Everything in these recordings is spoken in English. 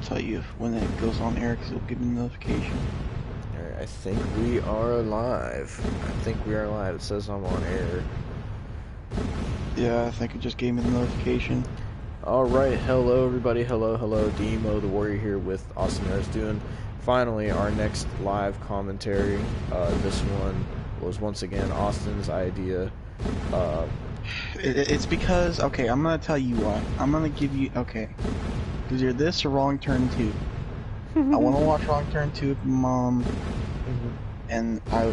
tell you when it goes on air because it'll give me a notification. Alright, I think we are live. It says I'm on air. Yeah, I think it just gave me the notification. Alright, hello everybody, hello, Demo the Warrior here with Austin Harris doing finally our next live commentary. This one was once again Austin's idea. It's because, okay, I'm gonna tell you what. I'm gonna give you, okay. Because you're this or Wrong Turn 2. I want to watch Wrong Turn 2 with my mom, and I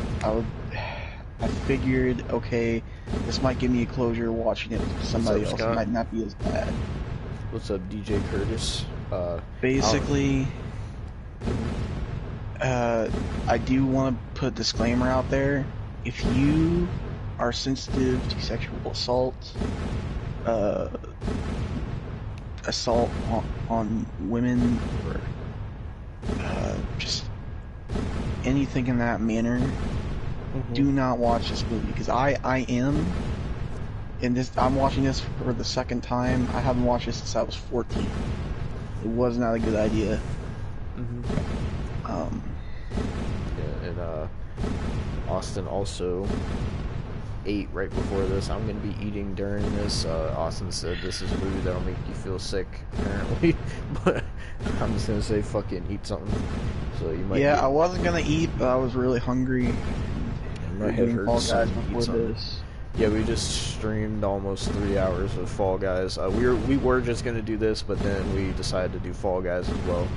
figured, okay, this might give me a closure watching it with somebody else. It might not be as bad. What's up, DJ Curtis? Basically, I do want to put a disclaimer out there. If you are sensitive to sexual assault, assault on women, or just anything in that manner, do not watch this movie, because I am in this. I'm watching this for the second time. I haven't watched this since I was 14. It was not a good idea. Yeah, and Austin also ate right before this. I'm gonna be eating during this. Austin said this is a movie that'll make you feel sick, apparently. But I'm just gonna say fucking eat something. So you might. Yeah, I wasn't gonna eat, but I was really hungry. My head hurts. Before this. Yeah, we just streamed almost 3 hours of Fall Guys. We were just gonna do this, but then we decided to do Fall Guys as well.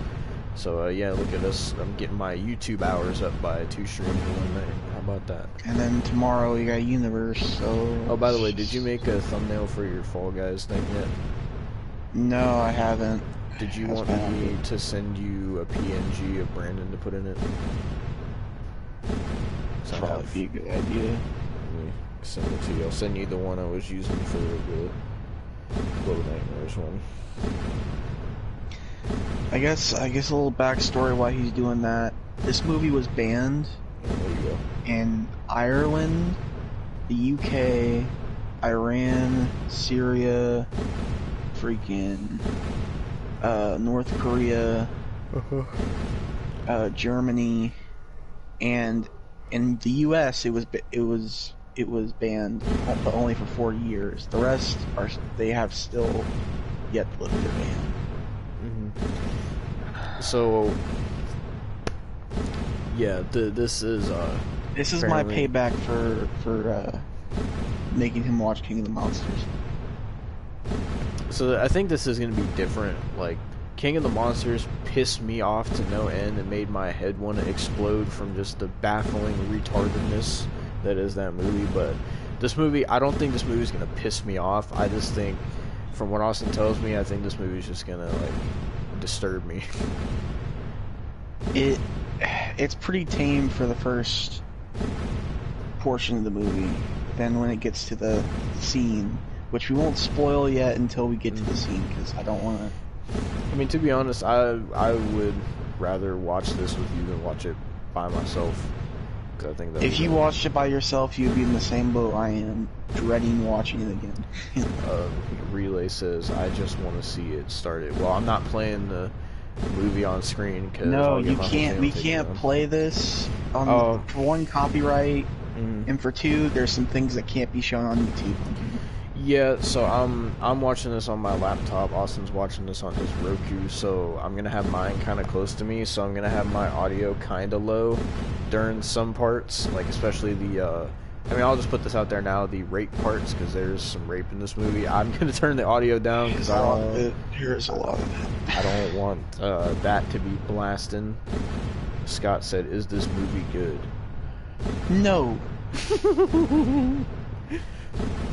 So yeah, look at us. I'm getting my YouTube hours up by 2 streams in one night. How about that? And then tomorrow you got Universe, so... Oh, by the way, did you make a thumbnail for your Fall Guys thing yet? No, I haven't. Did you want me to send you a PNG of Brandon to put in it? Probably be a good idea. Let me send it to you. I'll send you the one I was using for the Little Nightmares one. I guess a little backstory why he's doing that. This movie was banned in Ireland, the UK, Iran, Syria, freaking North Korea, Germany, and in the US it was banned, but only for 4 years. The rest they have still yet to lift their ban. So, yeah, this is my payback for making him watch King of the Monsters. So I think this is going to be different. Like, King of the Monsters pissed me off to no end and made my head want to explode from just the baffling retardedness that is that movie. But this movie, I don't think this movie is going to piss me off. I just think, from what Austin tells me, I think this movie is just going to, like, disturb me. It's pretty tame for the first portion of the movie. Then when it gets to the scene, which we won't spoil yet until we get to the scene, because I don't want to. I mean, to be honest, I would rather watch this with you than watch it by myself. I think that if you watched it by yourself, you'd be in the same boat I am, dreading watching it again. Relay says, I just want to see it started. Well, I'm not playing the movie on screen because no, you can't. We can't play this on for one, copyright, and for two, there's some things that can't be shown on YouTube. Yeah, so I'm watching this on my laptop. Austin's watching this on his Roku, so I'm gonna have mine kind of close to me. So I'm gonna have my audio kind of low during some parts, like especially the. I mean, I'll just put this out there now: the rape parts, because there's some rape in this movie. I'm gonna turn the audio down because here's a lot of it. I don't want that to be blasting. Scott said, "Is this movie good?" No.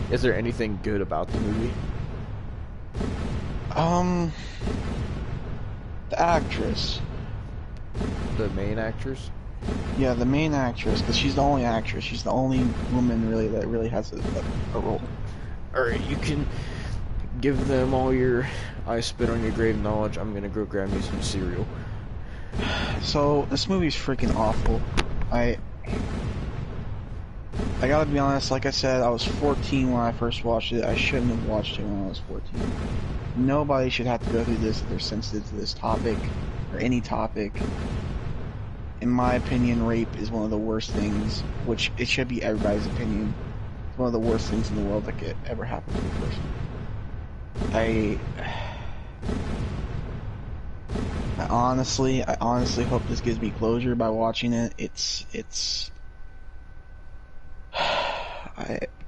Is there anything good about the movie? The actress. The main actress? Yeah, the main actress, because she's the only actress. She's the only woman really that really has a role. Alright, you can give them all your I spit on your grave knowledge. I'm gonna go grab me some cereal. So, this movie's freaking awful. I gotta be honest, like I said, I was 14 when I first watched it. I shouldn't have watched it when I was 14. nobody should have to go through this if they're sensitive to this topic or any topic. In my opinion, rape is one of the worst things, which it should be everybody's opinion. It's one of the worst things in the world that could ever happen to a person. I honestly hope this gives me closure by watching it.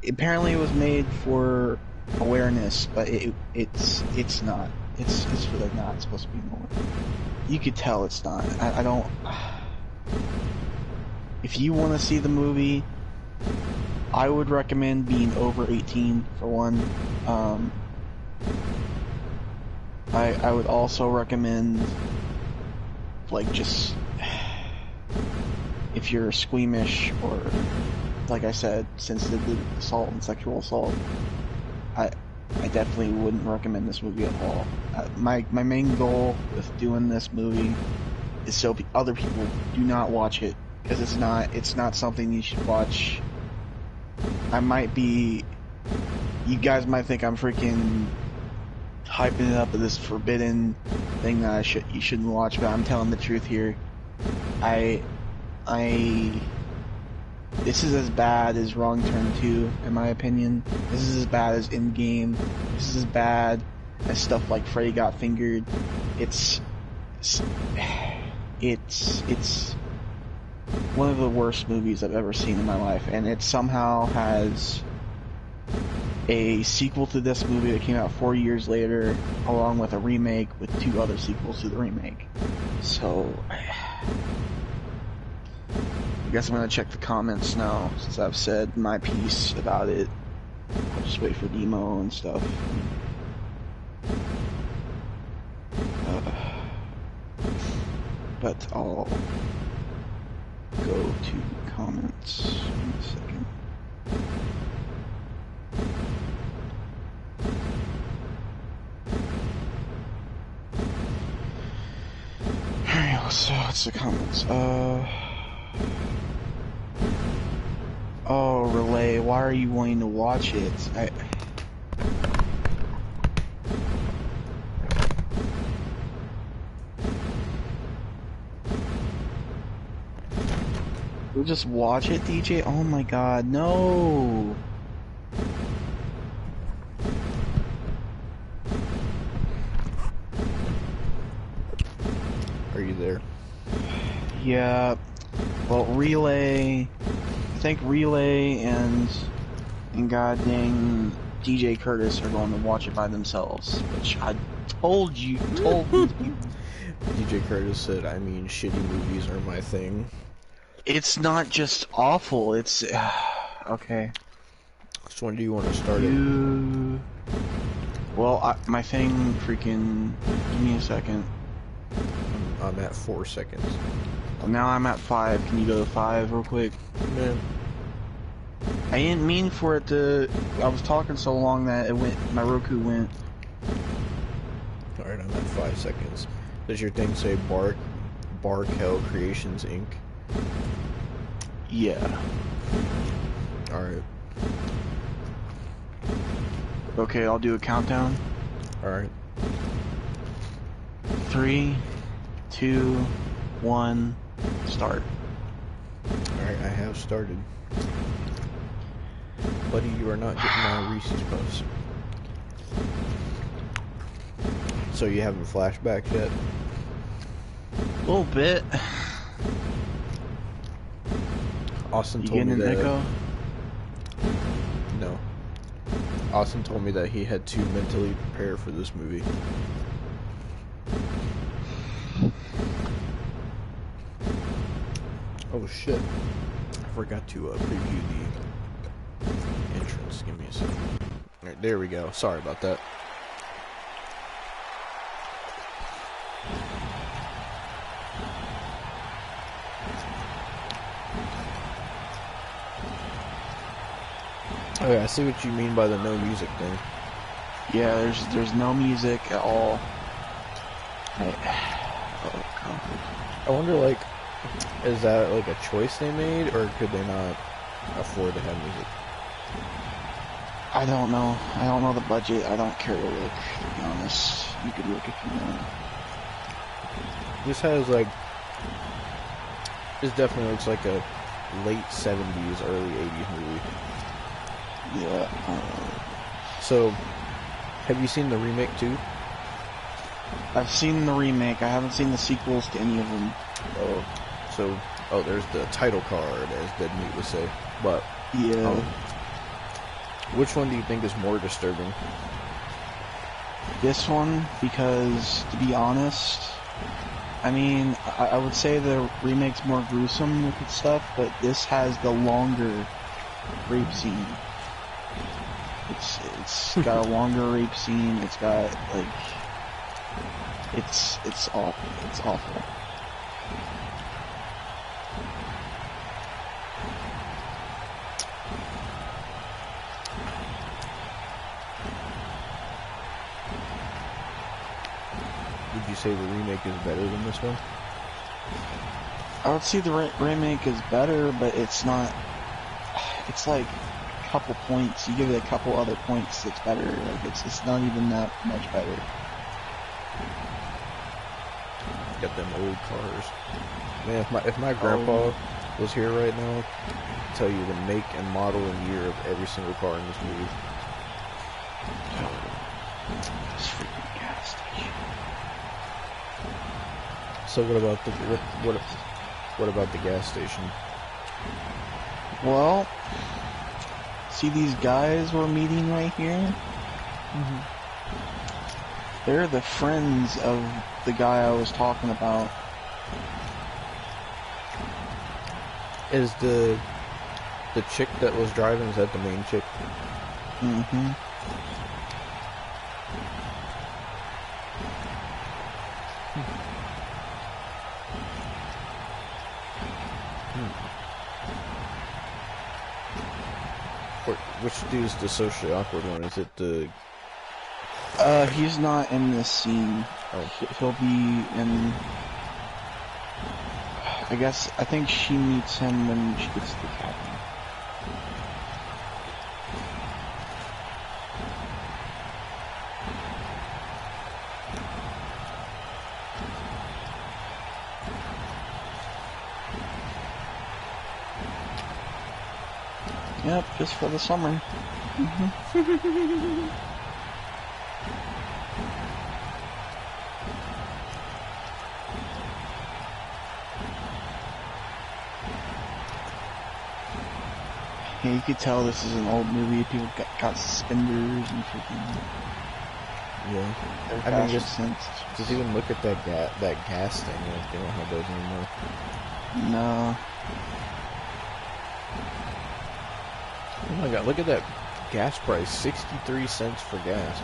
Apparently it was made for awareness, but it's not. It's really not supposed to be more. You could tell it's not. I don't. If you want to see the movie, I would recommend being over 18 for one. I would also recommend, like, just if you're squeamish or, like I said, sensitive to assault and sexual assault, I definitely wouldn't recommend this movie at all. My main goal with doing this movie is so other people do not watch it, because it's not something you should watch. You guys might think I'm freaking hyping it up as this forbidden thing that you shouldn't watch, but I'm telling the truth here. This is as bad as Wrong Turn 2, in my opinion. This is as bad as Endgame. This is as bad as stuff like Freddy Got Fingered. It's one of the worst movies I've ever seen in my life, and it somehow has a sequel to this movie that came out 4 years later, along with a remake with 2 other sequels to the remake. So, I guess I'm gonna check the comments now, since I've said my piece about it. I'll just wait for Demo and stuff. But I'll go to comments in a second. Alright, so what's the comments? Oh, Relay, why are you wanting to watch it? We'll just watch it, DJ? Oh my god, no! Are you there? Yeah. Well, Relay... I think Relay and goddamn DJ Curtis are going to watch it by themselves, which I told you, DJ Curtis said, I mean, shitty movies are my thing. It's not just awful, it's... okay. Which one do you want to start it? Well, my thing freaking... Give me a second. I'm at 4 seconds. Now I'm at 5. Can you go to 5 real quick? Man. I didn't mean for it to... I was talking so long that it went... My Roku went... Alright, I'm at 5 seconds. Does your thing say Bark Hell Creations Inc.? Yeah. Alright. Okay, I'll do a countdown. Alright. 3, 2, 1, start. Alright, I have started. Buddy, you are not getting my Reese's Puffs. So you having flashbacks yet? A little bit. Austin You told me getting an that... echo? No. Austin told me that he had to mentally prepare for this movie. Oh shit. I forgot to preview the entrance. Give me a second. Alright, there we go. Sorry about that. Okay, I see what you mean by the no music thing. Yeah, there's no music at all. Oh, God. I wonder, like, is that like a choice they made, or could they not afford to have music? I don't know. I don't know the budget. I don't care to look, to be honest. You could look if you want. This has like, this definitely looks like a late 70s, early 80s movie. Yeah. So, have you seen the remake too? I've seen the remake. I haven't seen the sequels to any of them. Oh, so, there's the title card, as Dead Meat would say. But, Yeah. which one do you think is more disturbing? This one, because, to be honest, I mean, I would say the remake's more gruesome with its stuff, but this has the longer rape scene. It's got a longer rape scene. It's got like, it's awful. It's awful. Would you say the remake is better than this one? I would say the remake is better, but it's not. It's like a couple points. You give it a couple other points, it's better. Like it's not even that much better. Got them old cars. Man, if my grandpa was here right now, I'd tell you the make and model and year of every single car in this movie. This freaking gas station. So what about the what about the gas station? Well, see these guys we're meeting right here? Mm-hmm. They're the friends of the guy I was talking about. Is the chick that was driving, is that the main chick? Mm-hmm. Which dude's the socially awkward one? Is it the... He's not in this scene. Oh. He'll be in... I think she meets him when she gets to the cabin. Yep, just for the summer. Yeah, you could tell this is an old movie. People got suspenders and freaking. Yeah. I mean, just even look at that gas thing. Like, they don't have those anymore. No. Oh my god, look at that gas price. 63 cents for gas.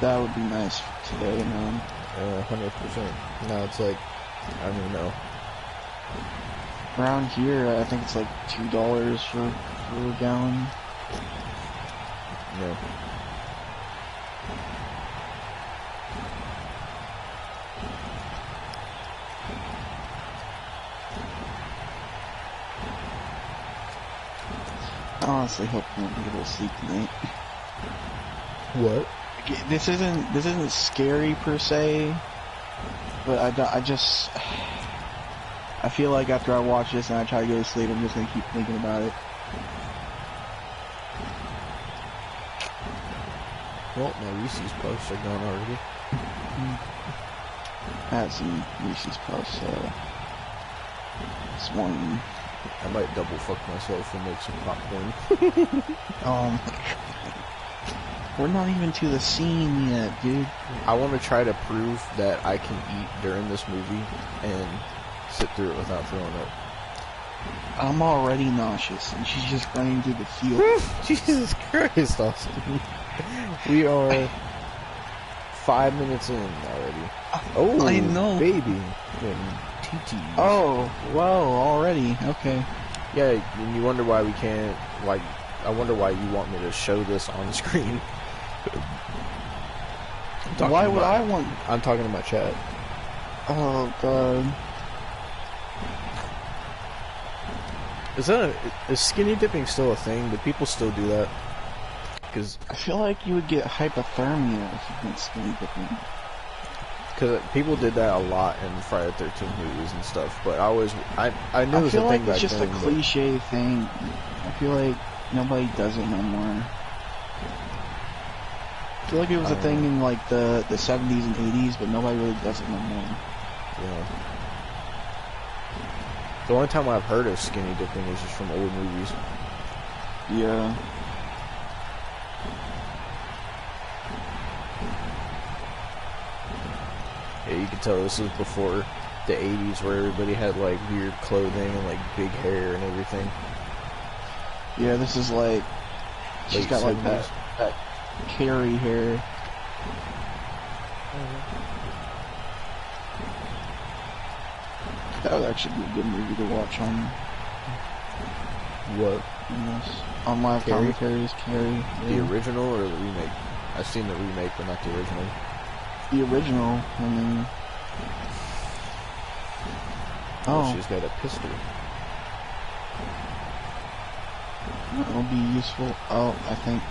That would be nice today, man. 100%. Now it's like, I don't even know. Around here, I think it's like $2 for a gallon. No. I honestly hope you won't be able to sleep tonight. What? This isn't scary per se, but I feel like after I watch this and I try to go to sleep, I'm just gonna keep thinking about it. Well, my Reese's Puffs are gone already. I had some Reese's Puffs this morning. I might double fuck myself and make some popcorn. We're not even to the scene yet, dude. I want to try to prove that I can eat during this movie and sit through it without throwing up. I'm already nauseous, and she's just running through the field. Jesus Christ, Austin. We are 5 minutes in already. Oh, I know. Baby. And TTs. Oh, whoa, already. Okay. Yeah, and you wonder why we can't, like, I wonder why you want me to show this on screen. Why would I want... I'm talking to my chat. Oh, God. Is skinny dipping still a thing? Do people still do that? Because I feel like you would get hypothermia if you went skinny dipping. Because people did that a lot in Friday the 13th movies and stuff, but I knew it was a feel like thing it's back just then. a cliche thing. I feel like nobody does it no more. I feel like it was a thing in like the 70s and 80s, but nobody really does it no more. Yeah. The only time I've heard of skinny dipping is just from old movies. Yeah. Yeah, you can tell this was before the 80s where everybody had like weird clothing and like big hair and everything. Yeah, this is like she's got like that Carrie hair. That would actually be a good movie to watch on. What? On live commentaries, Carrie. The original or the remake? I've seen the remake, but not the original. The original, I mean. Oh, she's got a pistol. It'll be useful. Oh, I think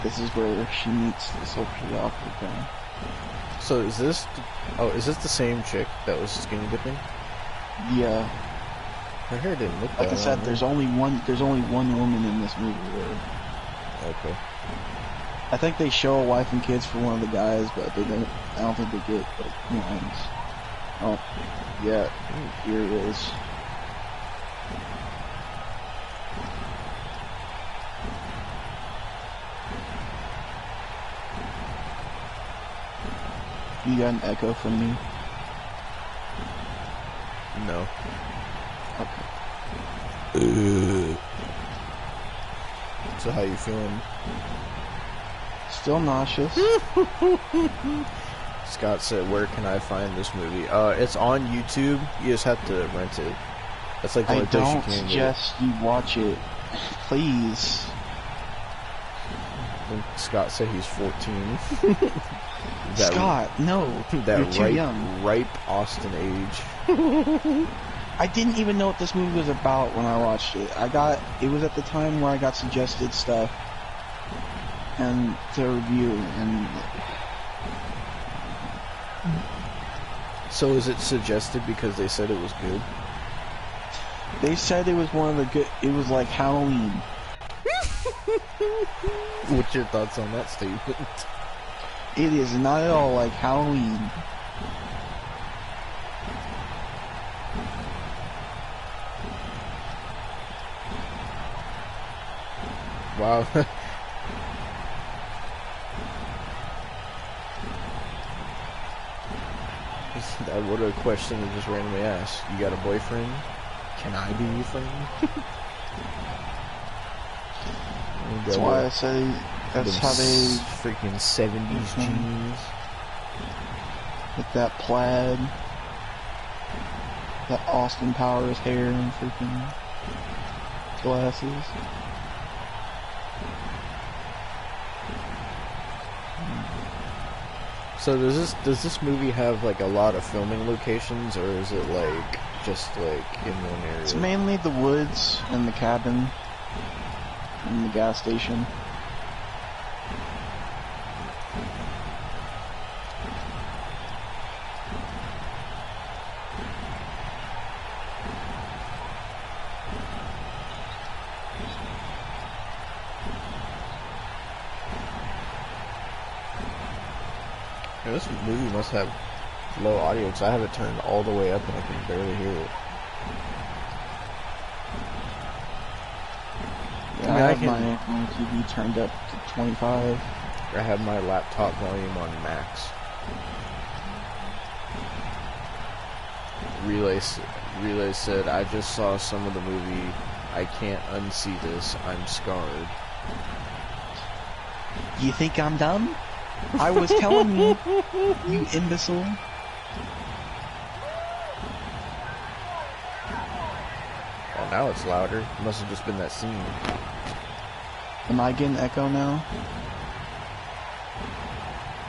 this is where she meets the socially awkward guy. So is this the same chick that was skinny dipping? Yeah. Her hair didn't look like I said, there's only one woman in this movie really. Okay. I think they show a wife and kids for one of the guys, but I don't think they get like lines. Oh, yeah, here it is. You got an echo from me? No. Okay. So how you feeling? Still nauseous. Scott said, "Where can I find this movie?" It's on YouTube. You just have to rent it. That's like the only place you can get it. I don't suggest you watch it, please. Scott said he's 14. Scott, no, you're too young. Ripe Austin age. I didn't even know what this movie was about when I watched it. It was at the time where I got suggested stuff and to review, and so is it suggested because they said it was good? They said it was one of the good. It was like Halloween. What's your thoughts on that statement? It is not at all like Halloween. Wow. What a question to just randomly ask. You got a boyfriend? Can I be your friend? That's why I say that's how they freaking 70s jeans with that plaid, that Austin Powers hair and freaking glasses. So does this movie have like a lot of filming locations, or is it like just like in one area? It's mainly the woods and the cabin and the gas station. Yeah, this movie must have low audio because I have it turned all the way up and I can barely hear it. Yeah, I have my TV turned up to 25. I have my laptop volume on max. Relay said, "I just saw some of the movie. I can't unsee this. I'm scarred." You think I'm dumb? I was telling you, you imbecile. Oh, now it's louder. It must have just been that scene. Am I getting echo now?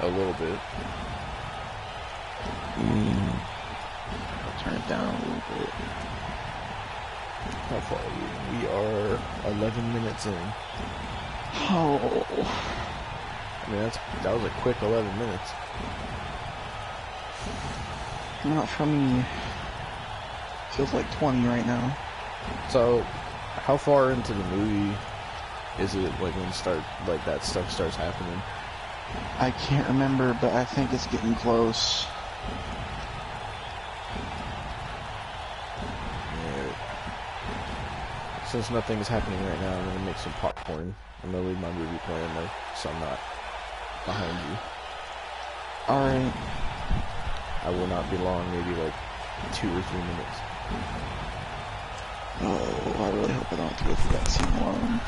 A little bit. turn it down a little bit. How far are we? We are 11 minutes in. Oh. I mean, that was a quick 11 minutes. Not for me. Feels like 20 right now. So, how far into the movie is it like when that stuff starts happening? I can't remember, but I think it's getting close. Yeah. Since nothing is happening right now, I'm gonna make some popcorn. I'm gonna leave my movie playing though, so I'm not behind you. Alright. I will not be long, maybe like 2 or 3 minutes. Oh, I really hope I don't have to go through that scene alone.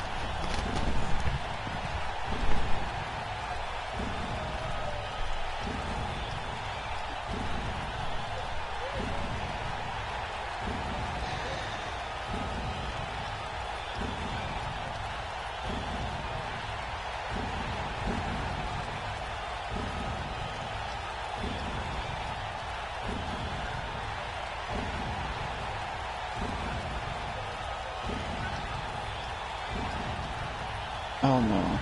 Oh no.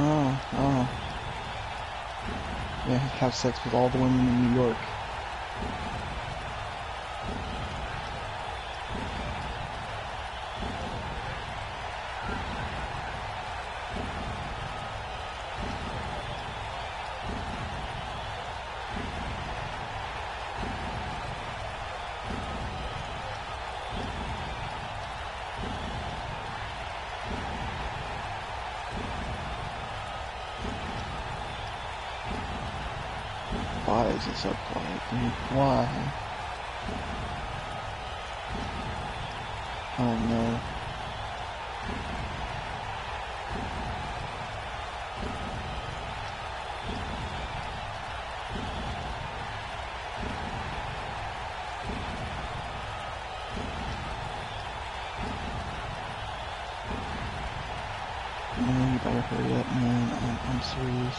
Oh. Yeah, have sex with all the women in New York. Why is it so quiet, dude? Why? Oh no. Man, you better hurry up, man. I'm serious.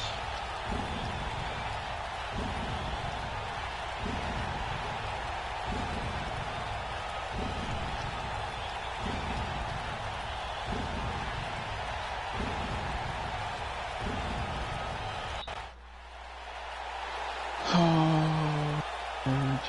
Oh, Lord.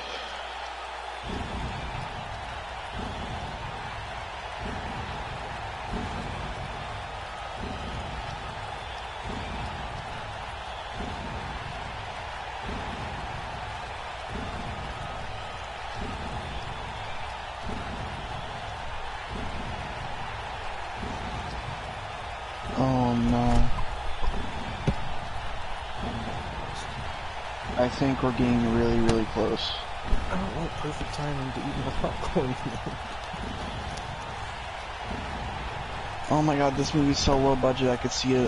Oh no. I think we're getting really, really close. I don't want perfect timing to eat my popcorn. Oh my god, this movie's so low budget I could see a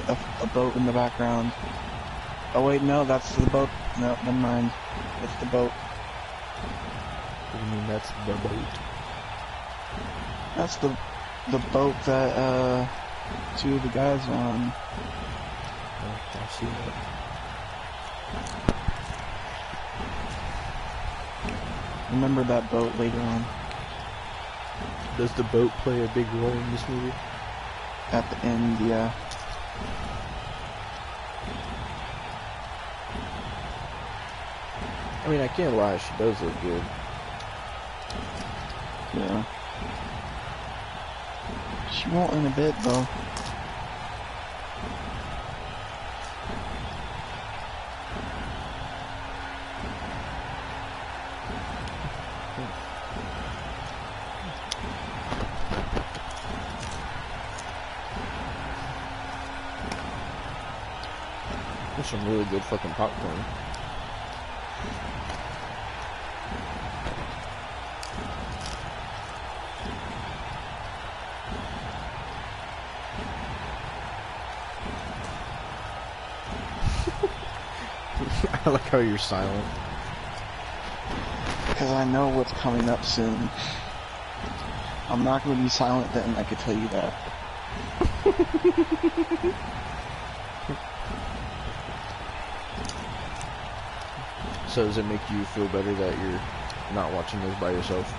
boat in the background. Oh wait, no, that's the boat. No, never mind. It's the boat. What do you mean that's the boat? That's the boat that two of the guys are on. Oh, I see that. Remember that boat later on. Does the boat play a big role in this movie? At the end, yeah. I mean, I can't lie, she does look good. Yeah. She won't in a bit, though. That's some really good fucking popcorn. I like how you're silent. Because I know what's coming up soon. I'm not going to be silent then, I can tell you that. So does it make you feel better that you're not watching this by yourself?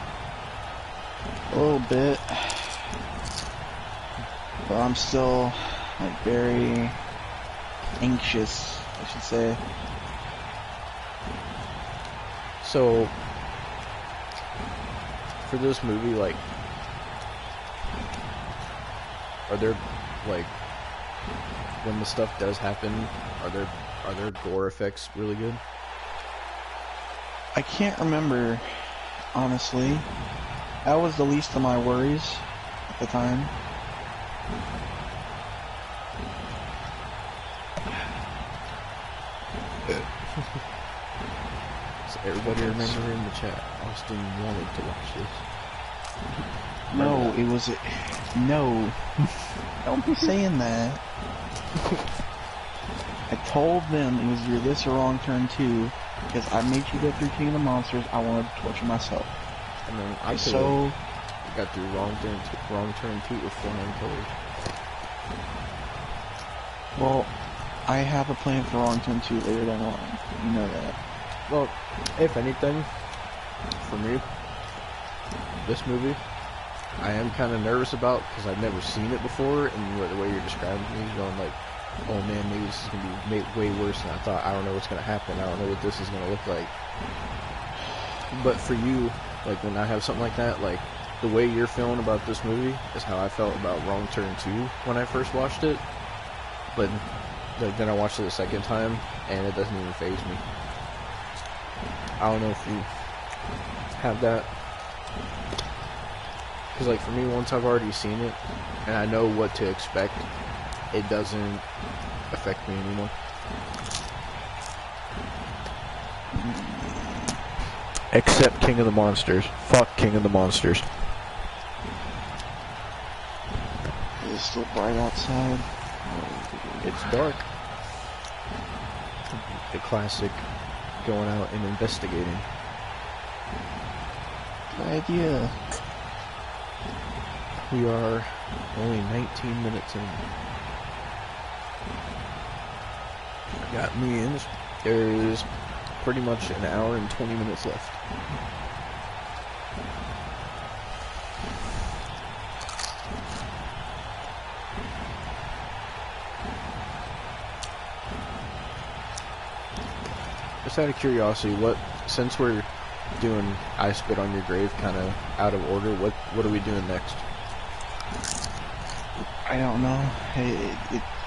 A little bit. But I'm still, like, very anxious, I should say. So, for this movie, like, are there, like, when the stuff does happen, are there gore effects really good? I can't remember, honestly. That was the least of my worries at the time. So everybody remember in the chat, Austin wanted to watch this. No, it was... No. Don't be saying that. I told them it was either this or Wrong Turn 2, because I made you go through King of the Monsters, I wanted to torture myself. And then I got through Wrong Turn 2 with Flying Colors. Well, I have a plan for Wrong Turn 2 later down the line. You know that. Well, if anything, for me, this movie, I am kind of nervous about because I've never seen it before, and the way you're describing me, you're going like, oh man, maybe this is going to be way worse than I thought. I don't know what's going to happen. I don't know what this is going to look like. But for you, like when I have something like that, like the way you're feeling about this movie is how I felt about Wrong Turn 2 when I first watched it. But like, then I watched it a second time, and it doesn't even faze me. I don't know if you have that. Because like for me, once I've already seen it, and I know what to expect, it doesn't affect me anymore. Except King of the Monsters. Fuck King of the Monsters. It's still bright outside. It's dark. The classic going out and investigating. Good idea. We are only 19 minutes in. Got me in. There's pretty much an hour and 20 minutes left. Just out of curiosity, since we're doing I Spit on Your Grave kind of out of order, what are we doing next? I don't know.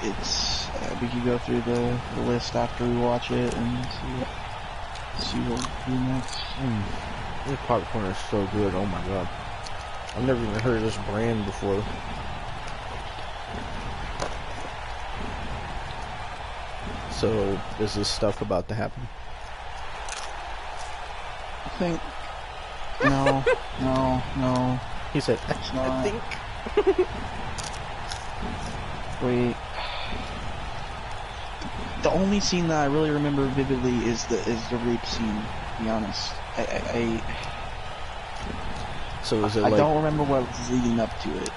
It's we could go through the list after we watch it and see what we do next. This popcorn is so good. Oh my god, I've never even heard of this brand before. So is this stuff about to happen? I think no. He said, It's I not. think. Wait. The only scene that I really remember vividly is the rape scene. To be honest, So is it I like? don't remember what was leading up to it.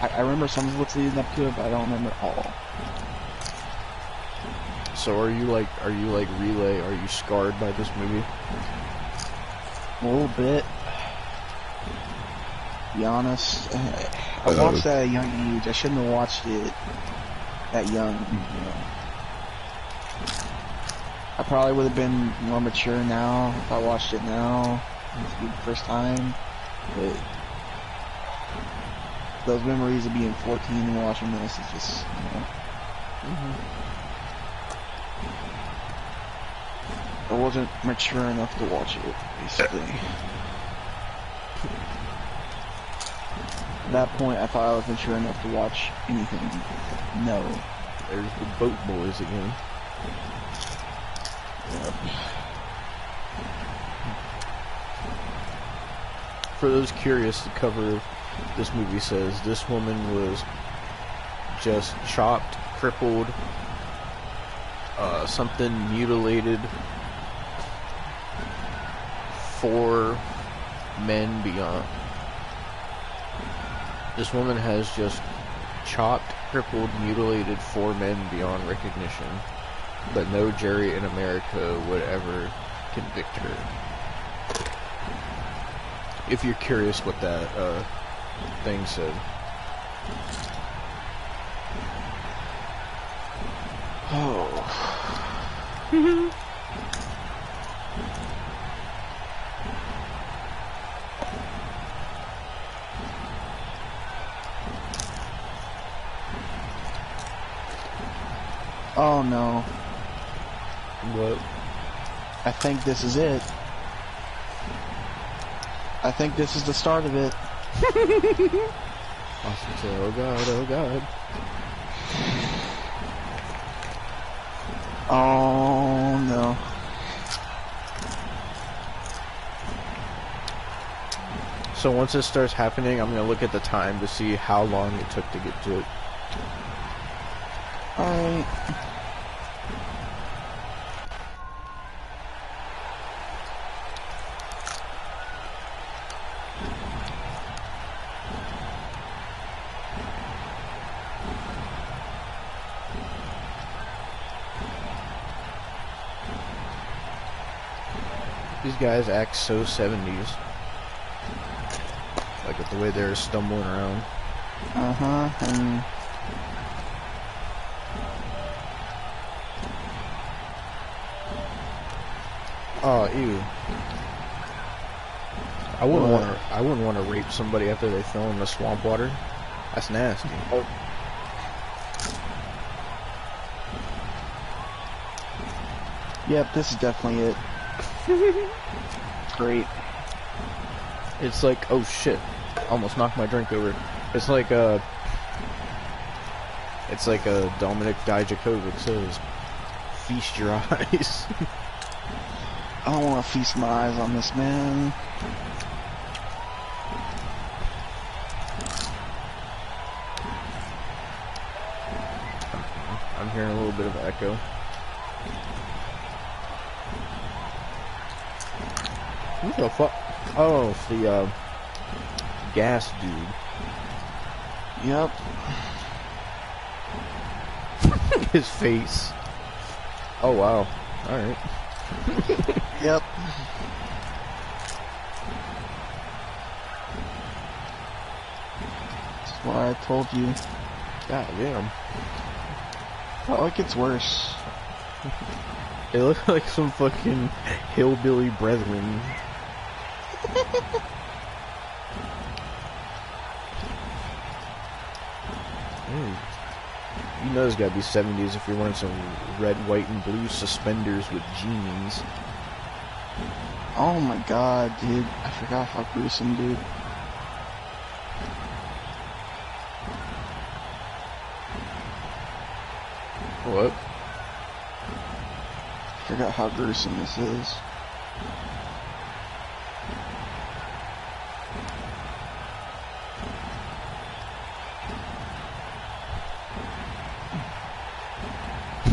I remember some of what's leading up to it, but I don't remember all. So are you like Relay? Are you scarred by this movie? A little bit. To be honest, I watched that at a young age. I shouldn't have watched it that young. You know. I probably would have been more mature now if I watched it now. It's the first time, but those memories of being 14 and watching this is just, you know. I wasn't mature enough to watch it, basically. At that point, I thought I was mature enough to watch anything. No. There's the boat boys again. For those curious, the cover of this movie says this woman was just chopped, crippled, something mutilated, 4 men beyond. This woman has just chopped, crippled, mutilated 4 men beyond recognition, but no jury in America would ever convict her. If you're curious what that thing said. Oh. Oh no. What? I think this is it. I think this is the start of it. Austin said, oh god, oh god. Oh no. So once this starts happening, I'm gonna look at the time to see how long it took to get to it. Alright. These guys act so 70s. Like with the way they're stumbling around. Uh-huh. And oh, ew. I wouldn't want to rape somebody after they fell in the swamp water. That's nasty. oh. Yep, this is definitely it. Great. It's like, oh shit, almost knocked my drink over. It's like Dominic Dijakovic says, feast your eyes. I don't want to feast my eyes on this, man. I'm hearing a little bit of echo. What the fuck? Oh, it's the gas dude. Yep. His face. Oh wow. Alright. Yep. That's why I told you. God damn. Oh, it gets worse. They look like some fucking hillbilly brethren. You know it's gotta be 70s if you're wearing some red, white, and blue suspenders with jeans. Oh my god, dude. I forgot how gruesome, dude. What? I forgot how gruesome this is.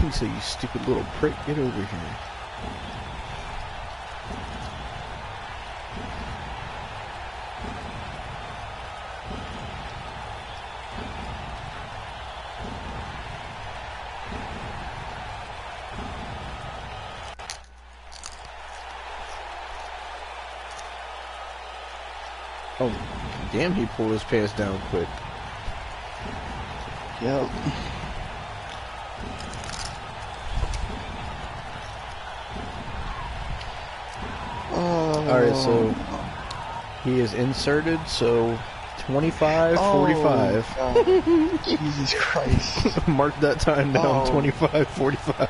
He said, you stupid little prick, get over here. Oh, damn, he pulled his pants down quick. Yep. Alright, so he is inserted, so 25, 45. God. Jesus Christ. Mark that time down, 25, 45.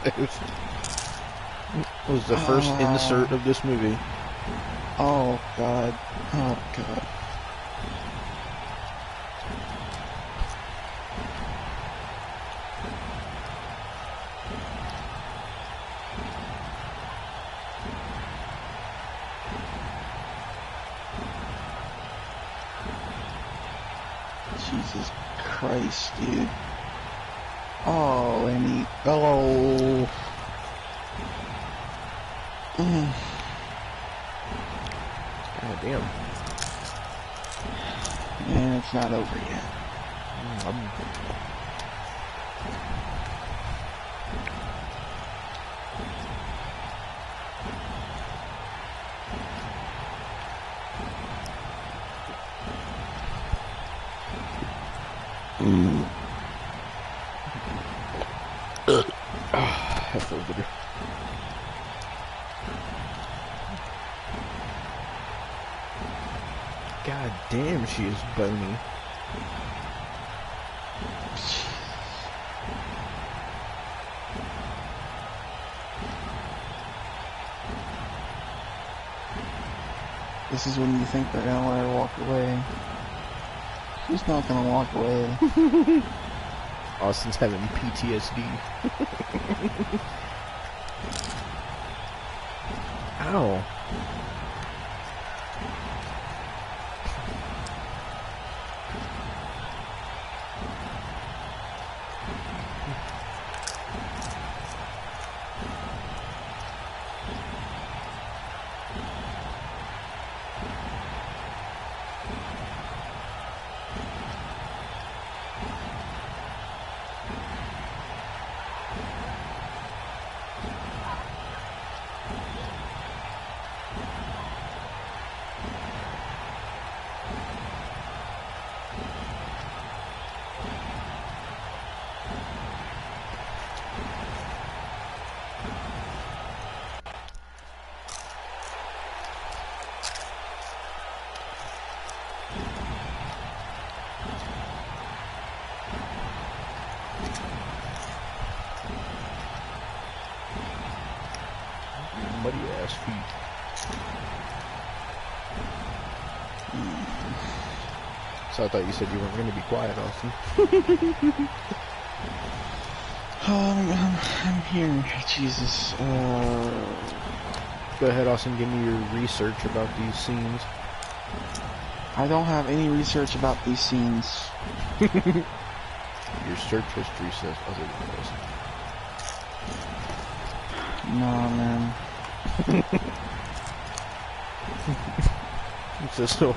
Was the first insert of this movie. Oh, God. Oh, God. Jesus Christ, dude. Oh, and he... Oh. God damn. And it's not over yet. That feels better. God damn, she is bony. This is when you think they're gonna let her walk away. She's not gonna walk away. Austin's having PTSD. Ow. Muddy ass feet. So I thought you said you weren't going to be quiet, Austin. I'm here. Jesus. Go ahead, Austin, give me your research about these scenes. I don't have any research about these scenes. Your search history says otherwise. Nah, man. So,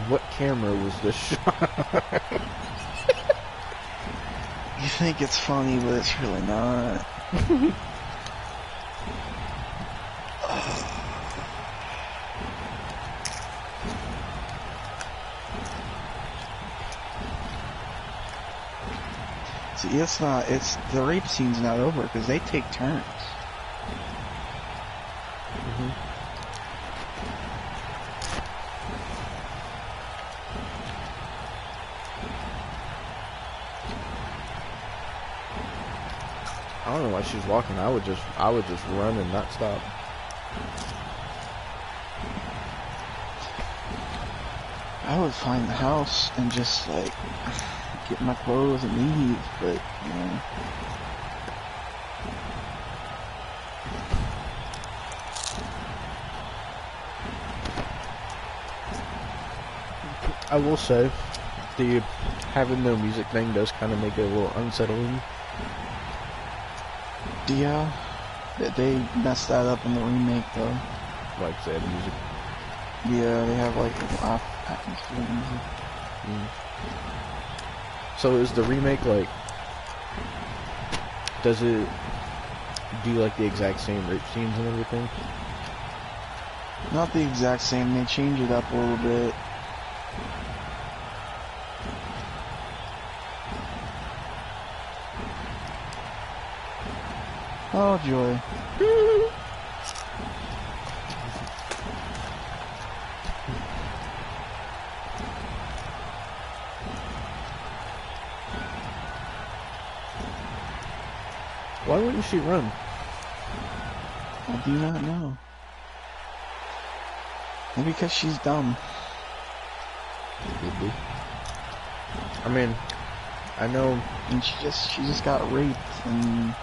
what camera was this shot? You think it's funny, but it's really not. See, it's the rape scene's not over because they take turns. I don't know why she's walking. I would just run and not stop. I would find the house and just like get my clothes and leave, but you know. I will say, the having no music thing does kind of make it a little unsettling. Yeah, they messed that up in the remake though. Like they have music. Yeah, they have like atmosphere music. So is the remake like? Does it do like the exact same rape scenes and everything? Not the exact same. They change it up a little bit. Oh joy. Why wouldn't she run? I do not know. Maybe because she's dumb. I mean, I know. And she just got raped and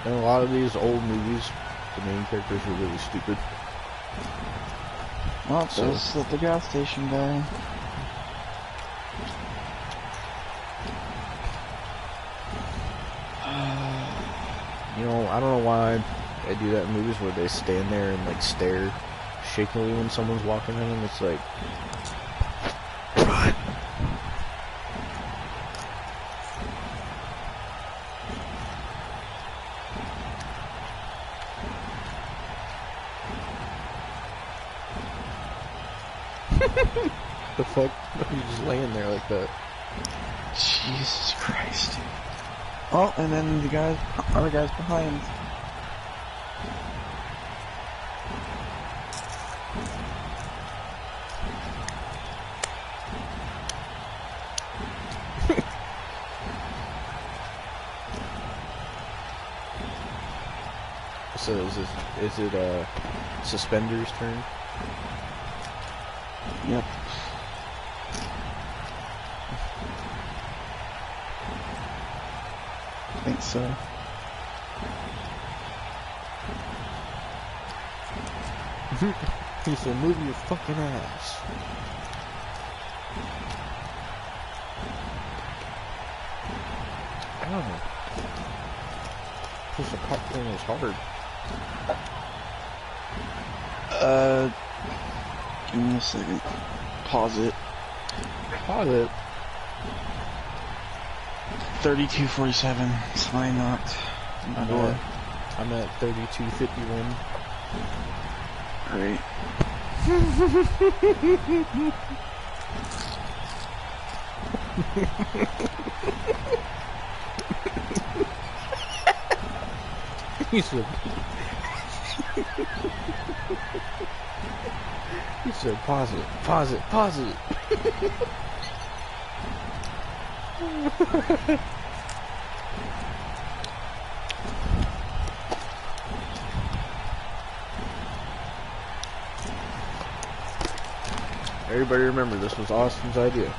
in a lot of these old movies, the main characters were really stupid. well, there's the gas station guy. You know, I don't know why they do that in movies where they stand there and like stare shakily when someone's walking at them. It's like, Run. the fuck? You're just laying there like that. Jesus Christ. Oh, and then the other guy's behind. So is it Suspender's turn? Yep. I think so. He said, move your fucking ass. Oh. Push the popcorn is hard. Give me a second. Pause it. Pause it. 32:47. Somebody knocked on the door. I'm at 32:51. Great. He said, pause it, pause it, pause it. Everybody remember, this was Austin's idea.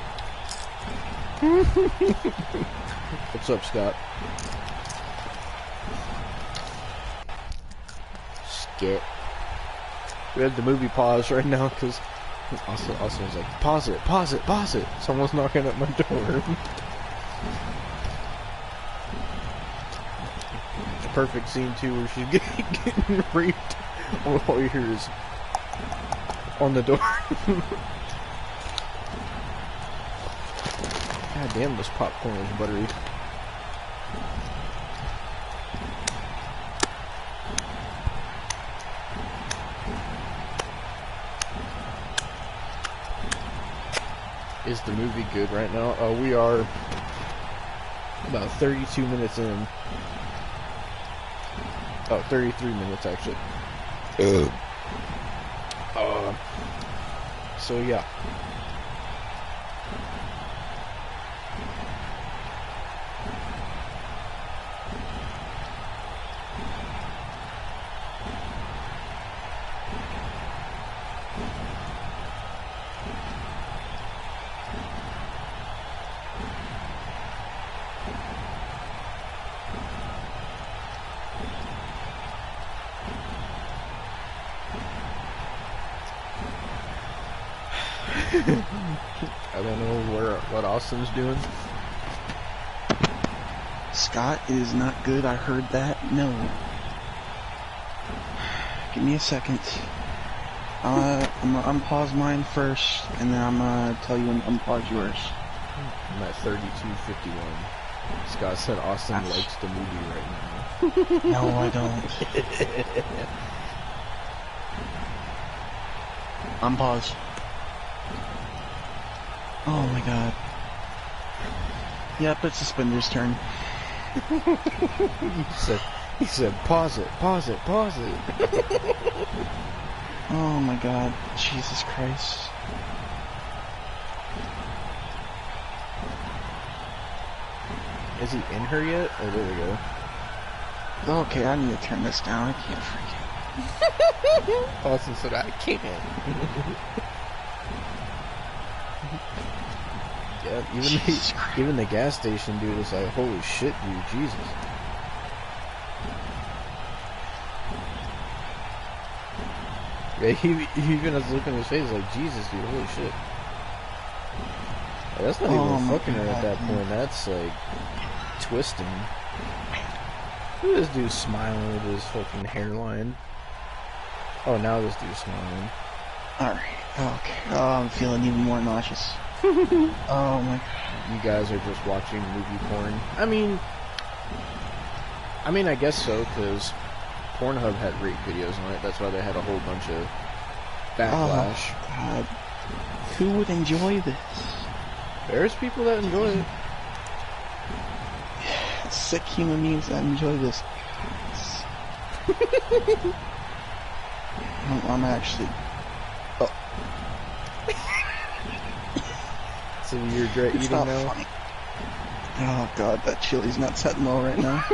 What's up, Scott? Skit. We have the movie pause right now because Austin was like, pause it, pause it, pause it. Someone's knocking at my door. Perfect scene too, where she's getting raped. All you hear is on the door. God damn, this popcorn is buttery. Is the movie good right now? We are about 32 minutes in. Oh, 33 minutes actually. So yeah. I don't know what Austin's doing. Scott is not good. I heard that. No. Give me a second. I'm gonna unpause mine first, and then I'm gonna tell you when to unpause yours. I'm at 32:51. Scott said Austin likes the movie right now. No, I don't. Unpause. Oh my god. Yep, it's Suspender's turn. he said, pause it, pause it, pause it. Oh my god. Jesus Christ. Is he in her yet? Oh, there we go. Okay, I need to turn this down. I can't freaking. Austin said, I can't. Yeah, even the gas station dude is like, holy shit, dude, Jesus. Yeah, he even has a look on his face like, Jesus, dude, holy shit. Like, that's not even fucking her at that point. That's like twisting. Look at this dude smiling with his fucking hairline. Oh, now this dude's smiling. Alright, okay. Oh, I'm feeling even more nauseous. Oh my god. You guys are just watching movie porn. I mean, I guess so, because Pornhub had rape videos on it. That's why they had a whole bunch of backlash. Oh, God. Who would enjoy this? There's people that enjoy it. Sick human beings that enjoy this. I'm actually... Oh. So you're eating It's not now? funny. Oh god, that chili's not setting low right now.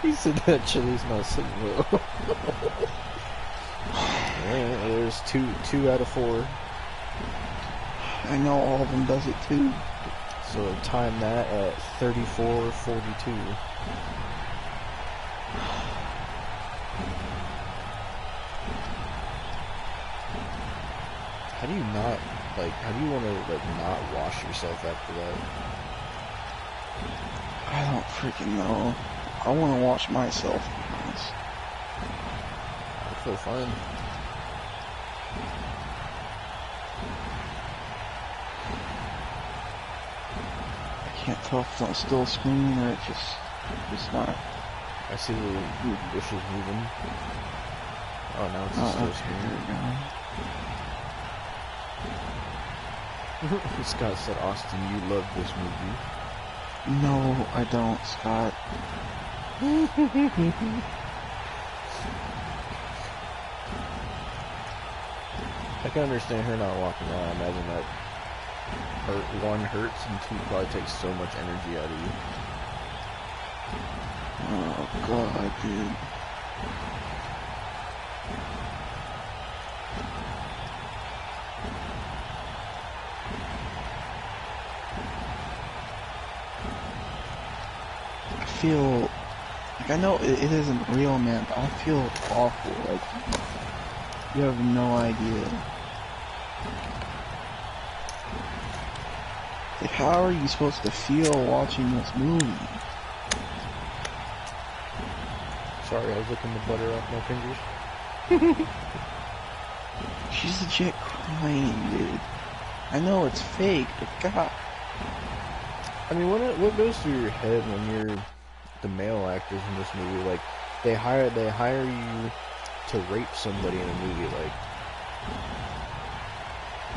He said that chili's not sitting well. Yeah, there's two out of 4. I know all of them does it too. So time that at 34:42. How do you not, like, how do you want to, like, not wash yourself after that? I don't freaking know. I want to wash myself. I feel fine. I can't tell if it's still screaming or it's not. I see the bushes moving. Oh, now it's still Okay, screaming. there we go. Scott said, Austin, you love this movie. No, I don't, Scott. I can understand her not walking around. I imagine that one hurts and 2 probably takes so much energy out of you. Oh god, dude. I feel like I know it isn't real, man, but I feel awful. Like you have no idea. Like, how are you supposed to feel watching this movie? Sorry, I was looking the butter off my fingers. She's legit crying, dude. I know it's fake, but God. I mean, what goes through your head when you're the male actors in this movie? Like, they hire you to rape somebody in a movie. Like,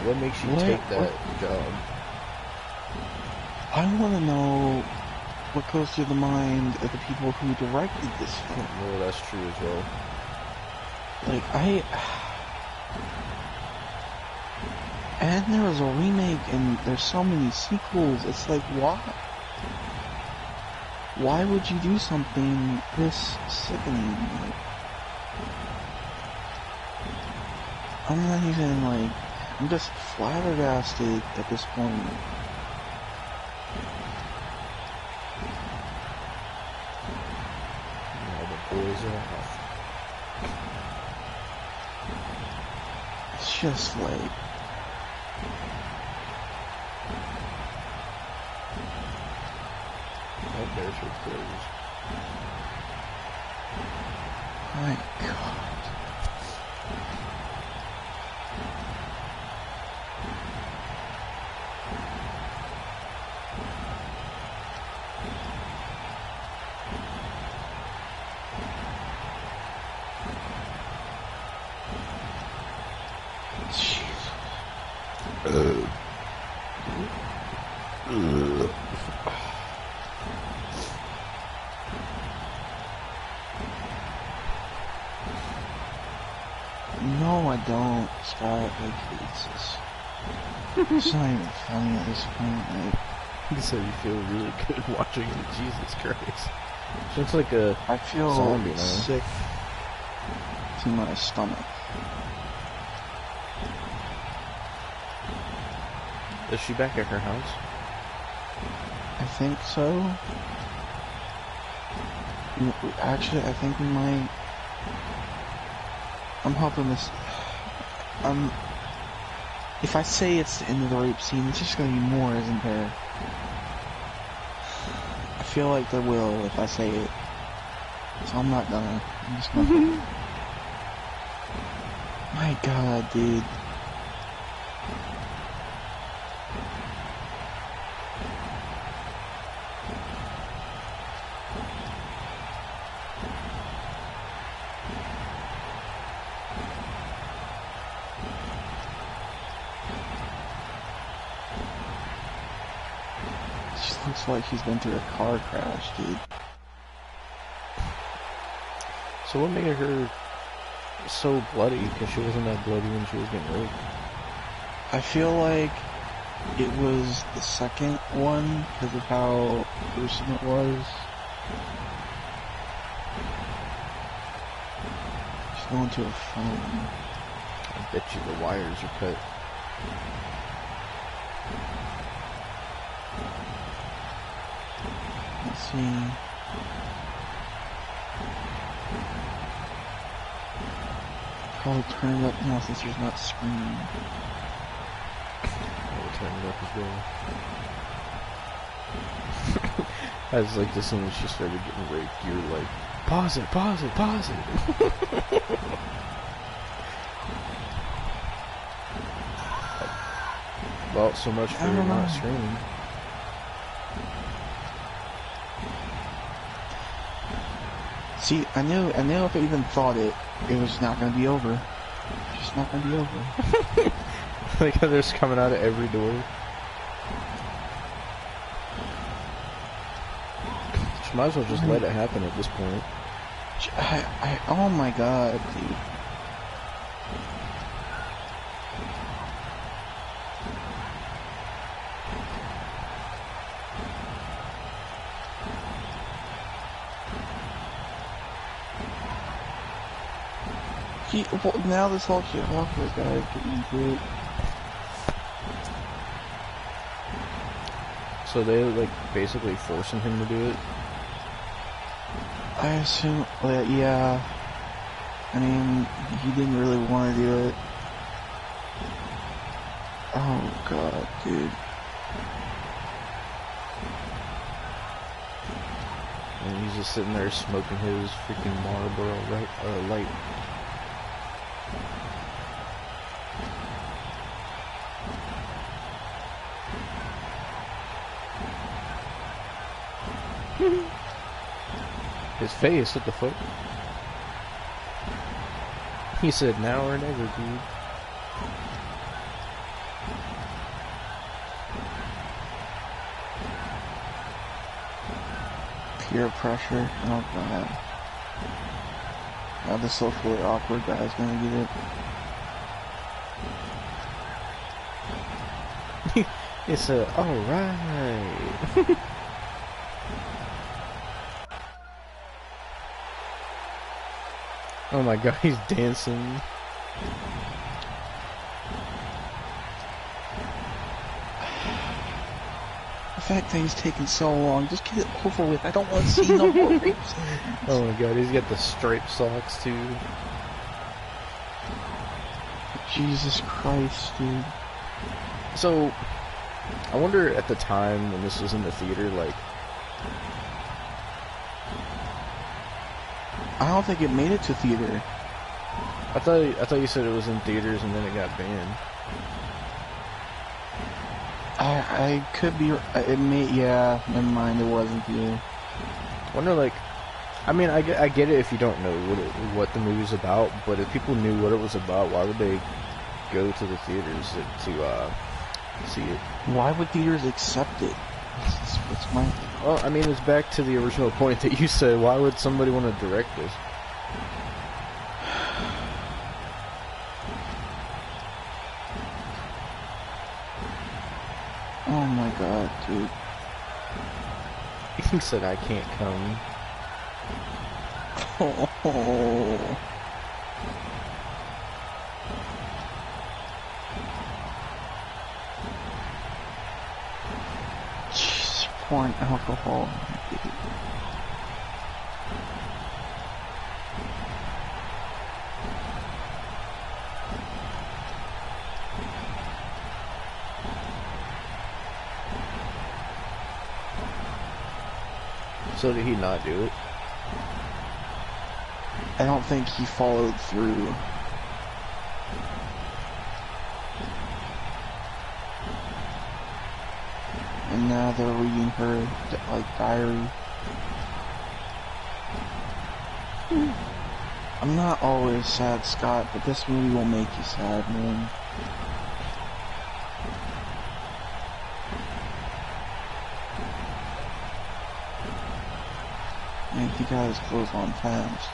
what makes you take that job? I want to know what goes through the mind of the people who directed this film. Well, that's true as well. Like, and there was a remake, and there's so many sequels. It's like, why? Why would you do something this sickening? Like, I'm not even, like, I'm just flabbergasted at this point. All the boys are off. It's just like... Oh, there's her clothes. My God. No, I don't, Scott. Like, it's not even funny at this point. Like, So you feel really good watching it. Jesus Christ. She looks like a I feel zombie now. sick to my stomach. Is she back at her house? I think so. Actually, I think we might. I'm hoping this. If I say it's the end of the rape scene, it's just gonna be more, isn't there? feel like there will if I say it. So I'm not gonna. I'm just not gonna. My God, dude. She looks like she's been through a car crash, dude. So what made her so bloody? Because she wasn't that bloody when she was getting raped. I feel like it was the second one because of how gruesome it was. She's going to her phone. I bet you the wires are cut. Let's see. Probably turn it up now since there's not screaming. I'll turn it up as well. I was like, as soon as she started getting raped, you were like, pause it, pause it, pause it. Well, so much for not streaming. See, I knew if I even thought it, it was not going to be over. It's just not going to be over. Like how they're just coming out of every door. She might as well just let it happen at this point. Oh my God, dude. Well, now this whole shit awkward guy getting great. So they like basically forcing him to do it? I assume that, yeah. I mean, he didn't really want to do it. Oh God, dude. And he's just sitting there smoking his freaking Marlboro light. His face, what the fuck? He said, now or never, dude. Peer pressure. Oh God. Now the socially awkward guy's gonna get it. He said, alright. Oh my God, he's dancing. The fact that he's taking so long, just get it over with. I don't want to see no more rape scenes. Oh my God, he's got the striped socks too. Jesus Christ, dude. So, I wonder at the time when this was in the theater, like, I don't think it made it to theater. I thought you said it was in theaters and then it got banned. I could be. It may. Yeah, never mind. It wasn't theater. I wonder, like, I mean, I get it if you don't know what the movie's about, but if people knew what it was about, why would they go to the theaters to see it? Why would theaters accept it? What's my... Well, I mean, it's back to the original point that you said. Why would somebody want to direct this? Oh my God, dude. He said, I can't come. Oh. Jeez, pouring alcohol. So did he not do it? I don't think he followed through. And now they're reading her, like, diary. I'm not always sad, Scott, but this movie will make you sad, man. Man, he got his clothes on fast.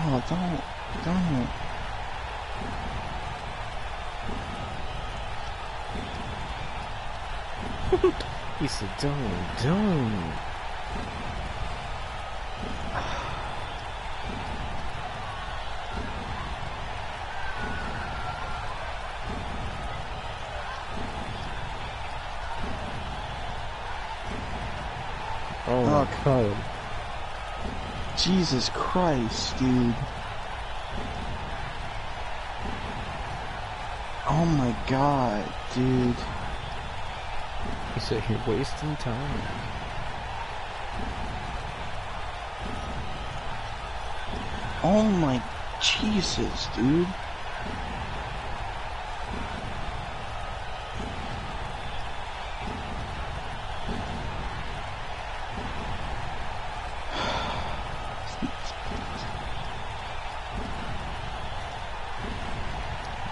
Oh, don't. He said, don't. Oh my God. Jesus Christ, dude. Oh my God, dude. He said, you're wasting time. Oh my Jesus, dude.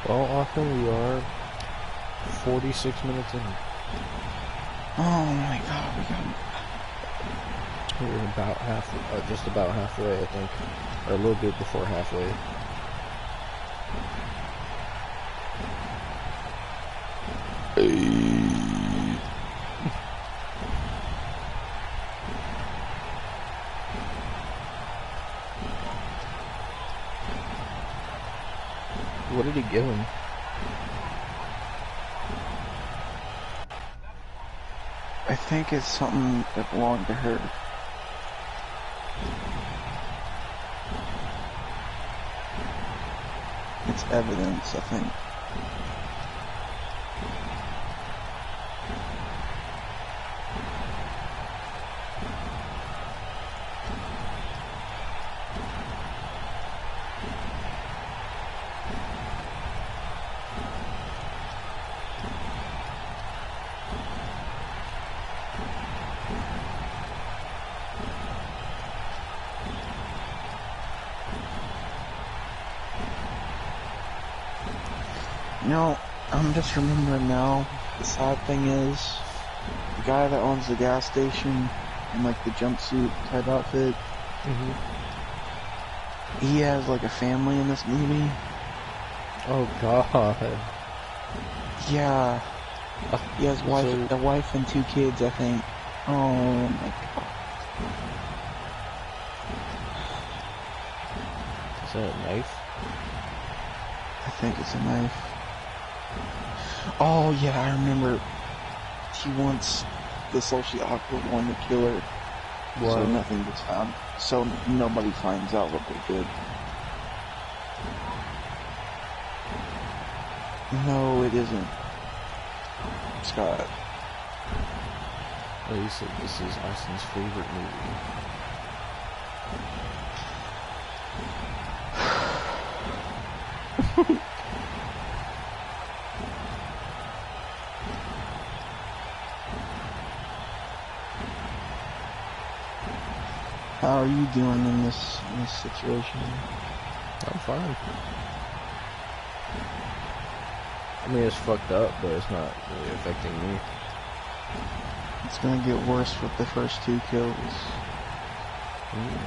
Well, often we are 46 minutes in. Oh my God, we got... We're about just about halfway, I think. Or a little bit before halfway. What did he give him? I think it's something that belonged to her. It's evidence, I think. You know, I'm just remembering now, the sad thing is, the guy that owns the gas station in like the jumpsuit type outfit, he has like a family in this movie. Oh God. Yeah. He has a wife and 2 kids, I think. Oh my God. Is that a knife? I think it's a knife. Oh yeah, I remember. He wants the socially awkward one to kill her, so What? nothing gets found. So nobody finds out what they did. No, it isn't. Scott. Oh, you said this is Austin's favorite movie. How are you doing in this situation? I'm fine. I mean, it's fucked up, but it's not really affecting me. It's gonna get worse with the first 2 kills.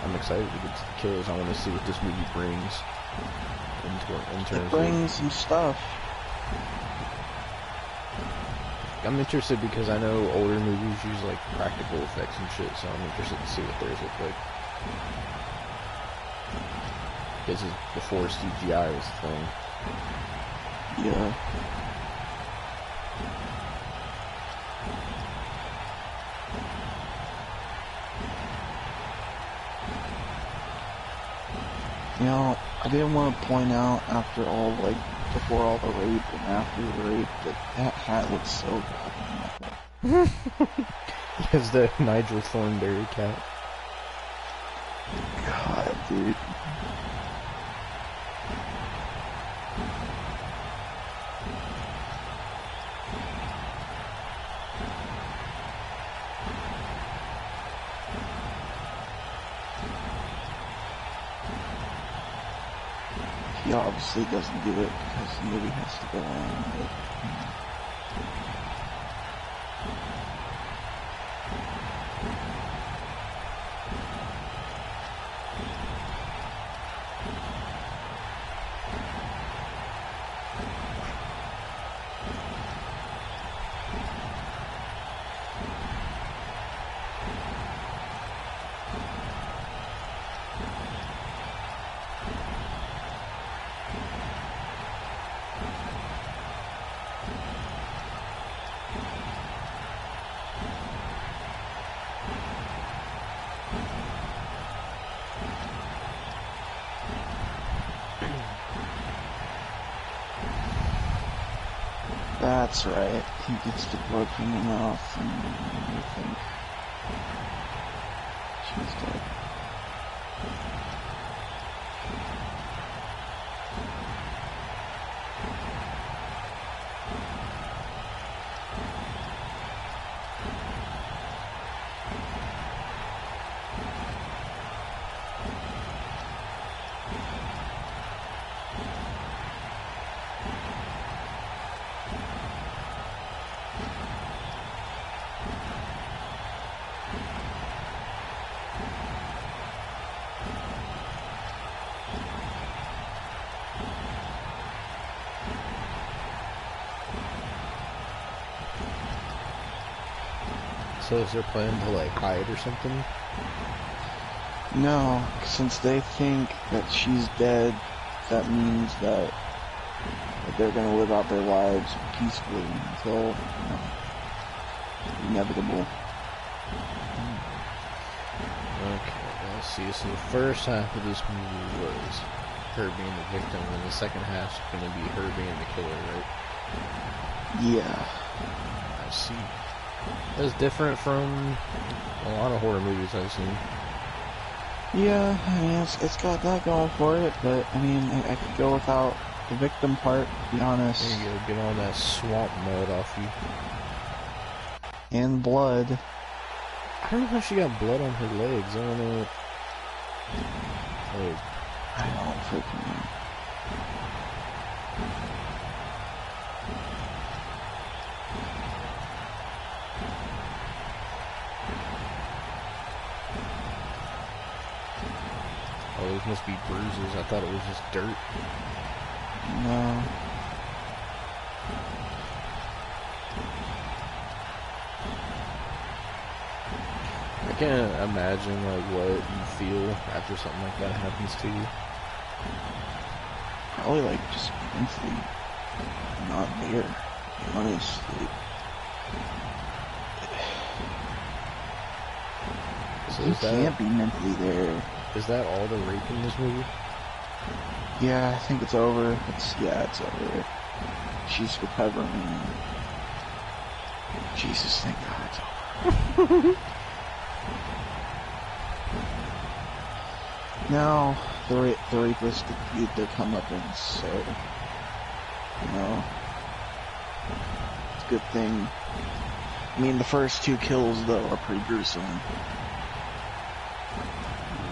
I'm excited to get to the kills. I want to see what this movie brings in terms It brings some stuff. I'm interested because I know older movies use like practical effects and shit, so I'm interested to see what theirs look like. This is before CGI was a thing. Yeah. You know, I didn't want to point out after all, like, before all the rape and after the rape, that hat looks so goddamn epic. Because the Nigel Thornberry cat. God, dude. He obviously doesn't do it because the movie has to go on, but, that's right. He gets the blood from the mouth and everything. She's dead. So is their plan to like hide or something? No, since they think that she's dead, that means that they're gonna live out their lives peacefully until, inevitable. Okay, let's see. So the first half of this movie was her being the victim, and the second half's gonna be her being the killer, right? Yeah. I see. That's different from a lot of horror movies I've seen. Yeah, I mean, it's got that going for it, but, I mean, I could go without the victim part, to be honest. There you go, get all that swamp mud off you. And blood. I don't know how she got blood on her legs. I don't know. Like, I don't freaking know. oh, those must be bruises. I thought it was just dirt. No. I can't imagine like what you feel after something like that happens to you. Probably, like, just mentally not there. Honestly, So you can't be mentally there. Is that all the rape in this movie? Yeah, I think it's over. It's over. She's recovering. Jesus, thank God it's over. Now, the rapist could get their comeuppance, so, you know, it's a good thing. I mean, the first 2 kills, though, are pretty gruesome.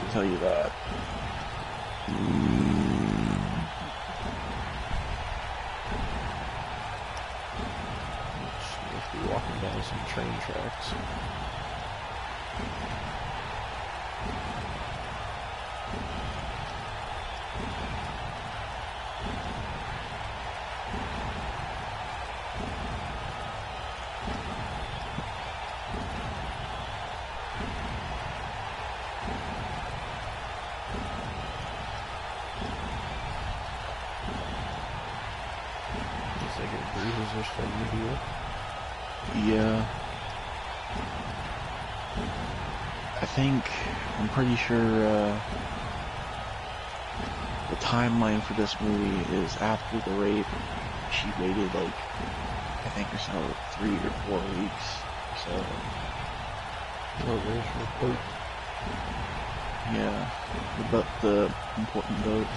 I'll tell you that. She must be walking down some train tracks. Yeah. I'm pretty sure, the timeline for this movie is after the rape, she waited, like, I think or so, 3 or 4 weeks, so. Yeah. The important vote.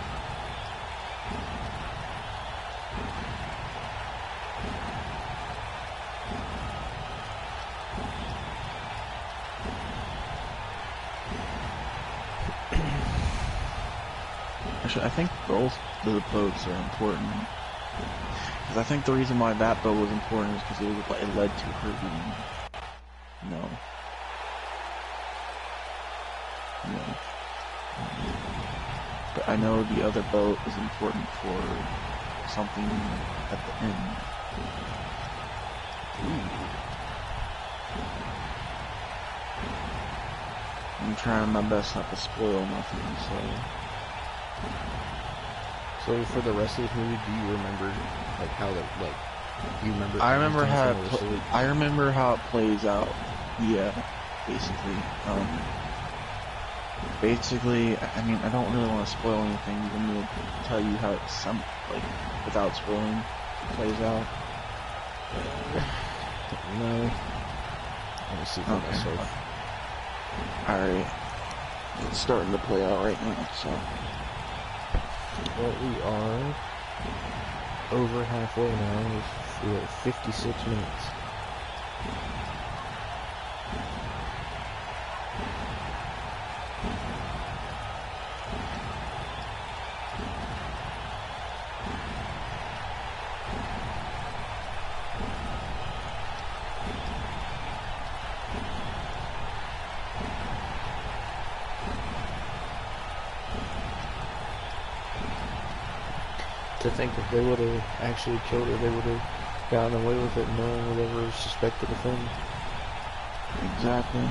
Actually, I think both the boats are important. Because I think the reason why that boat was important is because it led to her being, you know. But I know the other boat is important for something at the end. Ooh. I'm trying my best not to spoil nothing, so. So for the rest of this movie, do you remember like how the you remember? I remember how it plays out. Yeah, basically. I mean, I don't really want to spoil anything. I'm gonna tell you how it's without spoiling, it plays out. No. Let me see for myself. Alright. It's starting to play out right now, so. Well, we are over halfway now. We're at 56 minutes. To think if they would have actually killed her, they would have gotten away with it, no one would ever suspected a thing. Exactly.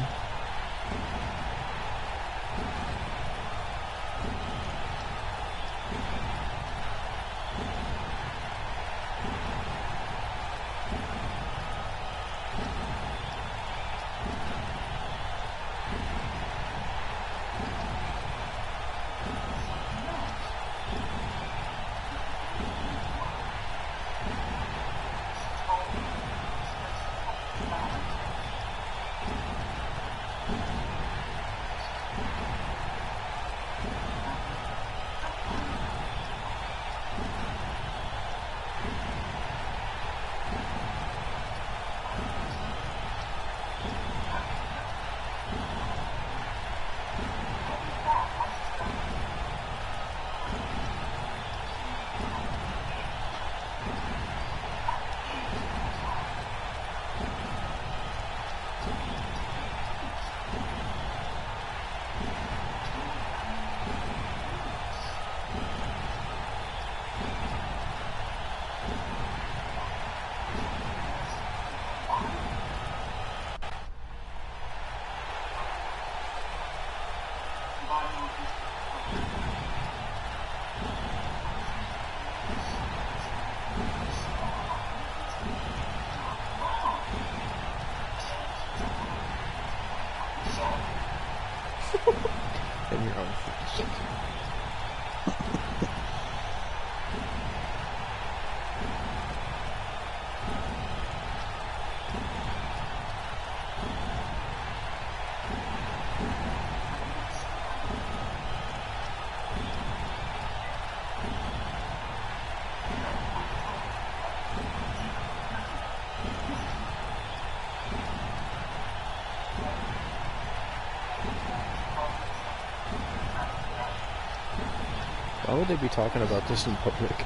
Why would they be talking about this in public?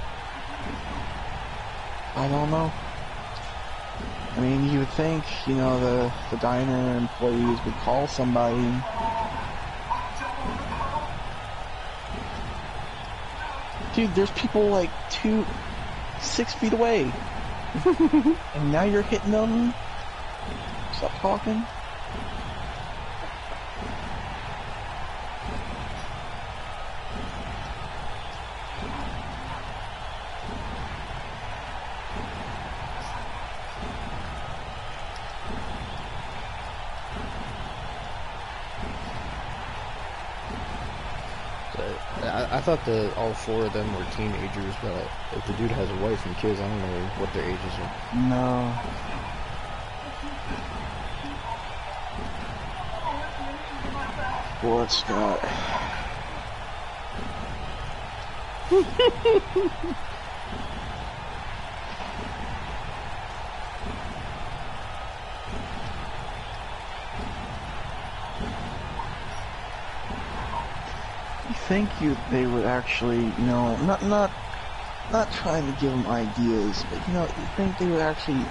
I don't know. I mean, you would think, you know, the diner employees would call somebody. Dude, there's people like 6 feet away. And now you're hitting them? Stop talking. I thought that all 4 of them were teenagers, but if the dude has a wife and kids, I don't know what their ages are. No. Well, it's got... think they would actually, you know, not trying to give them ideas, but you know, you think they would actually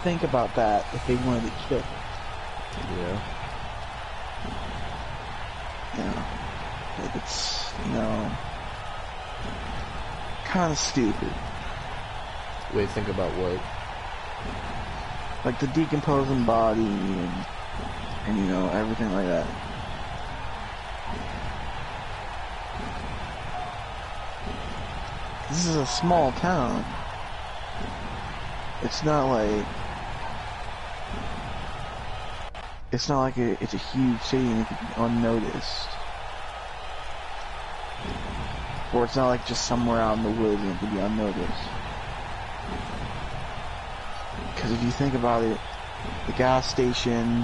think about that if they wanted to kill. Yeah. Yeah. Like it's, you know, kind of stupid. Wait, think about what? Like the decomposing body and you know, everything like that. This is a small town. It's not like it's a huge city and it could be unnoticed. Or it's not like just somewhere out in the woods and it could be unnoticed. Because if you think about it, the gas station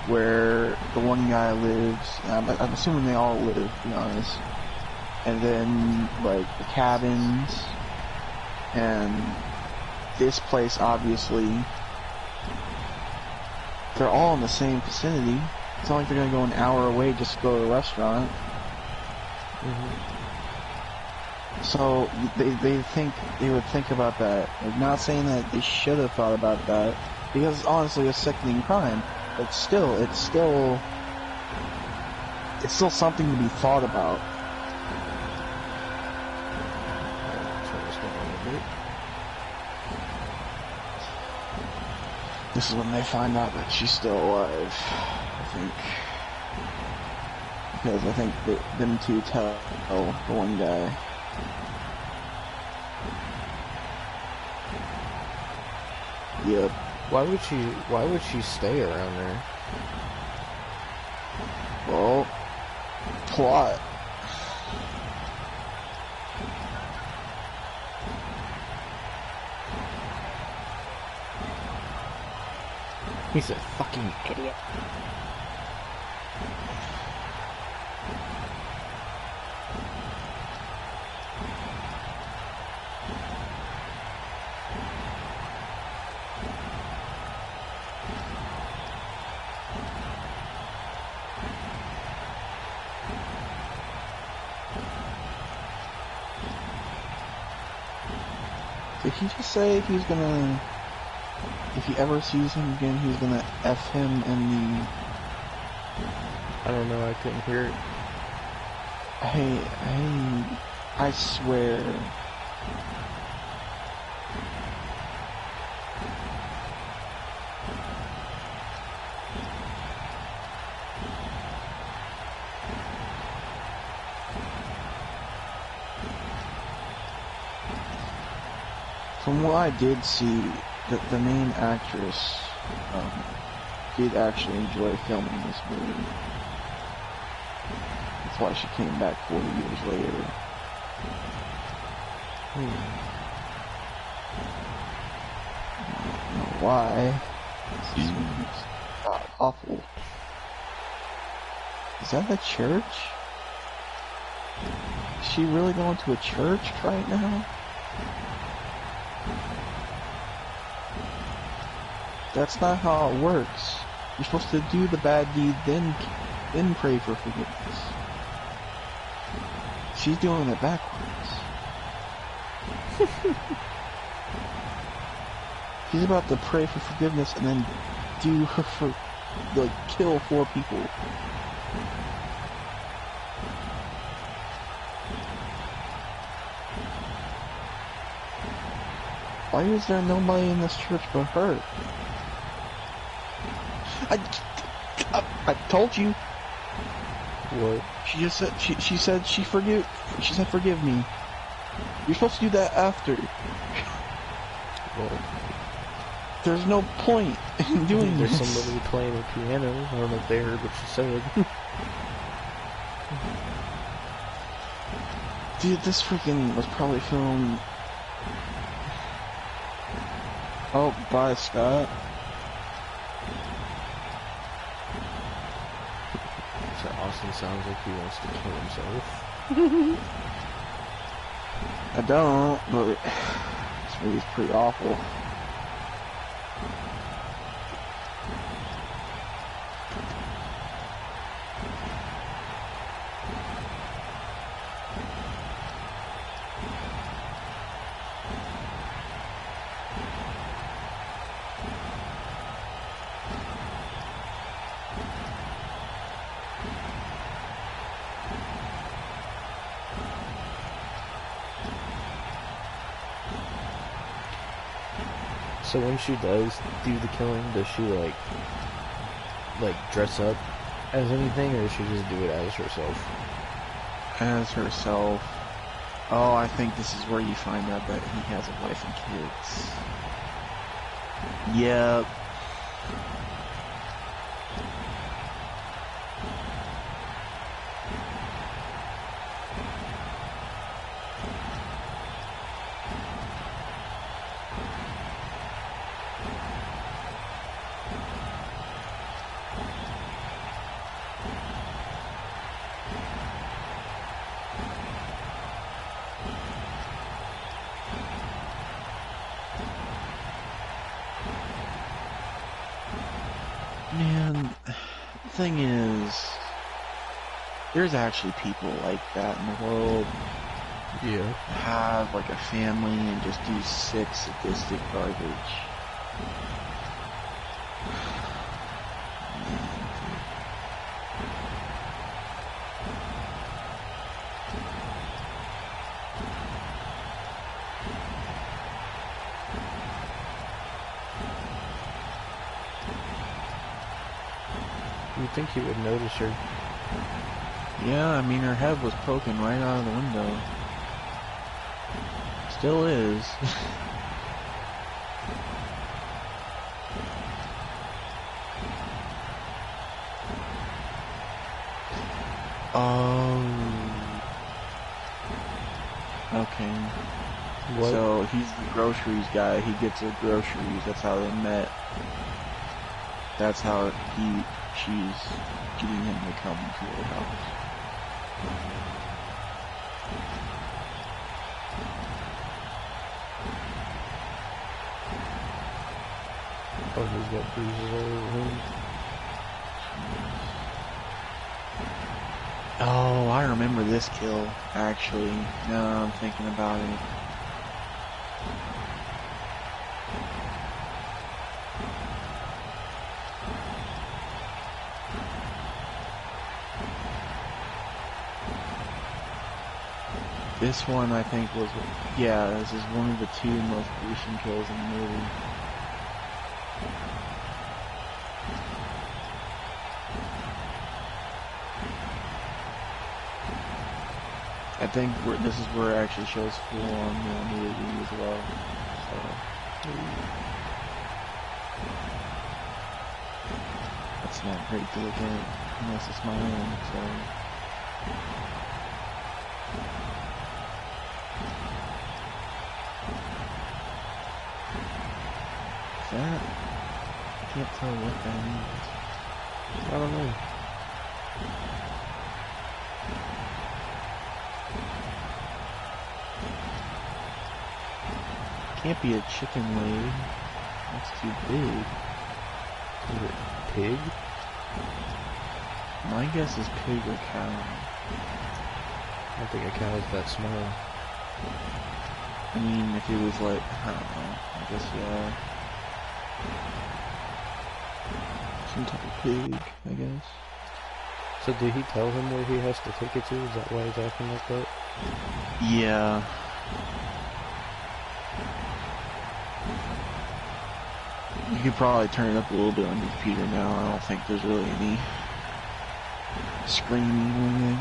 where the one guy lives, I'm assuming they all live, to be honest. And then, like, the cabins, and this place, obviously, they're all in the same vicinity. It's not like they're gonna go an hour away just to go to a restaurant. So, they would think about that. Like, not saying that they should have thought about that, because honestly, it's sickening crime. But still, it's still something to be thought about. This is when they find out that she's still alive, I think. Because I think them two tell the one guy. Yep. Why would she stay around there? Well, plot. He's a fucking idiot. Did he just say he's gonna, if he ever sees him again, he's gonna F him in the... I don't know, I couldn't hear it. Hey, I swear. From what I did see, the main actress did actually enjoy filming this movie. That's why she came back 40 years later. I don't know why. This is awful. Is that a church? Is she really going to a church right now? That's not how it works. You're supposed to do the bad deed, then pray for forgiveness. She's doing it backwards. She's about to pray for forgiveness and then do her for, like, kill 4 people. Why is there nobody in this church but her? I told you. What? She just said she said she said forgive me. You're supposed to do that after. Well, there's no point in doing there's this. somebody playing a piano. I don't know if they heard what she said. Dude, this freaking was probably filmed. Oh, bye, Scott. So Austin sounds like he wants to kill himself. I don't, but this movie's pretty awful. So when she does do the killing, does she like dress up as anything, or does she just do it as herself? As herself. Oh, I think this is where you find out that he has a wife and kids. Yep. Man, the thing is, there's actually people like that in the world. Yeah. Have like a family and just do sick, sadistic garbage. You'd think he would notice her. Yeah, I mean, her head was poking right out of the window. Still is. Okay. What? So he's the groceries guy. He gets the groceries. That's how they met. That's how she's getting him to come to her house. Oh, he's got bruises all over him. Oh, I remember this kill, actually. Now I'm thinking about it. This one, I think, was... Yeah, this is one of the 2 most gruesome kills in the movie. I think this is where it actually shows full-on nudity as well. So, that's not great to look at, unless it's my own, so... That? I can't tell what that means. I don't know. Can't be a chicken leg. That's too big. Is it pig? My guess is pig or cow. I don't think a cow is that small. I mean, if it was like, I don't know. I guess, yeah. Some type of pig, I guess. So did he tell him where he has to take it to? Is that why he's acting like that? Yeah. You could probably turn it up a little bit on your computer now. I don't think there's really any screaming or anything.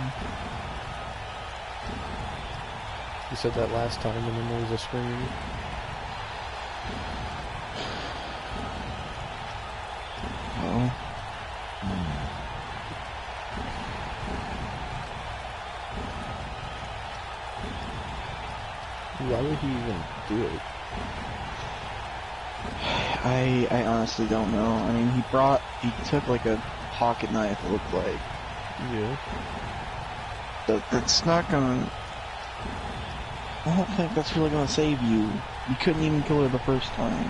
You said that last time and then there was a scream. Well. Why would he even do it? I honestly don't know. I mean, he took like a pocket knife, it looked like. Yeah. But that's not gonna... I don't think that's really gonna save you. You couldn't even kill her the first time.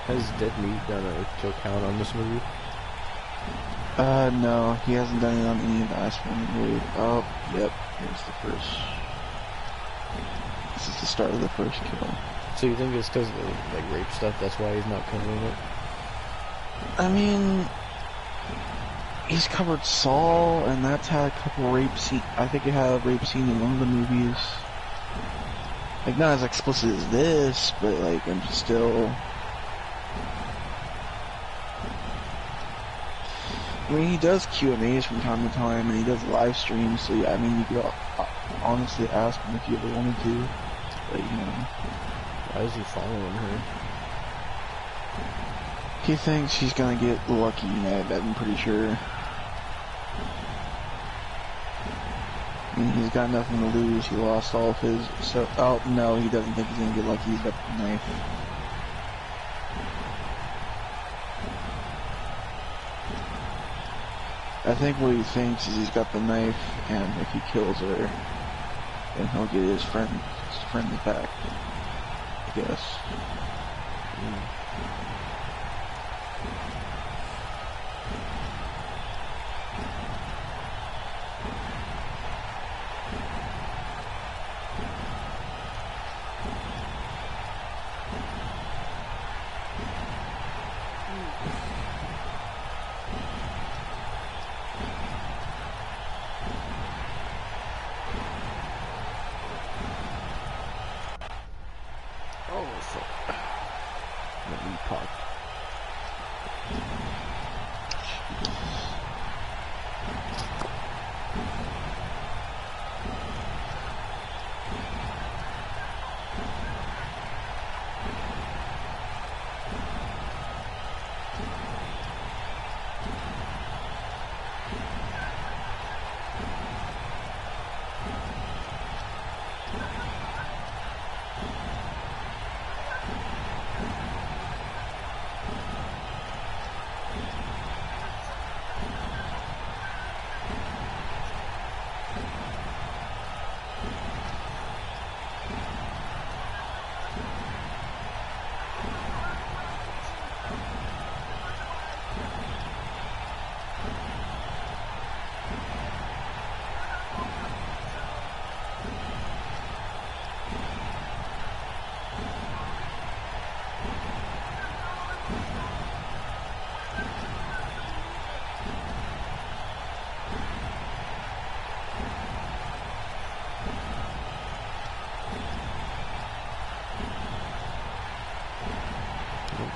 Has Dead Meat done a kill count on this movie? No, he hasn't done it on any of the Iceland movies. Oh, yep, here's the first. This is the start of the first kill. So you think it's because of like rape stuff, that's why he's not covering it? I mean, he's covered Saw, and that's had a couple rape scenes. I think it had a rape scene in one of the movies. Like, not as explicit as this, but like, I'm still... I mean, he does Q&As from time to time, and he does live streams, so yeah, I mean, you could honestly ask him if you ever wanted to, but you know. Why is he following her? He thinks she's gonna get lucky, I'm pretty sure. I mean, he's got nothing to lose, he lost all of his, so, oh, no, he doesn't think he's gonna get lucky, he's got the knife. I think what he thinks is he's got the knife, and if he kills her, then he'll get his friend back, I guess.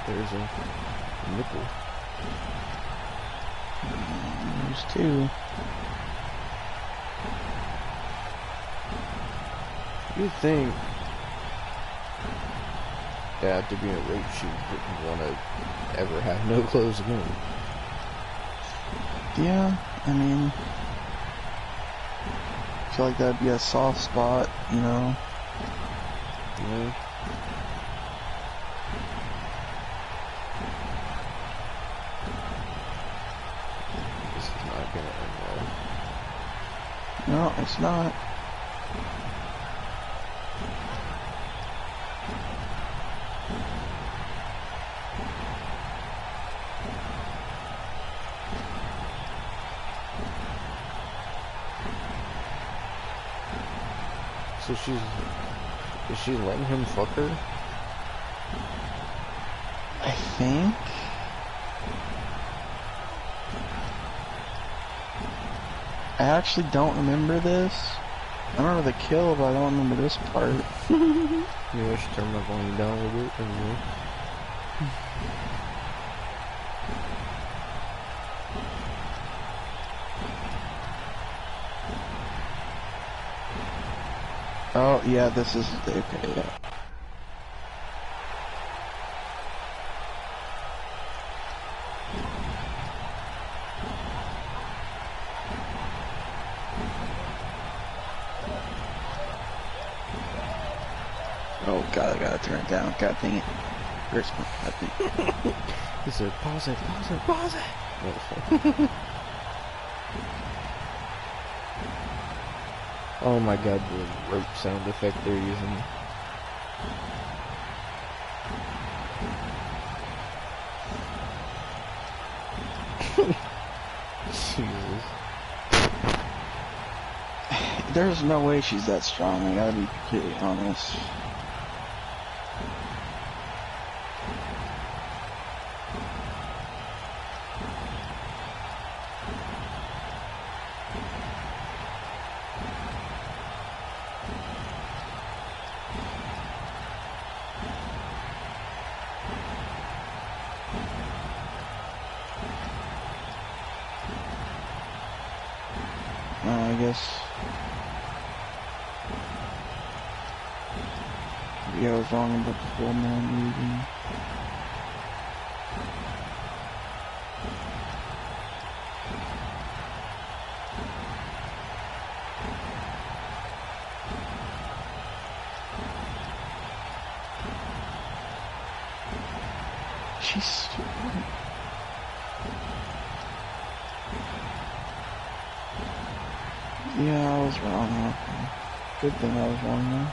There's a nipple. There's two. You'd think Yeah, after being raped, she wouldn't want to ever have no clothes again. Yeah, I mean, I feel like that'd be a soft spot, you know? Yeah. This is not gonna end well. No, it's not. So is she letting him fuck her? I think. I actually don't remember this. I remember the kill, but I don't remember this part. Maybe I should turn my volume down a little bit. Anyway. Oh, yeah, this is... Okay, yeah. Oh, God, I gotta turn it down. God dang it. Where's my... God dang it. He said, pause it, pause it, pause it! Oh my god, the rope sound effect they're using. Jesus. There's no way she's that strong, I gotta be completely honest. I guess... Maybe I was wrong about the full man movie. She's... Yeah, I was wrong. Okay. Good thing I was wrong though.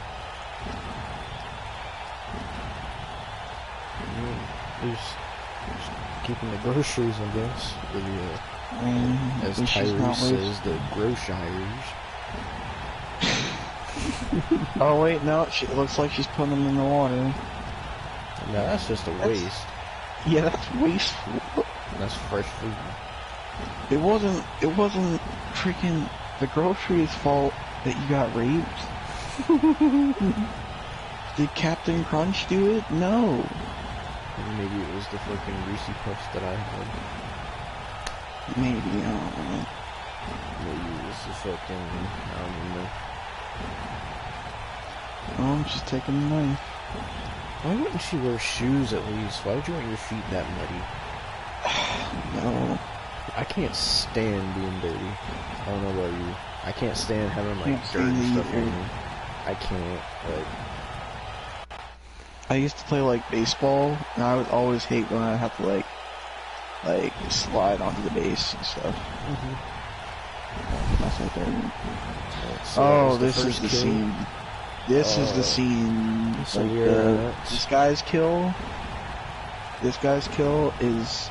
Just keeping the groceries, I guess. For the, I mean, as Tyrese says, the groceries. Oh wait, no, it looks like she's putting them in the water. No, that's just a waste. Yeah, that's wasteful. That's fresh food. It wasn't freaking the grocery's fault that you got raped. Did Captain Crunch do it? No. Maybe it was the fucking Reese's Puffs that I had. Maybe, I don't know. Maybe it was the fucking, I don't know. Oh, I'm just taking a knife. Why wouldn't she wear shoes at least? Why would you want your feet that muddy? No. I can't stand being dirty. I don't know about you. I can't stand having like Can't dirt and stand stuff either. on me. I can't, like... I used to play like baseball, and I would always hate when I have to like slide onto the base and stuff. That's right there. So Oh, this is the kill. scene. This is the scene. So Like yeah, this guy's kill. This guy's kill is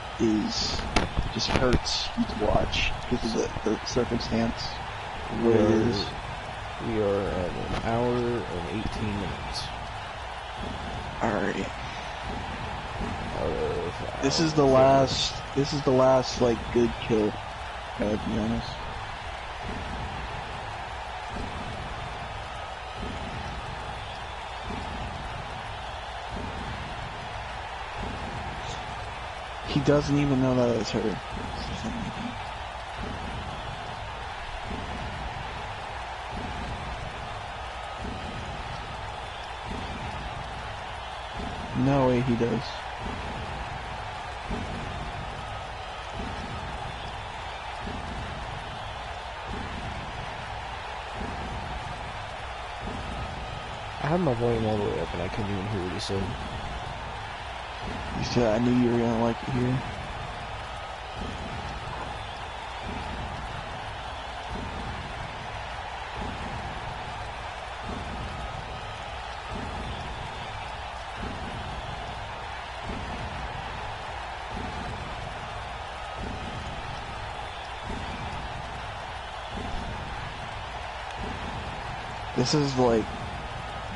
just hurts you to watch because of the circumstance. What it is. We are at 1 hour and 18 minutes. Alright. This is the last like good kill. Gotta be honest. He doesn't even know that it's her. No way he does. I had my volume all the way up and I couldn't even hear what he said. He said, I knew you were gonna like it here. This is like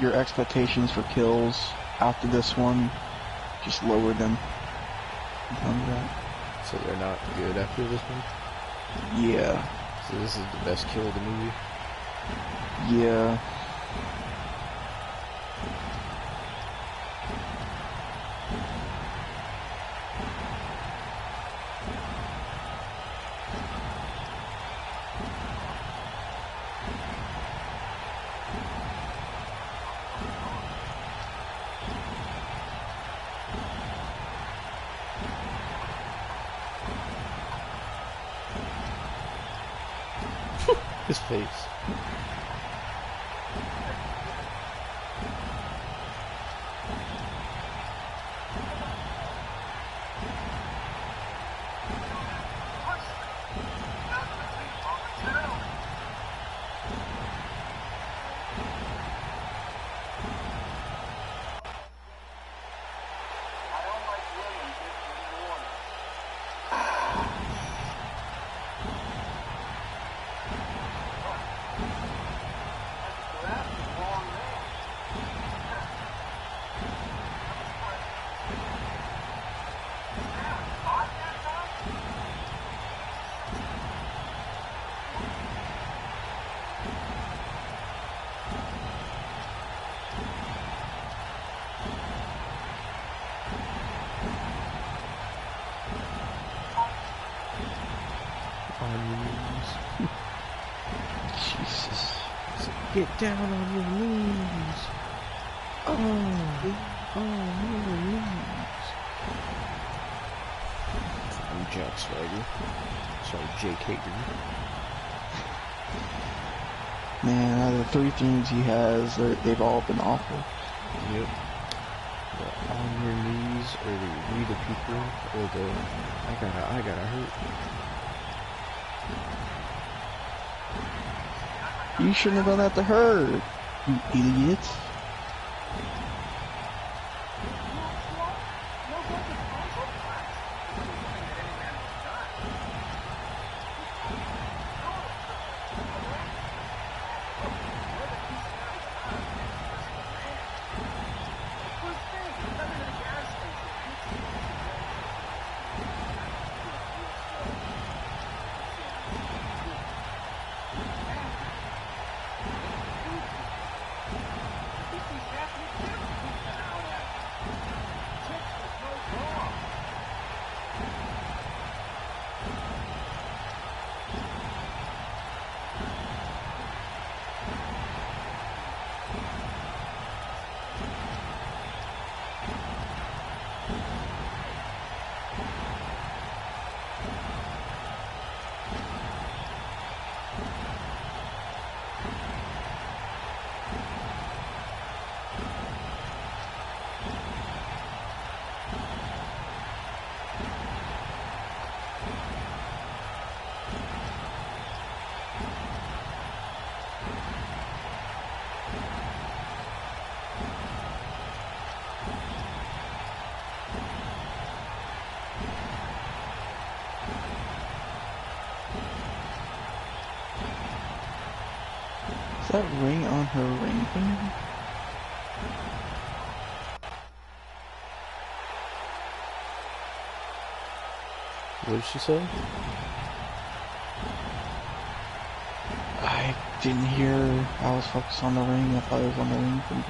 your expectations for kills after this one. Just lower them. So they're not good after this one? Yeah. So this is the best kill of the movie? Yeah. His face. Jesus. Get down on your knees. Oh, your knees. I'm Jack Swagger. Sorry, Jake Hager. Man, out of the 3 things he has, they've all been awful. Yep. The on your knees, or the we the people, or the I gotta hurt. You shouldn't have done that to her, you idiot. Is that ring on her ring finger? What did she say? I didn't hear. I was focused on the ring. I thought it was on the ring finger.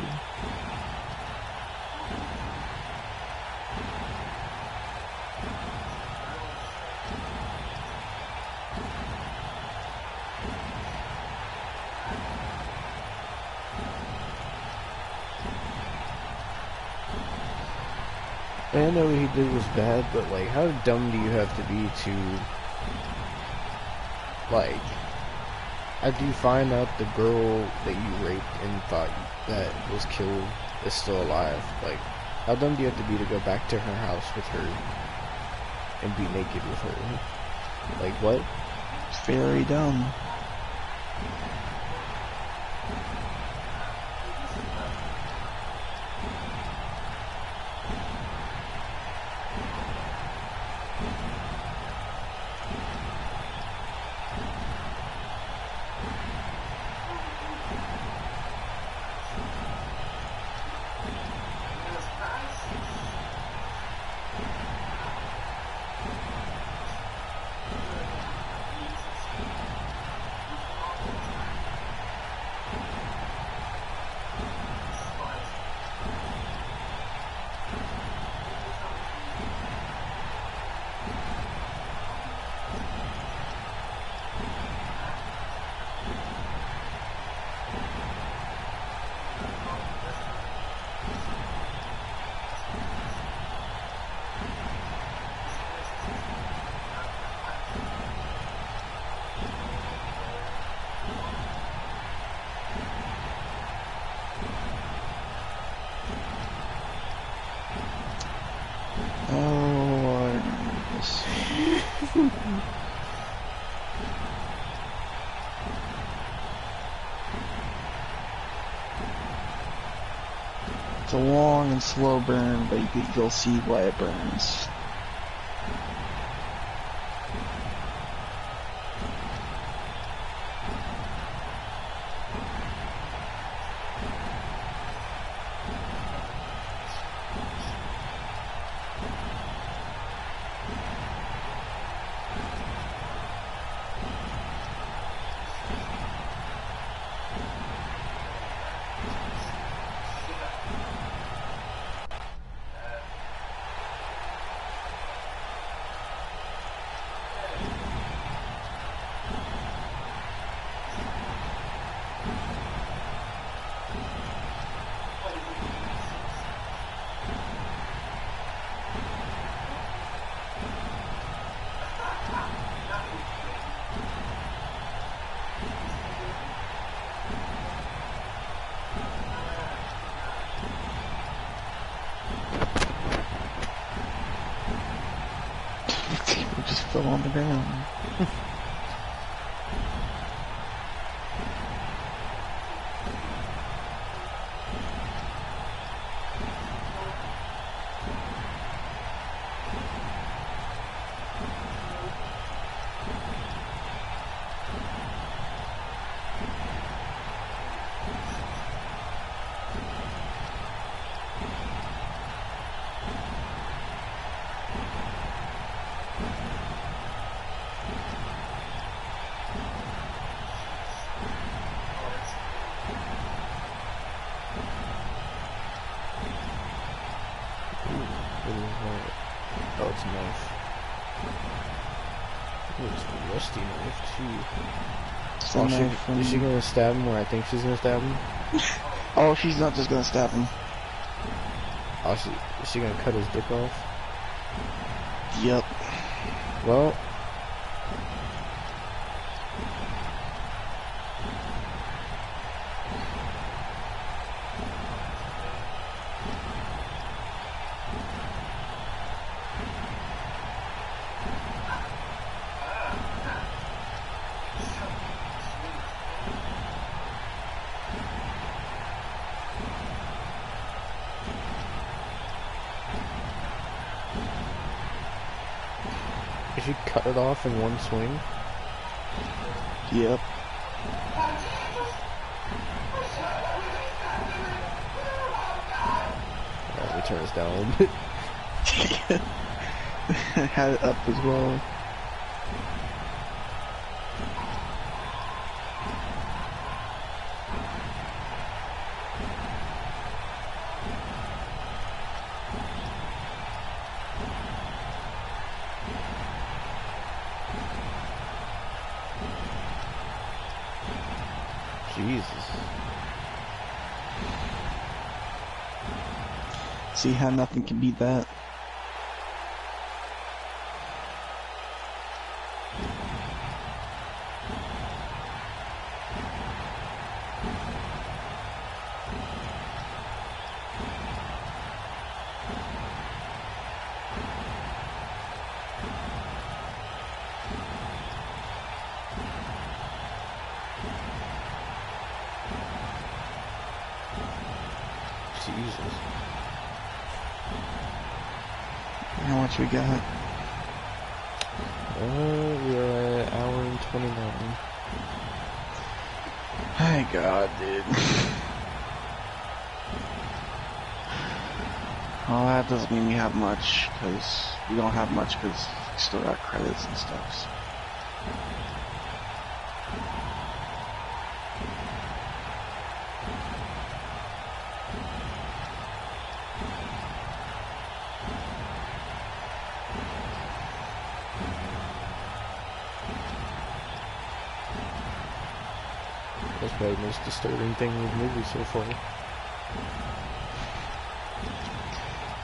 I know what he did was bad, but like, how dumb do you have to be to, like, after you find out the girl that you raped and thought that was killed is still alive, like, how dumb do you have to be to go back to her house with her and be naked with her? Like, what? Very dumb. Oh, I remember this. It's a long and slow burn, but you'll see why it burns. People just fell on the ground. Oh, it's a knife. Oh, it's a rusty knife, too. It's Oh, a knife from... is she gonna stab him where I think she's gonna stab him? Oh, she's not just gonna stab him. Oh, is she gonna cut his dick off? Yep. Well... If you cut it off in one swing? Yep. Let me turn this down a little bit. I had it up as well. Jesus. See how nothing can beat that? Jesus. How much we got? We are at an hour and 29. My God, dude. Well, that doesn't mean we have much, because we don't have much, because we still got credits and stuff. So. That's probably the most disturbing thing in the movie so far.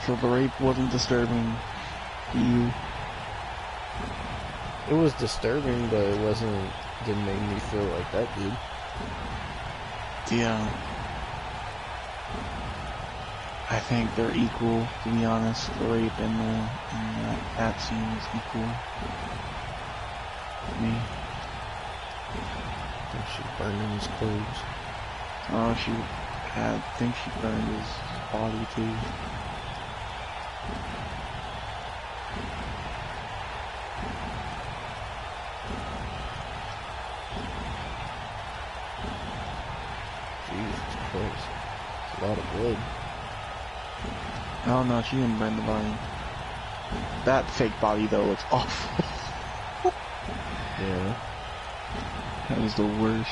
So the rape wasn't disturbing to you? It was disturbing, but it didn't make me feel like that did. Yeah. I think they're equal, to be honest. The rape and that scene is equal. To me. And she burned his clothes. Oh, I think she burned his body too. Jesus Christ. That's a lot of blood. Oh no, she didn't burn the body. That fake body though looks awful. Yeah. That was the worst.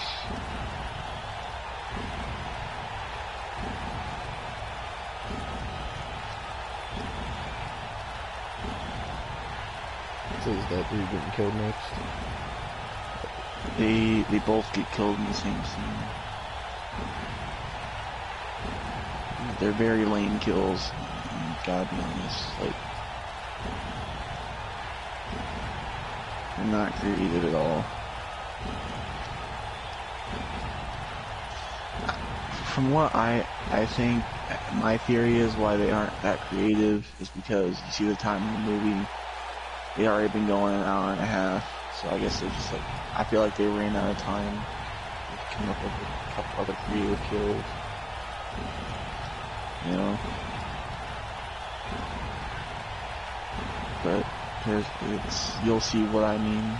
So is that dude getting killed next? They both get killed in the same scene. They're very lame kills. Gotta be honest, like they're not creative at all. From what I think, my theory is why they aren't that creative is because you see the time in the movie, they already been going an hour and a half, so I guess they're just like, I feel like they ran out of time to come up with a couple other creative kills. You know? But you'll see what I mean.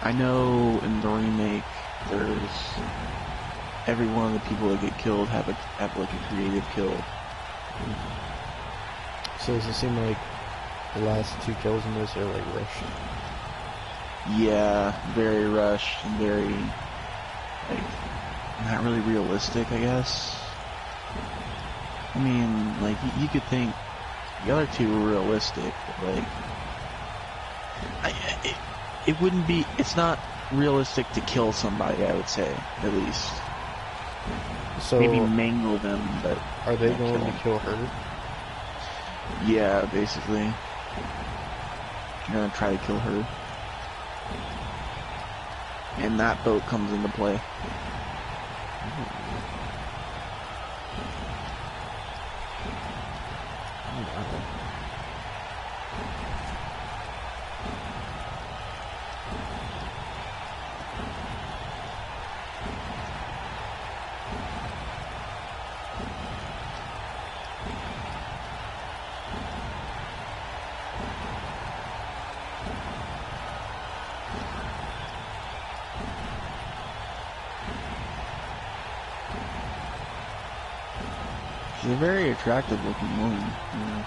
I know in the remake, every one of the people that get killed have like a creative kill. So does it seem like the last two kills in this are like rushed? Yeah, very rushed and very, like, not really realistic, I guess. I mean, like, you could think the other two were realistic, but, like, it wouldn't be, it's not realistic to kill somebody, I would say, at least. So maybe mangle them, but... Are they going to kill her? Yeah, basically. They're gonna try to kill her. And that boat comes into play. She's a very attractive looking woman, you know.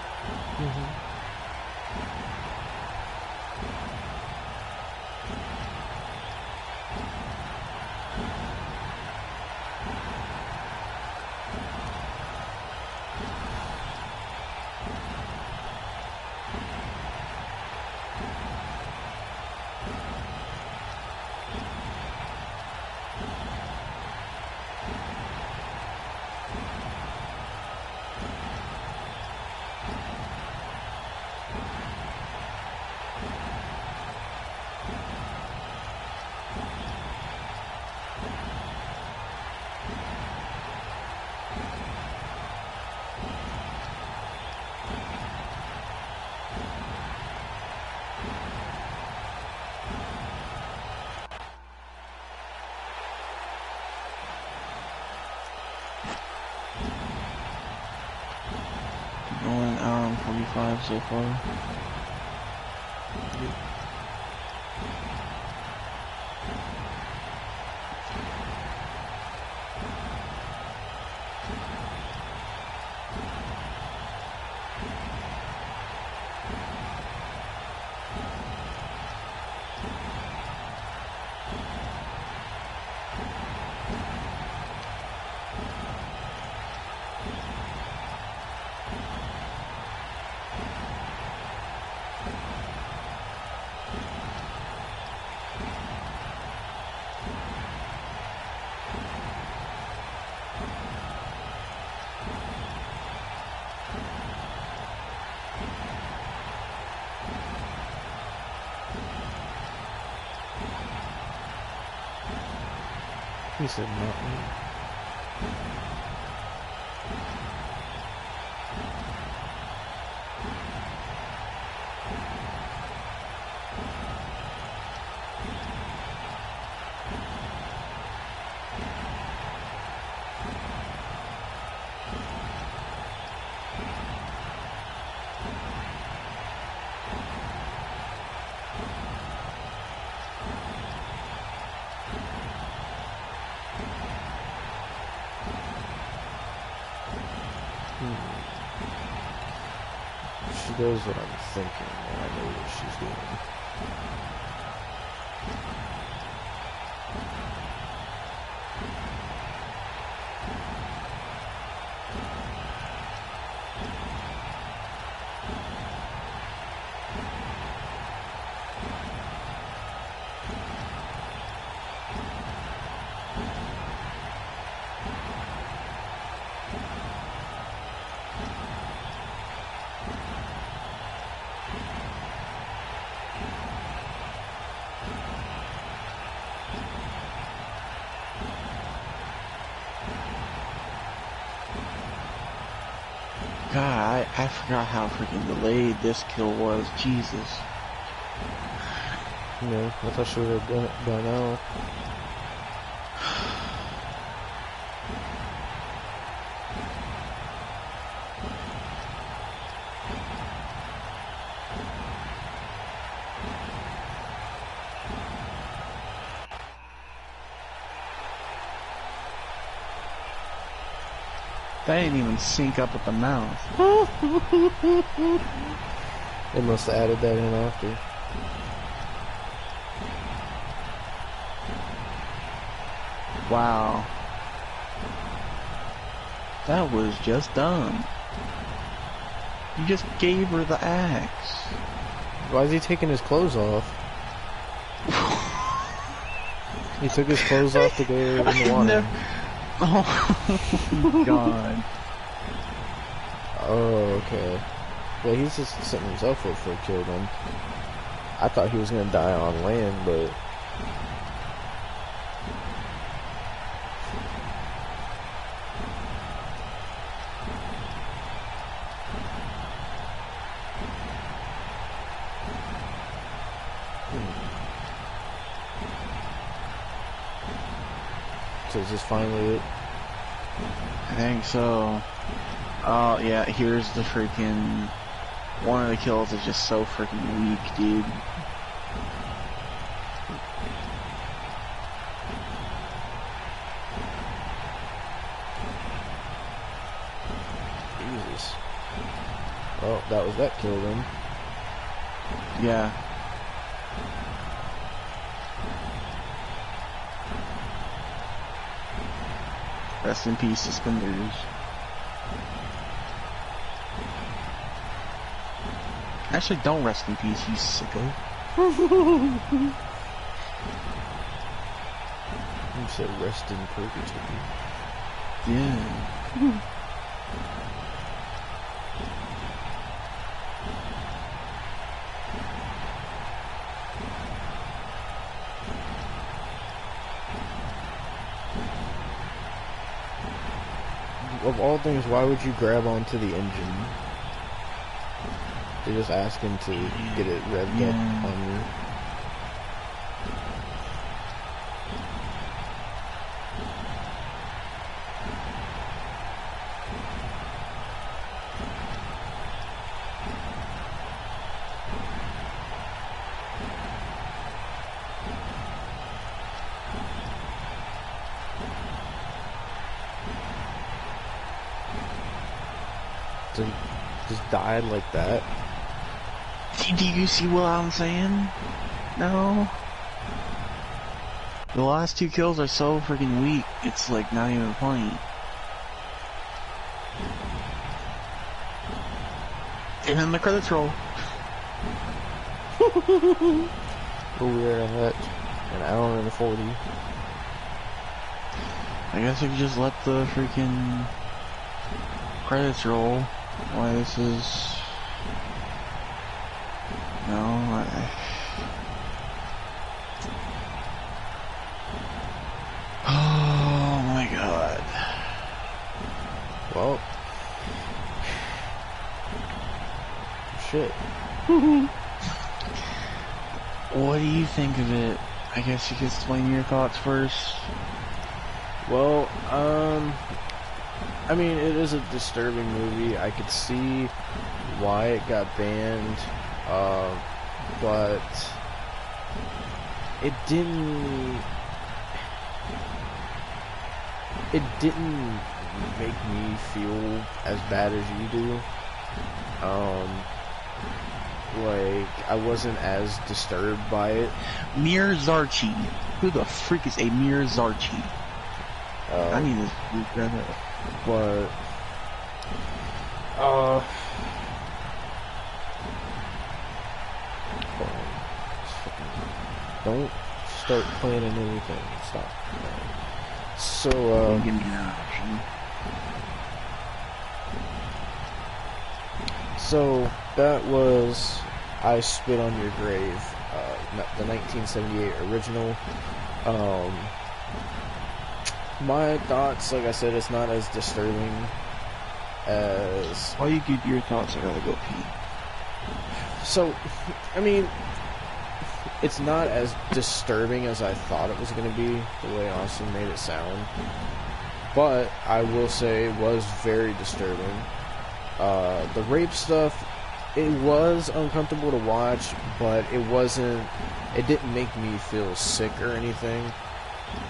5 so far. He said nothing. She knows what I'm thinking, and I know what she's doing. God, I forgot how freaking delayed this kill was. Jesus. Yeah, I thought she would have done it by now. That didn't even sync up with the mouth. They must have added that in after. Wow. That was just dumb. You just gave her the axe. Why is he taking his clothes off? He took his clothes off to go in the water. Oh, God. Oh, okay. Well, he's just setting himself up for a kill then. I thought he was gonna die on land, but... So is this finally it? I think so. Oh, yeah, here's the freaking... One of the kills is just so freaking weak, dude. Jesus. Oh, that kill then. Yeah. Rest in peace, suspenders. Actually, don't rest in peace, you sicko. You said rest in purgatory. Yeah. Of all things, why would you grab onto the engine? They're just asking to get it revved up on you. just died like that. Do you see what I'm saying? No. The last 2 kills are so freaking weak. It's like not even funny. And then the credits roll. We are at an hour and 40. I guess I could just let the freaking credits roll. Why this is... No, Oh my god. Well... Shit. What do you think of it? I guess you could explain your thoughts first. Well, I mean, it is a disturbing movie. I could see why it got banned, but it didn't make me feel as bad as you do. Like, I wasn't as disturbed by it. Mir Zarchi. Who the freak is a Mir Zarchi? I need to look that up. But, don't start planning anything. Stop. So, Give me an option. So that was I Spit on Your Grave, the 1978 original. My thoughts, like I said, it's not as disturbing as... While you give your thoughts, I gotta go pee. So, I mean, it's not as disturbing as I thought it was going to be, the way Austin made it sound. But I will say it was very disturbing. The rape stuff, it was uncomfortable to watch, but it didn't make me feel sick or anything.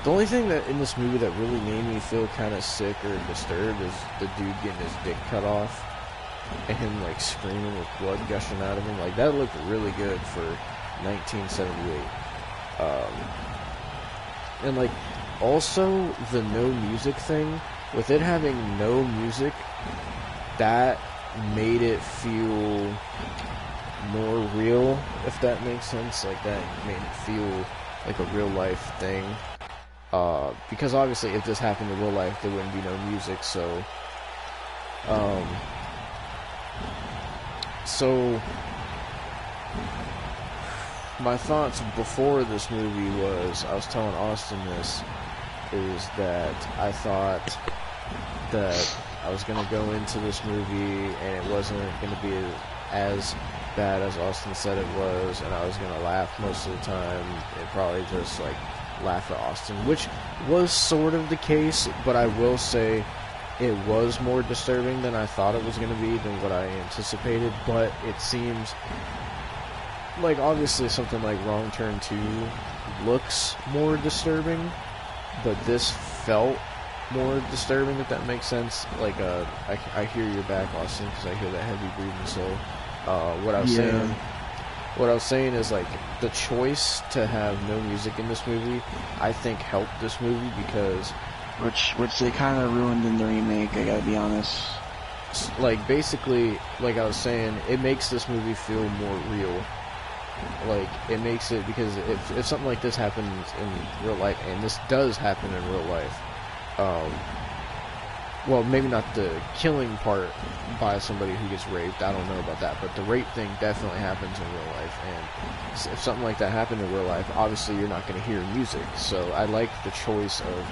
The only thing that in this movie that really made me feel kind of sick or disturbed is the dude getting his dick cut off and him like screaming with blood gushing out of him. Like, that looked really good for 1978. And like, also the no music thing, with it having no music, that made it feel more real, if that makes sense. Like, that made it feel like a real life thing. Because obviously if this happened in real life, there wouldn't be no music, so my thoughts before this movie was, I was telling Austin this, is that I thought that I was going to go into this movie and it wasn't going to be as bad as Austin said it was, and I was going to laugh most of the time, and probably just like laugh at Austin, which was sort of the case, but I will say it was more disturbing than I thought it was going to be, than what I anticipated. But it seems like, obviously something like Wrong Turn 2 looks more disturbing, but this felt more disturbing, if that makes sense. Like, I hear your back, Austin, because I hear that heavy breathing. So what I was saying is, like, the choice to have no music in this movie, I think helped this movie, because which they kind of ruined in the remake, I gotta be honest. Like, basically, like I was saying, it makes this movie feel more real. Like, it makes it, because if something like this happens in real life, and this does happen in real life, well, maybe not the killing part by somebody who gets raped, I don't know about that, but the rape thing definitely happens in real life, and if something like that happened in real life, obviously you're not going to hear music. So I like the choice of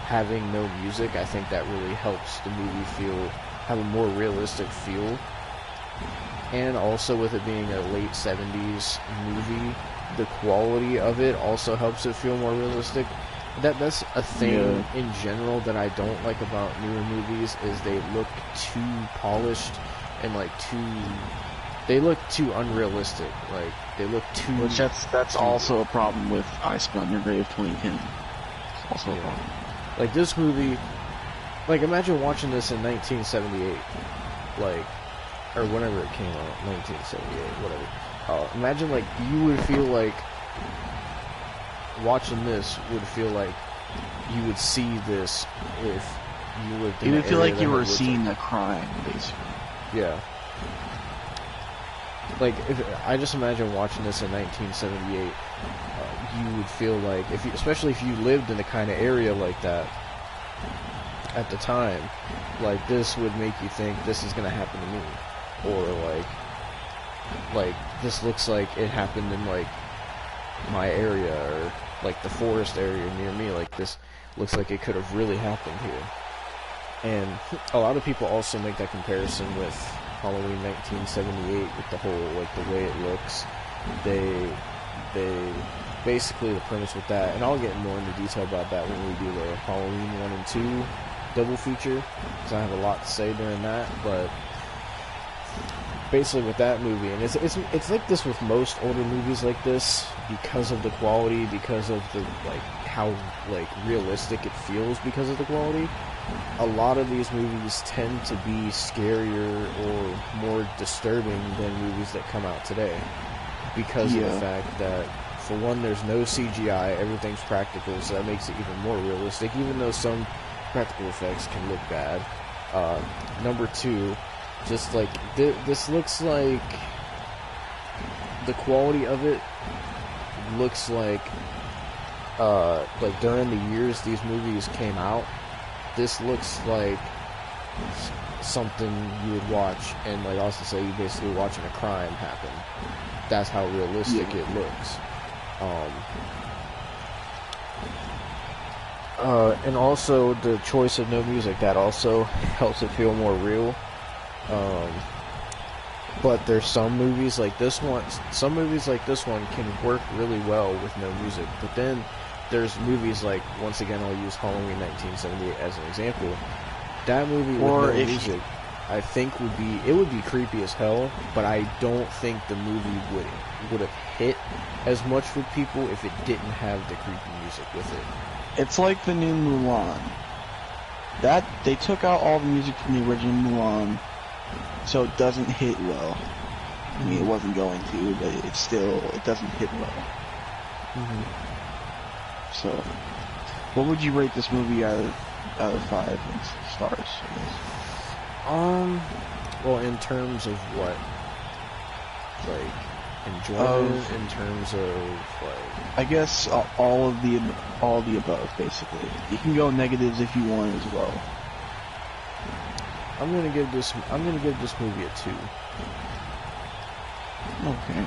having no music. I think that really helps the movie have a more realistic feel. And also, with it being a late 70s movie, the quality of it also helps it feel more realistic. That's a thing in general that I don't like about newer movies, is they look too polished and they look too unrealistic. Like, they look too... Which that's also a problem with I Spit on Your Grave 2010. It's also a problem. Like, this movie, like, imagine watching this in 1978. Like, or whenever it came out, 1978, whatever. Imagine like you would feel like watching this would feel like you would see this if you lived in You an would feel area like you that were had seeing a crime, basically. yeah. Like, if I just imagine watching this in 1978, you would feel like, especially if you lived in a kind of area like that at the time, like, this would make you think this is going to happen to me. Or, like, this looks like it happened in, like, my area, or, like, the forest area near me. Like, this looks like it could have really happened here. And a lot of people also make that comparison with Halloween 1978 with the whole, like, the way it looks. They basically, the premise with that, and I'll get more into detail about that when we do the Halloween 1 and 2 double feature, because I have a lot to say during that, but basically with that movie, and it's like this with most older movies like this, because of the quality, because of the, like, how, like, realistic it feels because of the quality. A lot of these movies tend to be scarier or more disturbing than movies that come out today, because of the fact that, for one, there's no CGI, everything's practical, so that makes it even more realistic, even though some practical effects can look bad. Number two, just like, this looks like, the quality of it looks like during the years these movies came out, this looks like something you would watch, and, like, also say you're basically watching a crime happen. That's how realistic it looks. And also the choice of no music, that also helps it feel more real. But there's some movies like this one can work really well with no music, but then there's movies like, once again, I'll use Halloween 1978 as an example. That movie with no music, I think would be creepy as hell, but I don't think the movie would have hit as much with people if it didn't have the creepy music with it. It's like the new Mulan. That they took out all the music from the original Mulan, so it doesn't hit well. I mean, it wasn't going to, but it doesn't hit well. Mm-hmm. So, what would you rate this movie out of 5 stars, I guess? Well, in terms of what? Like, enjoyment, in terms of, like, I guess all of the above, basically. You can go negatives if you want as well. I'm gonna give this movie a 2. Okay.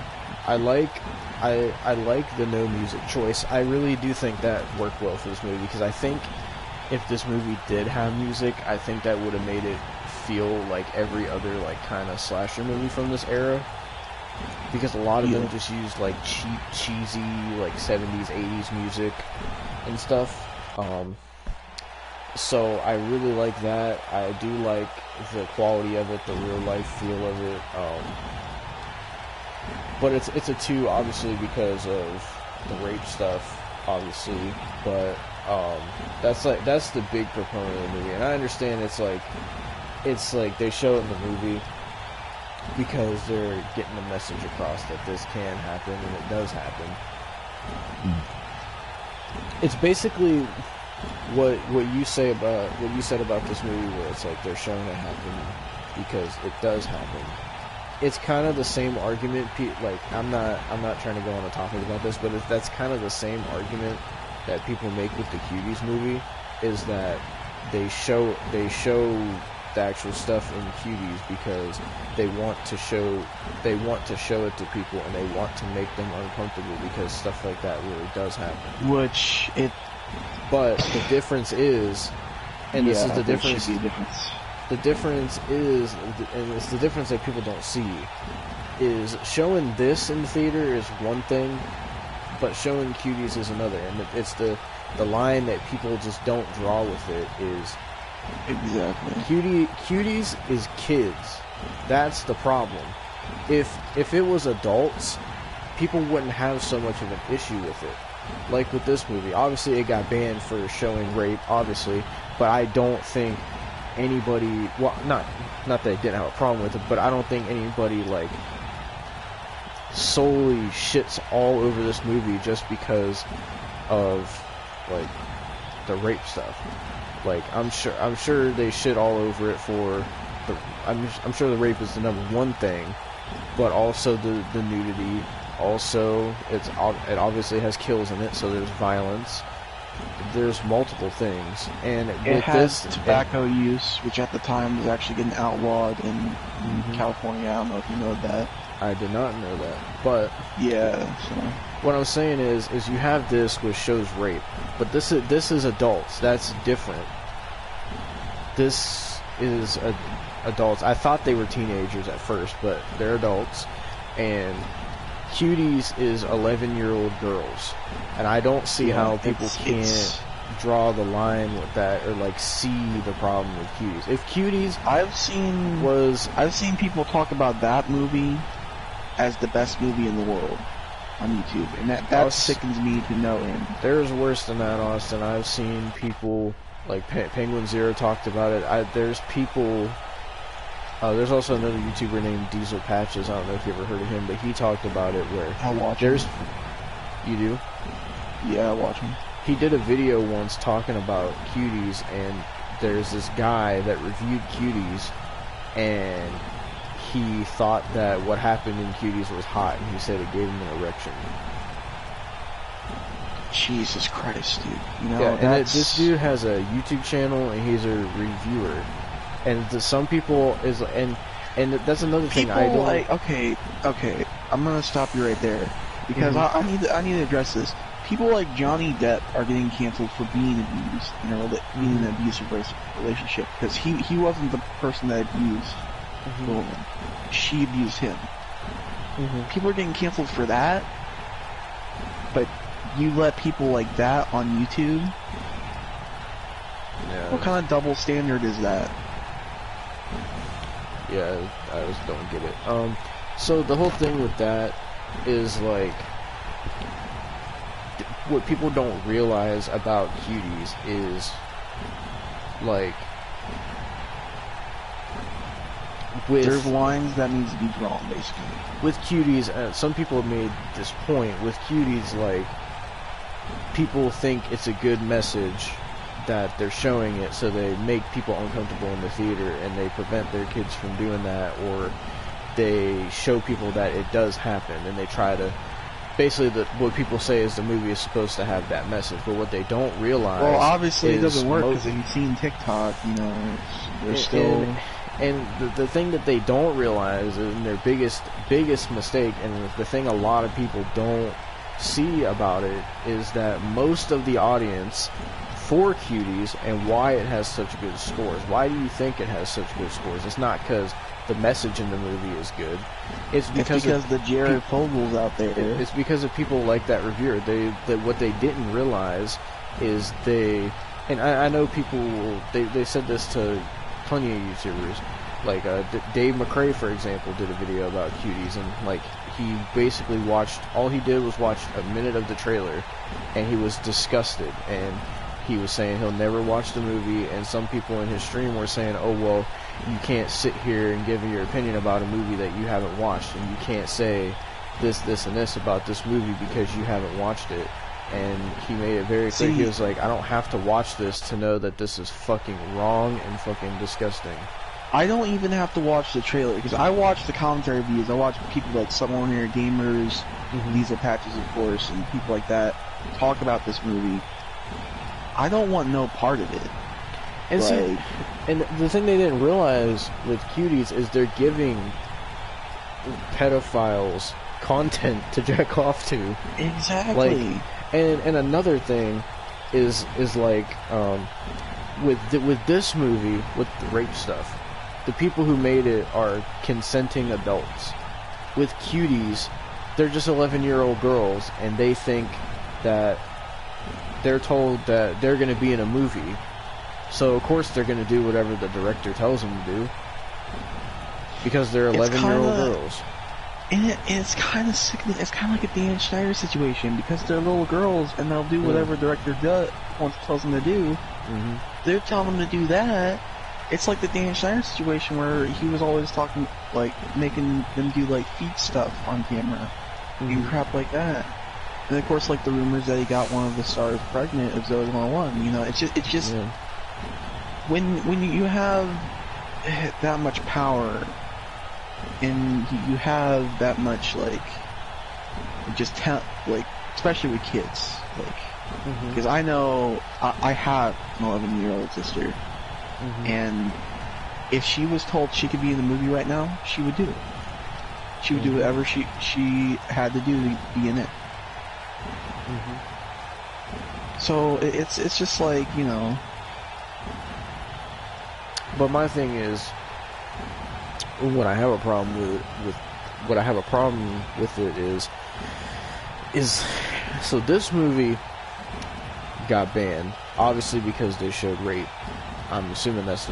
I like the no music choice. I really do think that worked well for this movie, because I think if this movie did have music, I think that would have made it feel like every other, like, kind of slasher movie from this era. Because a lot of them just used, like, cheap, cheesy, like, 70s, 80s music and stuff. So I really like that. I do like the quality of it, the real life feel of it. But it's a 2, obviously, because of the rape stuff, obviously. But that's the big proponent of the movie, and I understand it's like they show it in the movie because they're getting the message across that this can happen, and it does happen. It's basically what you said about this movie, where it's like they're showing it happen because it does happen. It's kind of the same argument. Like, I'm not trying to go on a topic about this, but that's kind of the same argument that people make with the Cuties movie, is that they show the actual stuff in Cuties because they want to show it to people, and they want to make them uncomfortable, because stuff like that really does happen. But the difference is, and this is the difference. The difference is, and it's the difference that people don't see, is showing this in the theater is one thing, but showing Cuties is another. And it's the line that people just don't draw with it is, exactly, Cuties is kids. That's the problem. If it was adults, people wouldn't have so much of an issue with it. Like with this movie, obviously it got banned for showing rape, obviously, but I don't think anybody, well, not that they didn't have a problem with it, but I don't think anybody, like, solely shits all over this movie just because of, like, the rape stuff. Like, I'm sure they shit all over it for I'm sure the rape is the number one thing, but also the nudity. Also, it obviously has kills in it, so there's violence. There's multiple things, and it has tobacco use, which at the time was actually getting outlawed in California. I don't know if you know that. I did not know that, but yeah. So what I'm saying is you have this which shows rape, but this is adults. That's different. This is adults. I thought they were teenagers at first, but they're adults, and Cuties is 11-year-old girls, and I don't see how people can't draw the line with that or like see the problem with Cuties. If Cuties, I've seen people talk about that movie as the best movie in the world on YouTube, and that sickens me to no end. There's worse than that, Austin. I've seen people like Penguin Zero talked about it. There's people. There's also another YouTuber named Diesel Patches. I don't know if you ever heard of him, but he talked about it where I watch him. You do? Yeah, I watch him. He did a video once talking about Cuties, and there's this guy that reviewed Cuties, and he thought that what happened in Cuties was hot, and he said it gave him an erection. Jesus Christ, dude. You know, yeah, and this dude has a YouTube channel, and he's a reviewer. And to some people is and that's another thing I don't like. Okay, I'm gonna stop you right there because I need to address this. People like Johnny Depp are getting canceled for being abused in in an abusive relationship because he wasn't the person that abused the woman. She abused him. People are getting canceled for that, but you let people like that on YouTube? Yeah. What kind of double standard is that? Yeah, I just don't get it. So the whole thing with that is like what people don't realize about Cuties is like there's lines that needs to be drawn basically. With Cuties, some people have made this point with Cuties, like people think it's a good message that they're showing it, so they make people uncomfortable in the theater and they prevent their kids from doing that, or they show people that it does happen and they try to basically what people say is the movie is supposed to have that message, but what they don't realize obviously it doesn't work because if you've seen TikTok, you know, they're still and the thing that they don't realize and their biggest mistake, and the thing a lot of people don't see about it, is that most of the audience for Cuties and why it has such good scores. Why do you think it has such good scores? It's not because the message in the movie is good. It's because the Jared Fogels out there. It's because of people like that reviewer. What they didn't realize is and I know people they said this to plenty of YouTubers. Like Dave McRae, for example, did a video about Cuties, and like he basically all he did was watch a minute of the trailer, and he was disgusted, and he was saying he'll never watch the movie, and some people in his stream were saying, oh, well, you can't sit here and give your opinion about a movie that you haven't watched, and you can't say this, and this about this movie because you haven't watched it. And he made it very clear. He was like, I don't have to watch this to know that this is fucking wrong and fucking disgusting. I don't even have to watch the trailer, because I watch the commentary reviews. I watch people like Someone Here Gamers, Diesel Patches, of course, and people like that talk about this movie. I don't want no part of it. And see, and the thing they didn't realize with Cuties is they're giving pedophiles content to jack off to. Exactly. Like, and another thing is like with this movie, with the rape stuff, the people who made it are consenting adults. With Cuties, they're just 11-year-old girls, and they think that they're told that they're going to be in a movie, so of course they're going to do whatever the director tells them to do, because they're 11-year-old girls. And it's kind of sickening. It's kind of like a Dan Schneider situation, because they're little girls and they'll do whatever the director tells them to do. They're telling them to do that, it's like the Dan Schneider situation where he was always talking, like, making them do, like, feet stuff on camera. And crap like that. And of course, like, the rumors that he got one of the stars pregnant of Zoe 101, you know, it's just, Yeah. when you have that much power, and you have that much, like, just, like, especially with kids, like, because I know, I have an 11-year-old sister, and if she was told she could be in the movie right now, she would do it. She would do whatever she had to do to be in it. So it's just like, you know. But my thing is, what I have a problem with it is so this movie got banned obviously because they showed rape. I'm assuming that's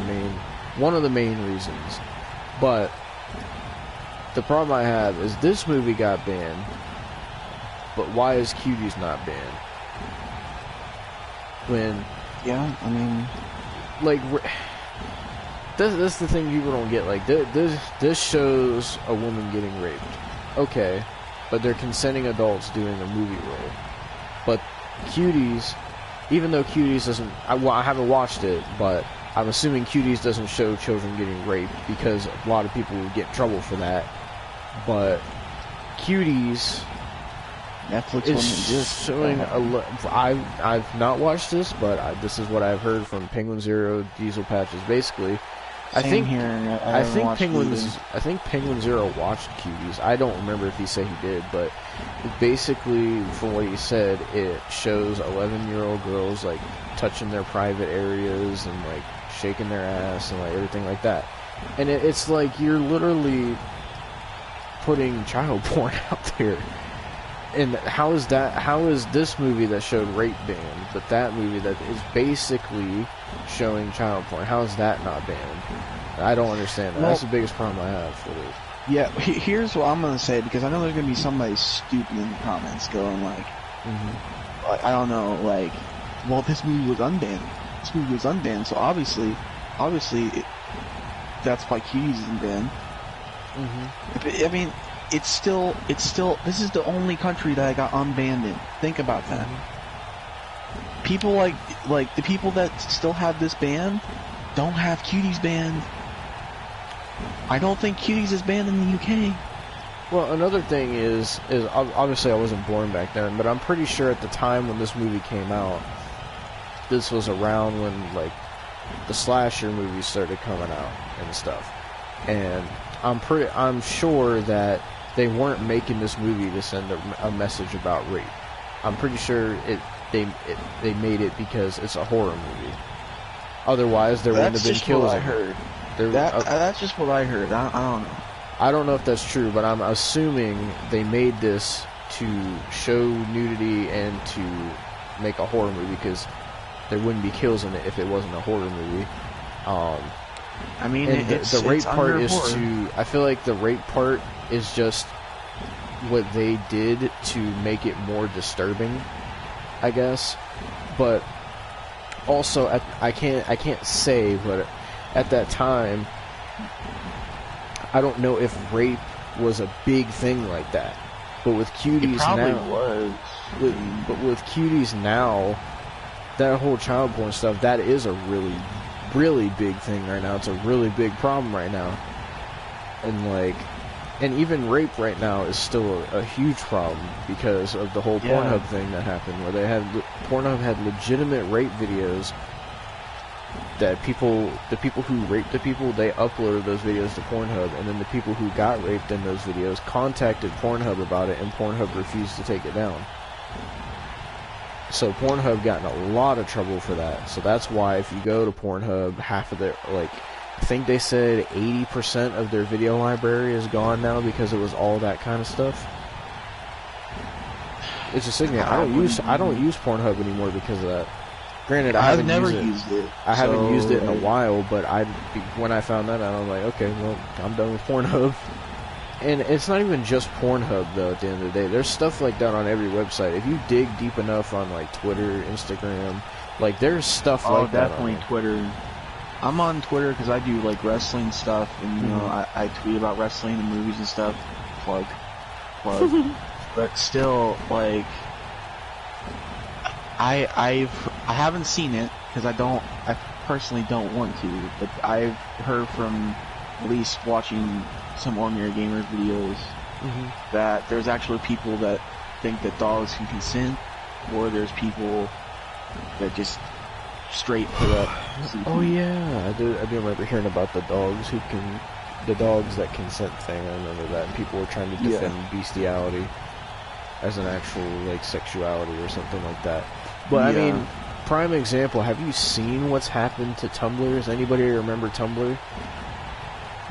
one of the main reasons. But the problem I have is this movie got banned, but why is Cuties not banned? When, yeah, I mean, like, that's the thing people don't get. Like, this shows a woman getting raped. Okay, but they're consenting adults doing a movie role. But Cuties, even though Cuties doesn't, I haven't watched it, but I'm assuming Cuties doesn't show children getting raped because a lot of people would get in trouble for that. But Cuties Netflix is just showing I've not watched this, but this is what I've heard from Penguin Zero, Diesel Patches. Basically, I think Penguin Zero watched Cuties. I don't remember if he said he did, but basically, from what he said, it shows 11-year-old girls like touching their private areas and like shaking their ass and like everything like that. And it's like you're literally putting child porn out there. And how is this movie that showed rape banned, but that movie that is basically showing child porn, how is that not banned? I don't understand that. Well, that's the biggest problem I have with it. Yeah, here's what I'm gonna say, because I know there's gonna be somebody stupid in the comments going like, I don't know, like, well, this movie was unbanned. This movie was unbanned, so obviously, that's why Cuties isn't banned. I mean, it's still, this is the only country that I got unbanned in. Think about that. People like the people that still have this banned don't have Cuties banned. I don't think Cuties is banned in the UK. Well, another thing is obviously I wasn't born back then, but I'm pretty sure at the time when this movie came out, this was around when like the slasher movies started coming out and stuff. And I'm sure that they weren't making this movie to send a message about rape. I'm pretty sure they made it because it's a horror movie. Otherwise, there wouldn't have been kills. I heard. That's just what I heard. I don't know. I don't know if that's true, but I'm assuming they made this to show nudity and to make a horror movie because there wouldn't be kills in it if it wasn't a horror movie. I mean, the rape part is I feel like the rape part is just what they did to make it more disturbing, I guess. But also, I can't say, but at that time, I don't know if rape was a big thing like that. But with Cuties now, was. But with Cuties now, that whole child porn stuff, that is a really, really big thing right now. It's a really big problem right now. And even rape right now is still a huge problem because of the whole Pornhub thing that happened, where Pornhub had legitimate rape videos that the people who raped the people, they uploaded those videos to Pornhub, and then the people who got raped in those videos contacted Pornhub about it, and Pornhub refused to take it down. So Pornhub got in a lot of trouble for that. So that's why if you go to Pornhub, half of their, like, I think they said 80% of their video library is gone now because it was all that kind of stuff. It's just sitting there. I don't use Pornhub anymore because of that. Granted, I haven't used it. I haven't used it in a while, but when I found that out, I was like, okay, well, I'm done with Pornhub. And it's not even just Pornhub, though, at the end of the day. There's stuff like that on every website. If you dig deep enough on, like, Twitter, Instagram, like, there's stuff like that on definitely Twitter. I'm on Twitter because I do like wrestling stuff, and you know, I tweet about wrestling and movies and stuff. Plug. But still, like, I haven't seen it because I personally don't want to, but I've heard from at least watching some Ordinary Gamers videos that there's actually people that think that dogs can consent, or there's people that just straight put up. Oh yeah, I do remember hearing about the dogs that consent thing. I remember that, and people were trying to defend bestiality as an actual like sexuality or something like that. But I mean, prime example. Have you seen what's happened to Tumblr? Does anybody remember Tumblr?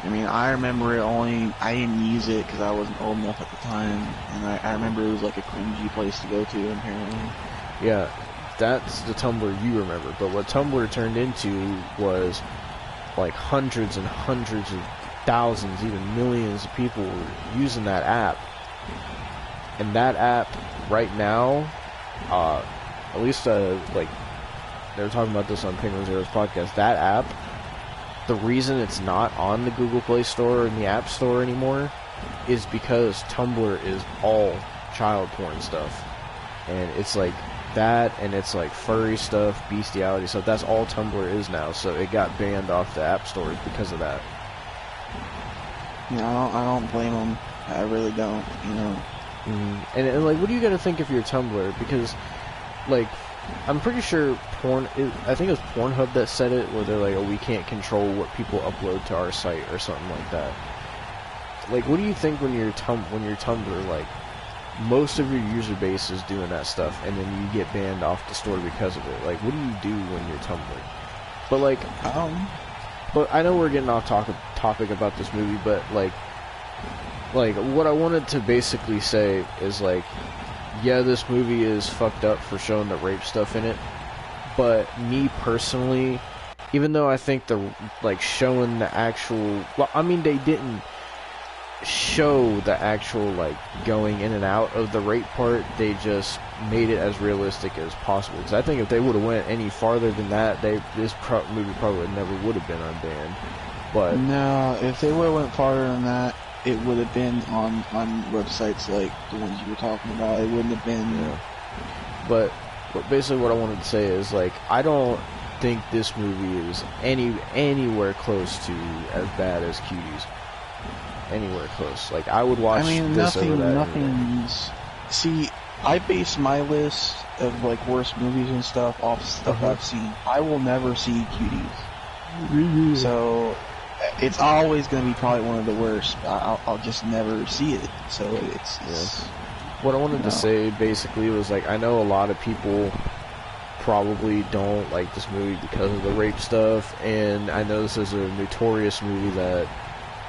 I mean, I remember it only. I didn't use it because I wasn't old enough at the time, and I remember it was like a cringy place to go to. Apparently, yeah. That's the Tumblr you remember, but what Tumblr turned into was like hundreds and hundreds of thousands, even millions of people were using that app. And that app right now, at least like they were talking about this on Penguin Zero's podcast, that app, the reason it's not on the Google Play Store or in the App Store anymore is because Tumblr is all child porn stuff. And it's like that, and it's like furry stuff, bestiality stuff. That's all Tumblr is now, so it got banned off the app stores because of that. Yeah, I don't blame them. I really don't, you know. And like, what do you gotta think if you're Tumblr? Because, like, I'm pretty sure I think it was Pornhub that said it, where they're like, oh, we can't control what people upload to our site or something like that. Like, what do you think when you're Tumblr, like, most of your user base is doing that stuff, and then you get banned off the store because of it? Like, what do you do when you're Tumblr? But like, but I know we're getting off topic about this movie, but like what I wanted to basically say is like, yeah, this movie is fucked up for showing the rape stuff in it, but me personally, even though I think showing the actual, well, I mean, they didn't show the actual like going in and out of the rape part, they just made it as realistic as possible, because I think if they would have went any farther than that, this movie probably never would have been unbanned. But no, if they would have went farther than that, it would have been on websites like the ones you were talking about. It wouldn't have been. Yeah. But basically what I wanted to say is, like, I don't think this movie is anywhere close to as bad as Cuties. Anywhere close. Like, I would watch this over that. Nothing's... See, I base my list of, like, worst movies and stuff off stuff I've seen. I will never see Cuties. So, it's always going to be probably one of the worst. I'll just never see it. So, it's what I wanted to say, basically, was, like, I know a lot of people probably don't like this movie because of the rape stuff, and I know this is a notorious movie that,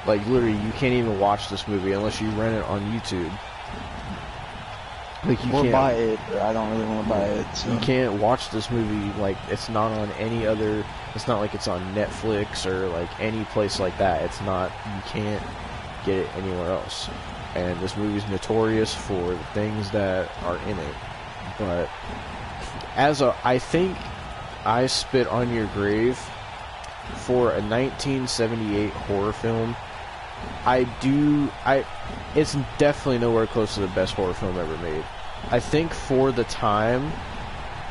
like, literally, you can't even watch this movie unless you rent it on YouTube. Like, you can't buy it, but I don't really want to buy it. So. You can't watch this movie, like, it's not on any other, it's not like it's on Netflix or, like, any place like that. It's not, you can't get it anywhere else. And this movie's notorious for the things that are in it. But, I think I spit on your grave for a 1978 horror film. It's definitely nowhere close to the best horror film ever made. I think for the time,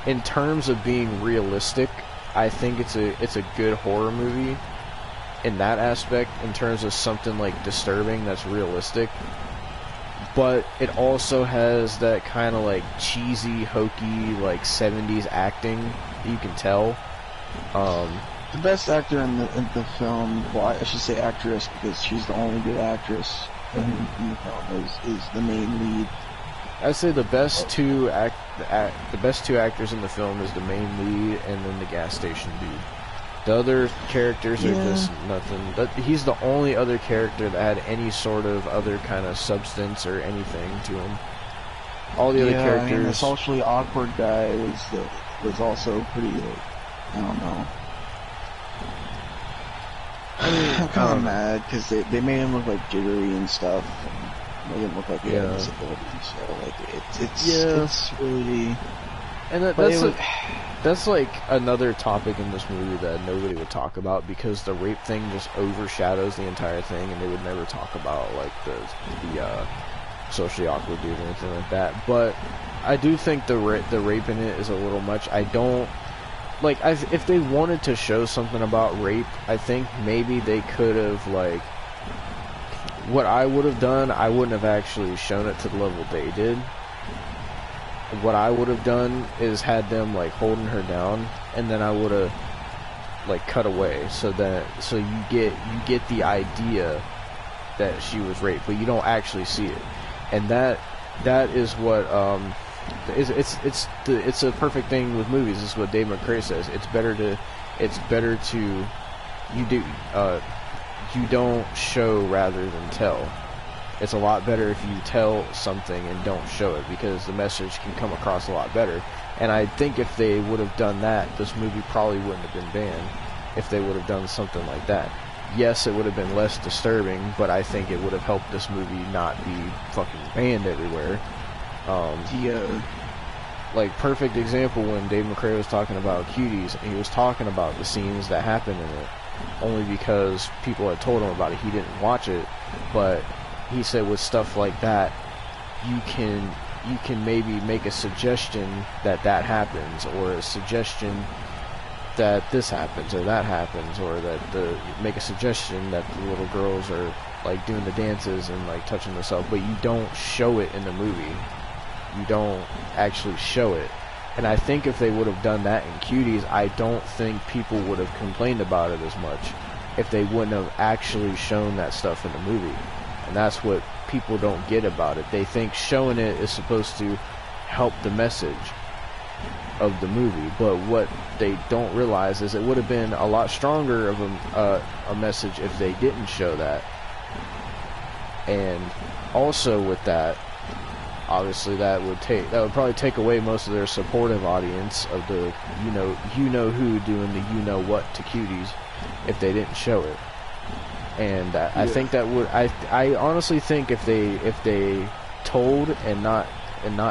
in terms of being realistic, I think it's a good horror movie in that aspect, in terms of something like disturbing that's realistic. But it also has that kind of like cheesy, hokey, like 70s acting that you can tell. The best actor in the film, well, I should say actress, because she's the only good actress in the film, is the main lead. I'd say the best two actors in the film is the main lead and then the gas station dude. The other characters are just nothing. But he's the only other character that had any sort of other kind of substance or anything to him. All the other characters. I mean, the socially awkward guy was also pretty. I don't know. I'm kind of mad because they made him look like jittery and stuff. And made him look like he had a disability. So like it's really. And that's like another topic in this movie that nobody would talk about because the rape thing just overshadows the entire thing, and they would never talk about like the socially awkward dude or anything like that. But I do think the rape in it is a little much. I don't like if they wanted to show something about rape, I think maybe they could have like. What I would have done, I wouldn't have actually shown it to the level they did. What I would have done is had them like holding her down, and then I would have like cut away so you get the idea that she was raped, but you don't actually see it, and that is what it's a perfect thing with movies. This is what Dave McCrae says. It's better to you don't show rather than tell. It's a lot better if you tell something and don't show it, because the message can come across a lot better. And I think if they would have done that, this movie probably wouldn't have been banned. If they would have done something like that, yes, it would have been less disturbing, but I think it would have helped this movie not be fucking banned everywhere. Like, perfect example when Dave McCrae was talking about Cuties, he was talking about the scenes that happened in it, only because people had told him about it. He didn't watch it, but he said with stuff like that, you can maybe make a suggestion that happens, or a suggestion that this happens or that happens, or that make a suggestion that the little girls are like doing the dances and like touching themselves, but you don't show it in the movie. You don't actually show it. And I think if they would have done that in Cuties, I don't think people would have complained about it as much if they wouldn't have actually shown that stuff in the movie. And that's what people don't get about it. They think showing it is supposed to help the message of the movie, but what they don't realize is it would have been a lot stronger of a message if they didn't show that. And also with that, obviously that would probably take away most of their supportive audience of the you know who doing the you know what to Cuties if they didn't show it. And I think that would I honestly think if they told and not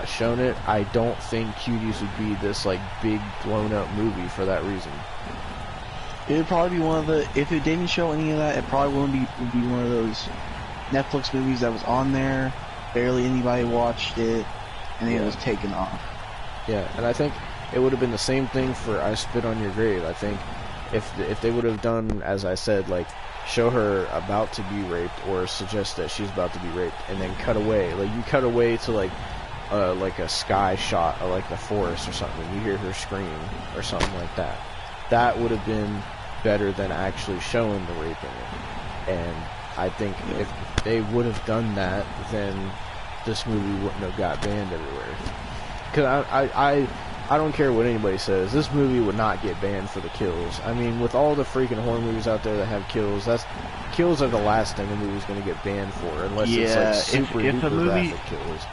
shown it, I don't think Cuties would be this like big blown up movie for that reason. It would probably be one of the, if it didn't show any of that, it probably would be one of those Netflix movies that was on there, barely anybody watched it, and then it was taken off. Yeah, and I think it would have been the same thing for I Spit on Your Grave. I think if they would have done, as I said, like show her about to be raped or suggest that she's about to be raped, and then cut away. Like you cut away to like a sky shot or like the forest or something. You hear her scream or something like that. That would have been better than actually showing the rape in it. And I think if they would have done that, then this movie wouldn't have got banned everywhere. Because I don't care what anybody says, this movie would not get banned for the kills. I mean, with all the freaking horror movies out there that have kills, kills are the last thing a movie's going to get banned for, unless it's like super duper graphic kills.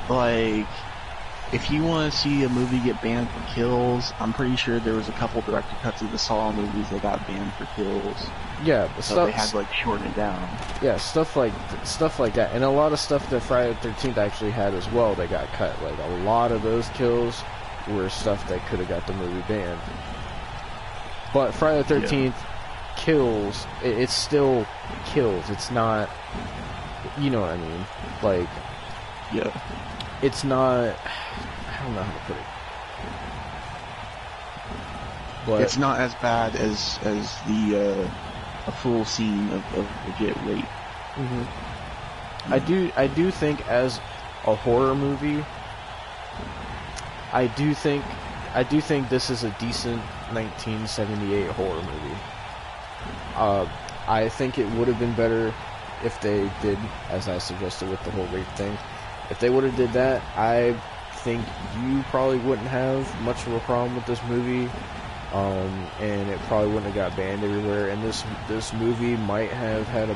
Like, if you want to see a movie get banned for kills, I'm pretty sure there was a couple director cuts of the Saw movies that got banned for kills. Yeah, but so they had to like shorten it down. Yeah, stuff like that, and a lot of stuff that Friday the 13th actually had as well that got cut. Like a lot of those kills were stuff that could have got the movie banned. But Friday the 13th kills, it's still kills. It's not, you know what I mean? Like, yeah, it's not. I don't know how to put it. But it's not as bad as a full scene of legit rape. Mm-hmm. I do think as a horror movie, I do think this is a decent 1978 horror movie. I think it would have been better if they did, as I suggested with the whole rape thing. If they would have did that, I think you probably wouldn't have much of a problem with this movie. And it probably wouldn't have got banned everywhere. And this movie might have had a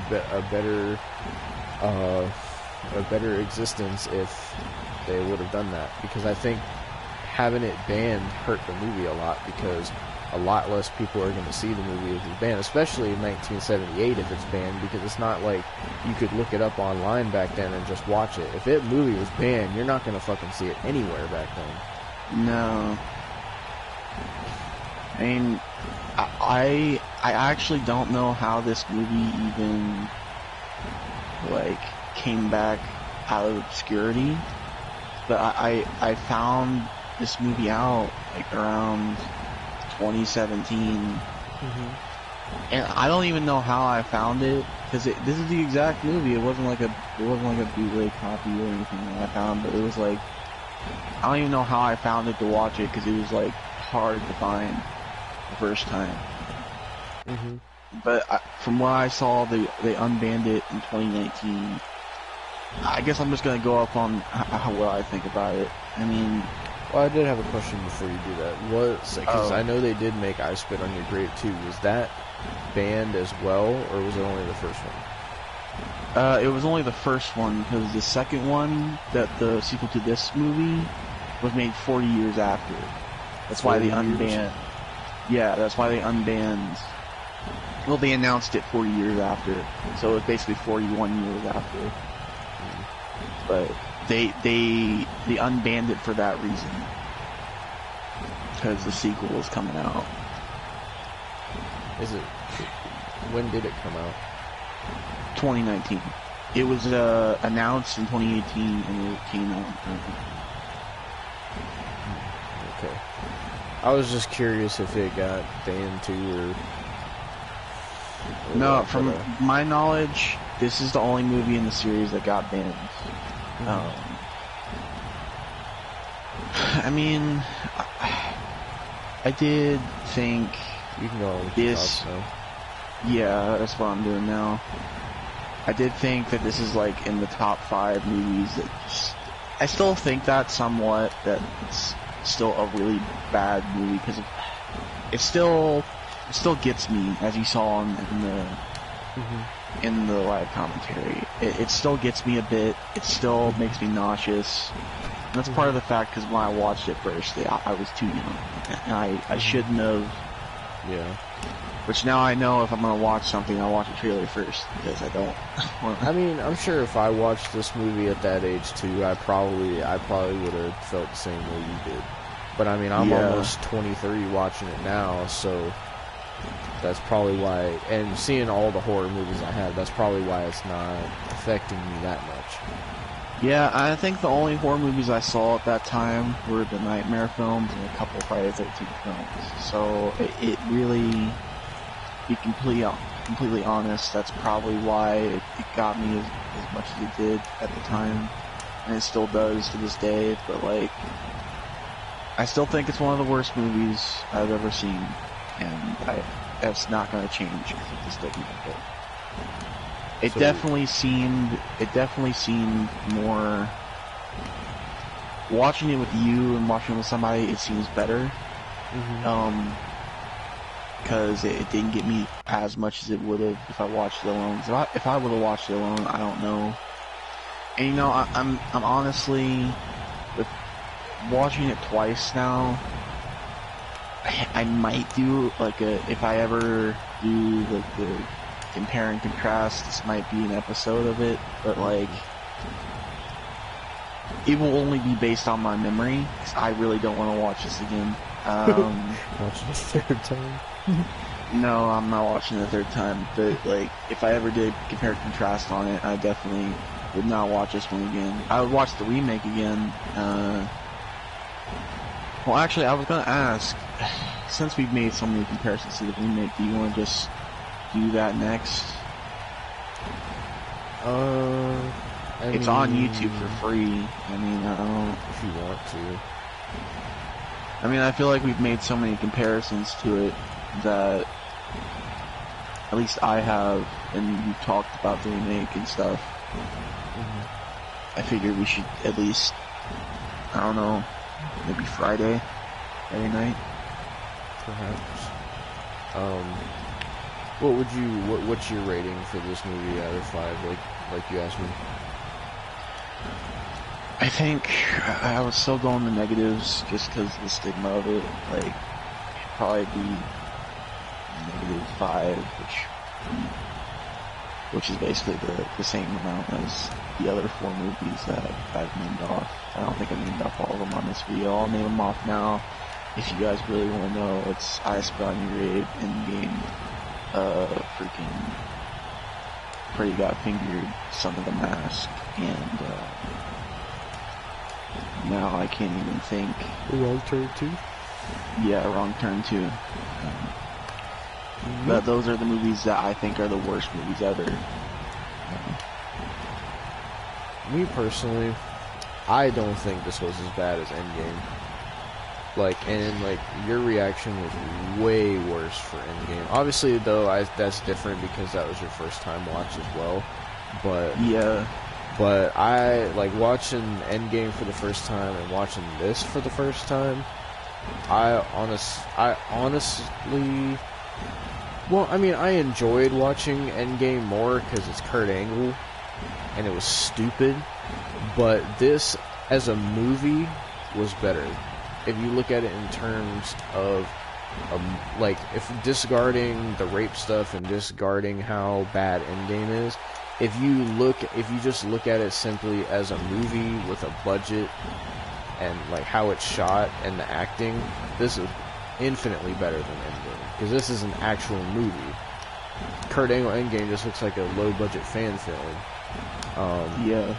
better existence if they would have done that. Because I think having it banned hurt the movie a lot, because a lot less people are going to see the movie if it's banned, especially in 1978 if it's banned, because it's not like you could look it up online back then and just watch it. If that movie was banned, you're not going to fucking see it anywhere back then. No. I mean, I actually don't know how this movie even like came back out of obscurity, but I found this movie out like around 2017, and I don't even know how I found it because this is the exact movie. It wasn't like a bootleg copy or anything that I found, but it was like I don't even know how I found it to watch it because it was like hard to find the first time. But from what I saw, they unbanned it in 2019. I guess I'm just gonna go up on what I think about it. I mean, well, I did have a question before you do that. Because I know they did make I Spit on Your Grave too. Was that banned as well, or was it only the first one? It was only the first one because the second one, that the sequel to this movie, was made 40 years after. That's why they unbanned. Yeah, that's why they unbanned. Well, they announced it 40 years after, so it was basically 41 years after. But they unbanned it for that reason, because the sequel was coming out. Is it? When did it come out? 2019. It was announced in 2018, and it came out. Okay. I was just curious if it got banned too, or no. From my knowledge, this is the only movie in the series that got banned. I mean, I did think you can go this. Yeah, that's what I'm doing now. I did think that this is like in the top 5 movies that just, I still think that somewhat, that it's still a really bad movie because it still gets me, as you saw in the live commentary. It still gets me a bit. It still makes me nauseous. And that's part of the fact because when I watched it first, I was too young, and I shouldn't have. Yeah. Which now I know if I'm gonna watch something, I'll watch a trailer first because I don't. I mean, I'm sure if I watched this movie at that age too, I probably would have felt the same way you did. But I mean, I'm almost 23 watching it now, so that's probably why. And seeing all the horror movies I have, that's probably why it's not affecting me that much. Yeah, I think the only horror movies I saw at that time were the Nightmare films and a couple Friday the 13th films. So it really, to be completely honest, that's probably why it got me as much as it did at the time, and it still does to this day. But like, I still think it's one of the worst movies I've ever seen, and that's not going to change because of this documentary. It definitely seemed more. Watching it with you and watching it with somebody, it seems better. Because it didn't get me as much as it would have if I watched it alone. If I would have watched it alone, I don't know. And you know, I'm honestly, with watching it twice now, I might do like if I ever do like the compare and contrast, this might be an episode of it, but like it will only be based on my memory, because I really don't want to watch this again. Watch it a third time? No, I'm not watching it a third time, but like if I ever did compare and contrast on it, I definitely would not watch this one again. I would watch the remake again. Well, actually, I was gonna ask, since we've made so many comparisons to the remake, do you want to just do that next? It's on YouTube for free. I mean, I don't know if you want to. I mean, I feel like we've made so many comparisons to it that at least I have, and we've talked about the remake and stuff. I figured we should at least, I don't know, maybe Friday night. Perhaps. What's your rating for this movie out of 5? Like you asked me. I think I was still going the negatives just because of the stigma of it. Like, it'd probably be -5, which is basically the same amount as the other 4 movies that I've named off. I don't think I named off all of them on this video. I'll name them off now. if you guys really want to know, it's I Spy on You Raid Endgame. Freaking Freddy got fingered, Son of the Mask, and now I can't even think. Wrong Turn 2? Yeah, Wrong Turn 2. But those are the movies that I think are the worst movies ever. Me personally, I don't think this was as bad as Endgame. Like, and like your reaction was way worse for Endgame. Obviously, though, that's different because that was your first time watch as well. But yeah, but I like watching Endgame for the first time and watching this for the first time. I honestly, well, I mean, I enjoyed watching Endgame more because it's Kurt Angle, and it was stupid. But this, as a movie, was better. If you look at it in terms of, like, if discarding the rape stuff and discarding how bad Endgame is, if you just look at it simply as a movie with a budget and like how it's shot and the acting, this is infinitely better than Endgame because this is an actual movie. Kurt Angle Endgame just looks like a low budget fan film. yeah.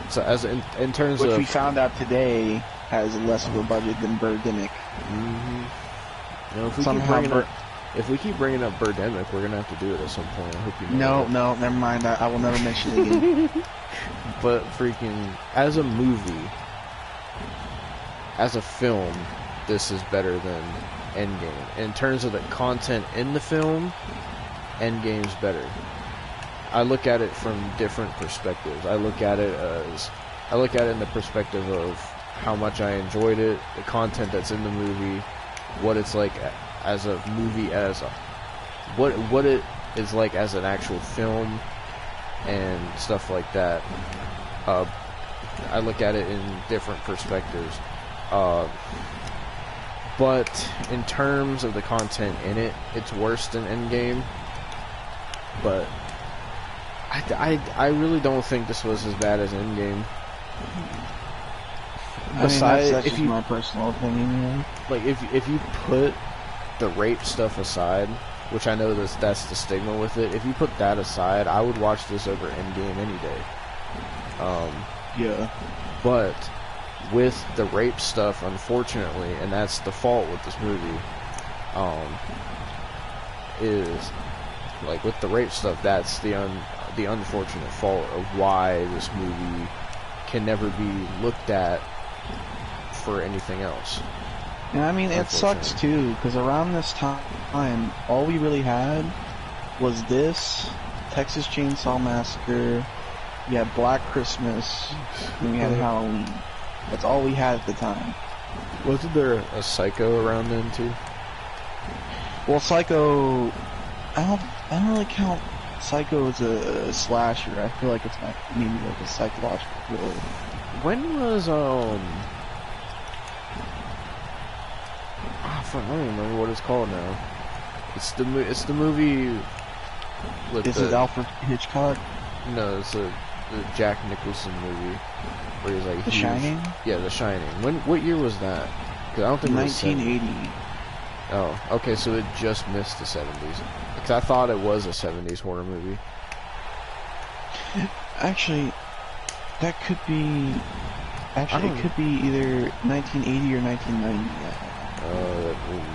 So as in terms which of we found out today has less of a budget than Birdemic. You know, if we keep bringing up Birdemic, we're gonna have to do it at some point. I hope you know. No, never mind. I will never mention it again. But freaking, as a movie, as a film, this is better than Endgame. In terms of the content in the film, Endgame's better. I look at it from different perspectives. I look at it in the perspective of how much I enjoyed it, the content that's in the movie, what it's like as a movie, what it is like as an actual film, and stuff like that. I look at it in different perspectives. But in terms of the content in it, it's worse than Endgame. But I really don't think this was as bad as Endgame. Besides, that's just my personal opinion. Yeah. Like if you put the rape stuff aside, which I know that's the stigma with it. If you put that aside, I would watch this over Endgame any day. Yeah. But with the rape stuff, unfortunately, and that's the fault with this movie, is like with the rape stuff, that's the unfortunate fault of why this movie can never be looked at for anything else. And I mean, it sucks too, because around this time, all we really had was this, Texas Chainsaw Massacre, we had Black Christmas, and we had Halloween. That's all we had at the time. Wasn't there a Psycho around then too? Well, Psycho, I don't really count Psycho as a slasher. I feel like it's maybe like a psychological thriller. When was I don't remember what it's called now. It's the movie with Is it Alfred Hitchcock? No, it's the Jack Nicholson movie where he's like The Shining. Yeah, The Shining. What year was that? Because I don't think 1980. It was Oh, okay, so it just missed the 70s. Because I thought it was a 70s horror movie. Actually, that could be. Actually, it could be either 1980 or 1990.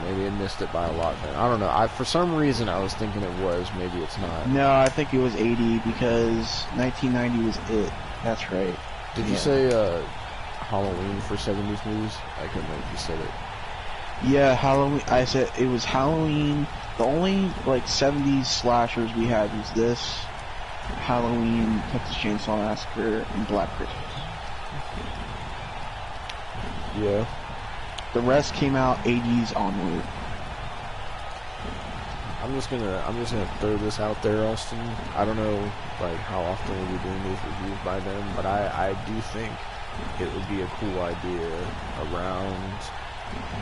Maybe I missed it by a lot then. I don't know. For some reason, I was thinking it was. Maybe it's not. No, I think it was 80 because 1990 was it. That's right. Did you say Halloween for 70s movies? I couldn't remember if you said it. Yeah, Halloween. I said it was Halloween. The only like 70s slashers we had was this, Halloween, Texas Chainsaw Massacre, and Black Christmas. Yeah. The rest came out 80s onward. I'm just gonna throw this out there, Austin. I don't know like how often we'll be doing these reviews by then, but I do think it would be a cool idea around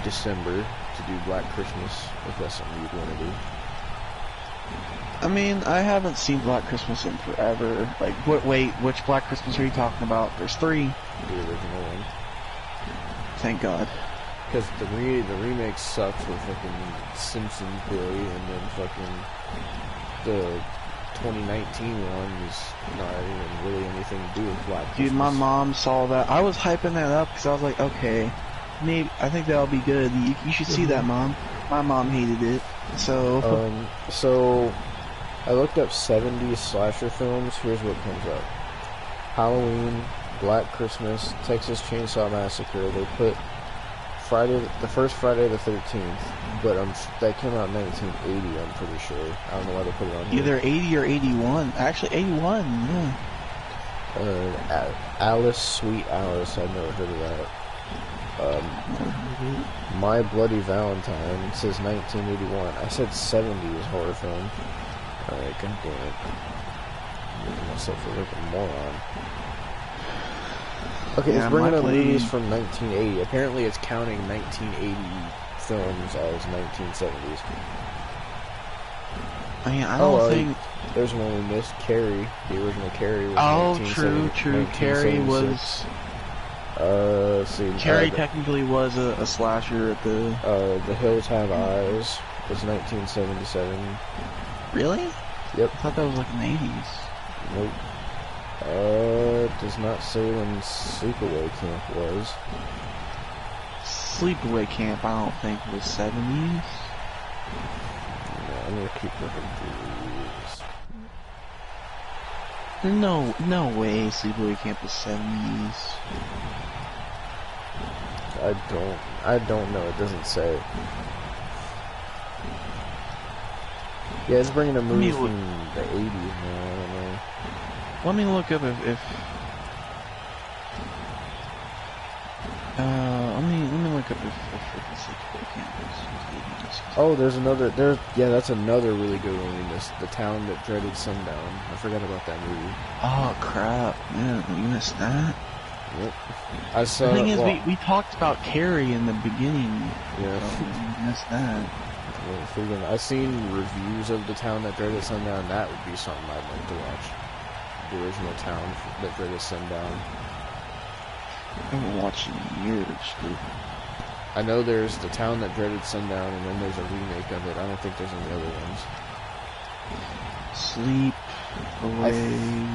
December to do Black Christmas if that's something you'd want to do. I mean, I haven't seen Black Christmas in forever. Like, wait, which Black Christmas are you talking about? There's 3. The original one. Thank God. Because the remake sucks with fucking Simpsons Billy, and then fucking the 2019 one is not even really anything to do with Black Christmas. Dude, my mom saw that. I was hyping that up because I was like, okay, maybe I think that'll be good. You should see that, Mom. My mom hated it. So I looked up 70s slasher films. Here's what comes up: Halloween, Black Christmas, Texas Chainsaw Massacre. They put the first Friday the 13th, but that came out in 1980. I'm pretty sure. I don't know why they put it on here. Either 80 or 81. Actually, 81. Yeah. Alice, Sweet Alice. I've never heard of that. My Bloody Valentine says 1981. I said 70s horror film. Alright, goddamn it. I'm making myself look like a moron. Okay, Yeah, it's bringing up movies from 1980. Apparently it's counting 1980 films as 1970s. I mean, I don't think... There's one we missed, Carrie. The original Carrie was true. Carrie was... let's see. Carrie technically was a slasher at The Hills Have Eyes was 1977. Really? Yep. I thought that was like in the 80s. Nope. It does not say when Sleepaway Camp was. Sleepaway Camp, I don't think was 70s. No, I'm gonna keep looking through these. No way Sleepaway Camp was 70s. I don't know. It doesn't say. Yeah, it's bringing a movie from the 80s now. I don't know. Let me look up if let me look up if Sleepaway Camp was 80s. Oh, that's another really good one we missed. The Town That Dreaded Sundown. I forgot about that movie. Oh crap, man, you missed that? Yep. I saw. The thing is, we talked about Carrie in the beginning. Yeah. So you missed that. I've seen reviews of The Town That Dreaded Sundown. That would be something I'd like to watch. The original Town That Dreaded Sundown. I haven't watched it in years, dude. I know there's The Town That Dreaded Sundown, and then there's a remake of it. I don't think there's any other ones. Sleep Away.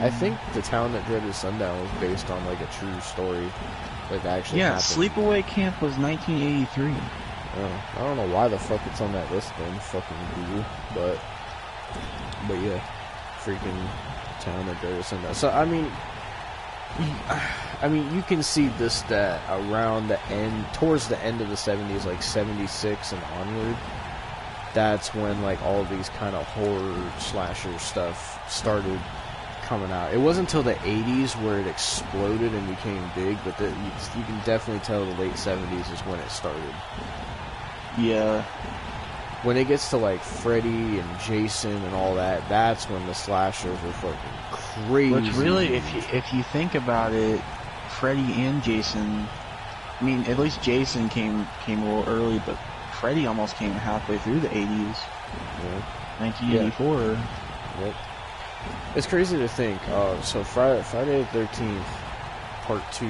I think The Town That Dreaded Sundown was based on like a true story that actually happened. Sleepaway Camp was 1983. I don't know why the fuck it's on that list then, fucking Google, but yeah, freaking Town That Dreaded Sundown. So I mean, you can see this stat around the end, towards the end of the 70s, like 76 and onward. That's when like all these kind of horror slasher stuff started coming out. It wasn't until the 80s where it exploded and became big, but you can definitely tell the late 70s is when it started. Yeah. When it gets to like Freddy and Jason and all that, that's when the slashers were fucking crazy. Which really, if you think about it, Freddy and Jason, I mean, at least Jason came a little early, but Freddy almost came halfway through the 80s. Yeah. 1984. Yep. It's crazy to think. So Friday the 13th, Part 2,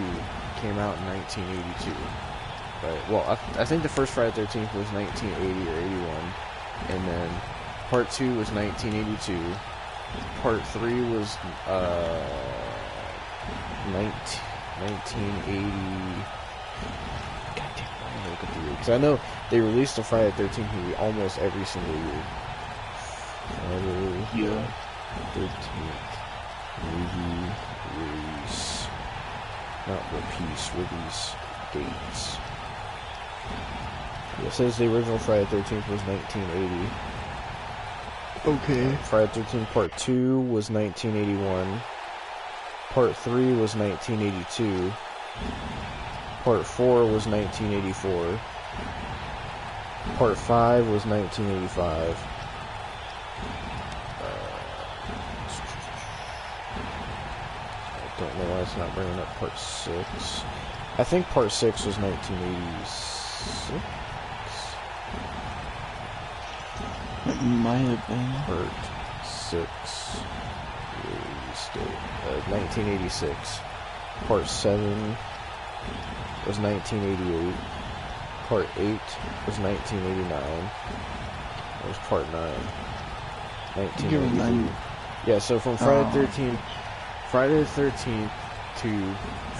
came out in 1982. Right. Well, I think the first Friday the 13th was 1980 or 81, and then Part 2 was 1982. Part 3 was 1980. Look at the year, because I know they released a Friday the 13th movie almost every single year. Friday the 13th movie release, not release dates. It says the original Friday the 13th was 1980. Okay. Friday the 13th Part 2 was 1981. Part 3 was 1982. Part 4 was 1984. Part 5 was 1985. I don't know why it's not bringing up Part 6. I think Part 6 was 1986. It might have been. Part 6 release date 1986. Part 7 was 1988. Part 8 was 1989. That was Part 9. Give me 1993. Yeah, so from Friday the 13th to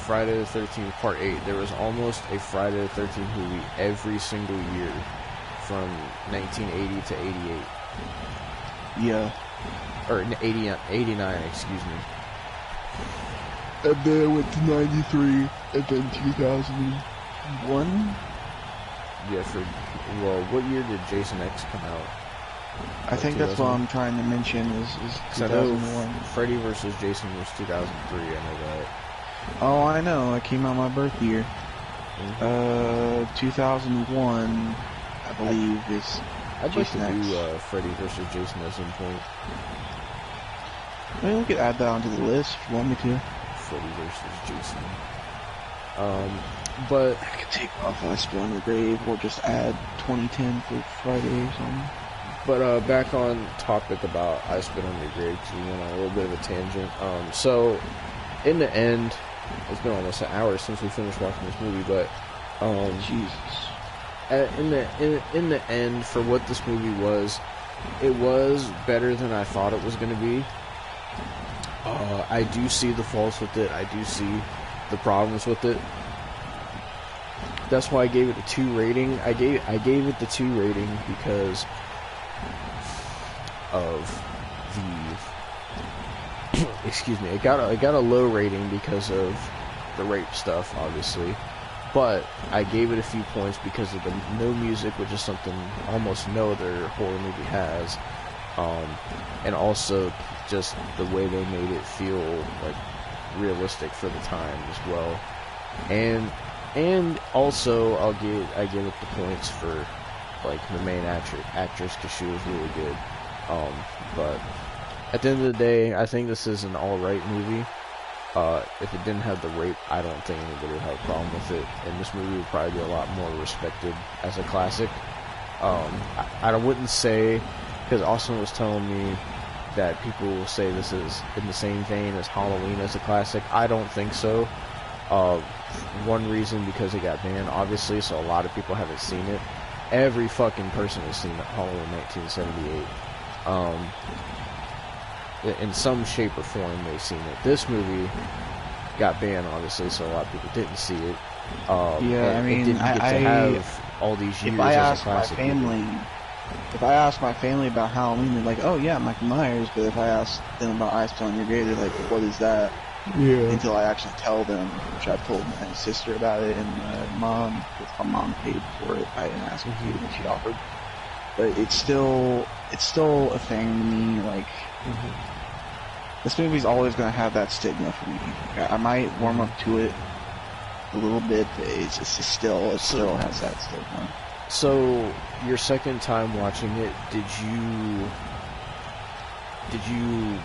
Friday the 13th Part 8, there was almost a Friday the 13th movie every single year from 1980 to 88. Yeah. Or 89, excuse me. And then it went to 93, and then 2001? Yeah, well, what year did Jason X come out? I think that's what I'm trying to mention is 2001. Freddy vs. Jason was 2003, I know that. Oh, I know, it came out my birth year. 2001, I believe, is I'd Jason like to X. do Freddy vs. Jason at some point. I mean, we could add that onto the list if you want me to. Freddy vs. Jason. But I could take off I Spit on Your Grave, or just add 2010 for Friday or something. But back on topic about I Spit on Your Grave, because we went on a little bit of a tangent. So in the end, it's been almost an hour since we finished watching this movie, but Jesus. In the end, for what this movie was, it was better than I thought it was going to be. I do see the faults with it. I do see the problems with it. That's why I gave it a 2 rating. I gave it the 2 rating because of the excuse me. It got a low rating because of the rape stuff, obviously. But I gave it a few points because of the no music, which is something almost no other horror movie has. And also just the way they made it feel like realistic for the time as well. And also I give it the points for like the main actress because she was really good. But at the end of the day, I think this is an alright movie. If it didn't have the rape, I don't think anybody would have a problem with it, and this movie would probably be a lot more respected as a classic. I wouldn't say, because Austin was telling me that people will say this is in the same vein as Halloween as a classic. I don't think so. One reason, because it got banned, obviously, so a lot of people haven't seen it. Every fucking person has seen Halloween 1978. In some shape or form, they've seen it. This movie got banned, obviously, so a lot of people didn't see it. Yeah, I mean, it didn't get to have all these years as a classic. If I ask my family about Halloween, they're like, "Oh yeah, Michael Myers." But if I ask them about I Spit on Your Grave, they're like, "What is that?" Yeah. Until I actually tell them, which I told my sister about it and my mom, because my mom paid for it. I didn't ask her to, and she offered. But it's still a thing to me. Like, this movie's always gonna have that stigma for me. I might warm up to it a little bit, but it still has that stigma. So, your second time watching it, did you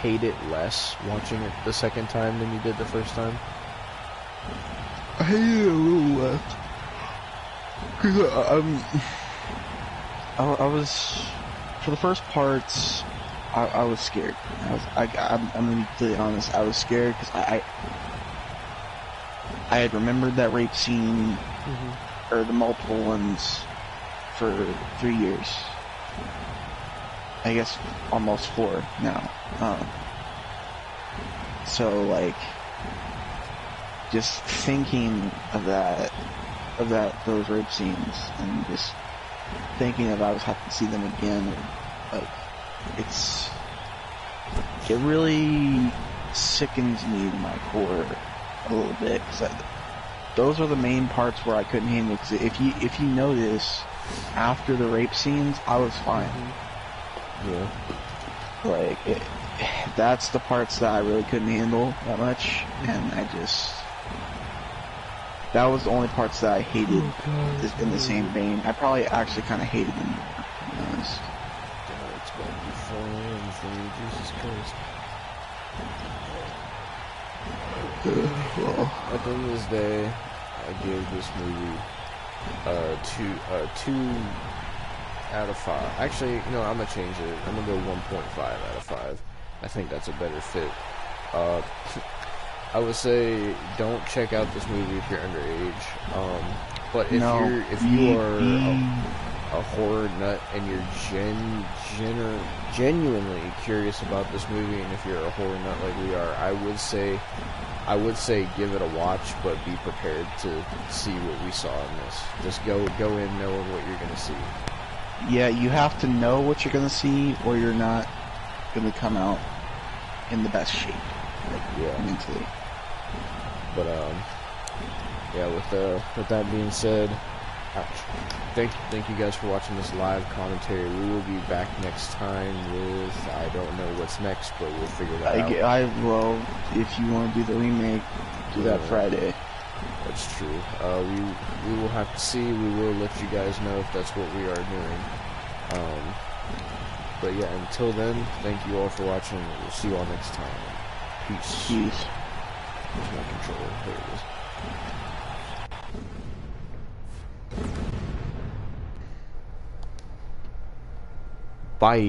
hate it less watching it the second time than you did the first time? I hated it a little less. Because I was, for the first parts, I was scared. I'm gonna be completely honest. I was scared because I had remembered that rape scene, or the multiple ones, for 3 years. I guess almost 4 now. So like, just thinking of those rape scenes, and just thinking that I was having to see them again, like, it really sickens me to my core a little bit, because those are the main parts where I couldn't handle it. Because if you notice, after the rape scenes, I was fine. Yeah. Like, that's the parts that I really couldn't handle that much, and that was the only parts that I hated in the same vein. I probably actually kind of hated them more, to be honest. God, it's about to be 4 a.m. for me, Jesus Christ. At the end of this day, I give this movie 2 out of 5. Actually, you know, I'm gonna change it. I'm gonna go 1.5 out of 5. I think that's a better fit. I would say don't check out this movie if you're underage. But No, if you are be a horror nut and you're genuinely curious about this movie, and if you're a horror nut like we are, I would say give it a watch, but be prepared to see what we saw in this. Just go in knowing what you're gonna see. yeah, you have to know what you're gonna see, or you're not gonna come out in the best shape, like Yeah. mentally. But yeah. With that being said, thank you guys for watching this live commentary. We will be back next time with, I don't know what's next, but we'll figure that out. I will, if you want to do the remake, do that Friday. That's true. We will have to see. We will let you guys know if that's what we are doing. But yeah, until then, thank you all for watching. We'll see you all next time. Peace. Peace. Where's my controller? There it is. Bye.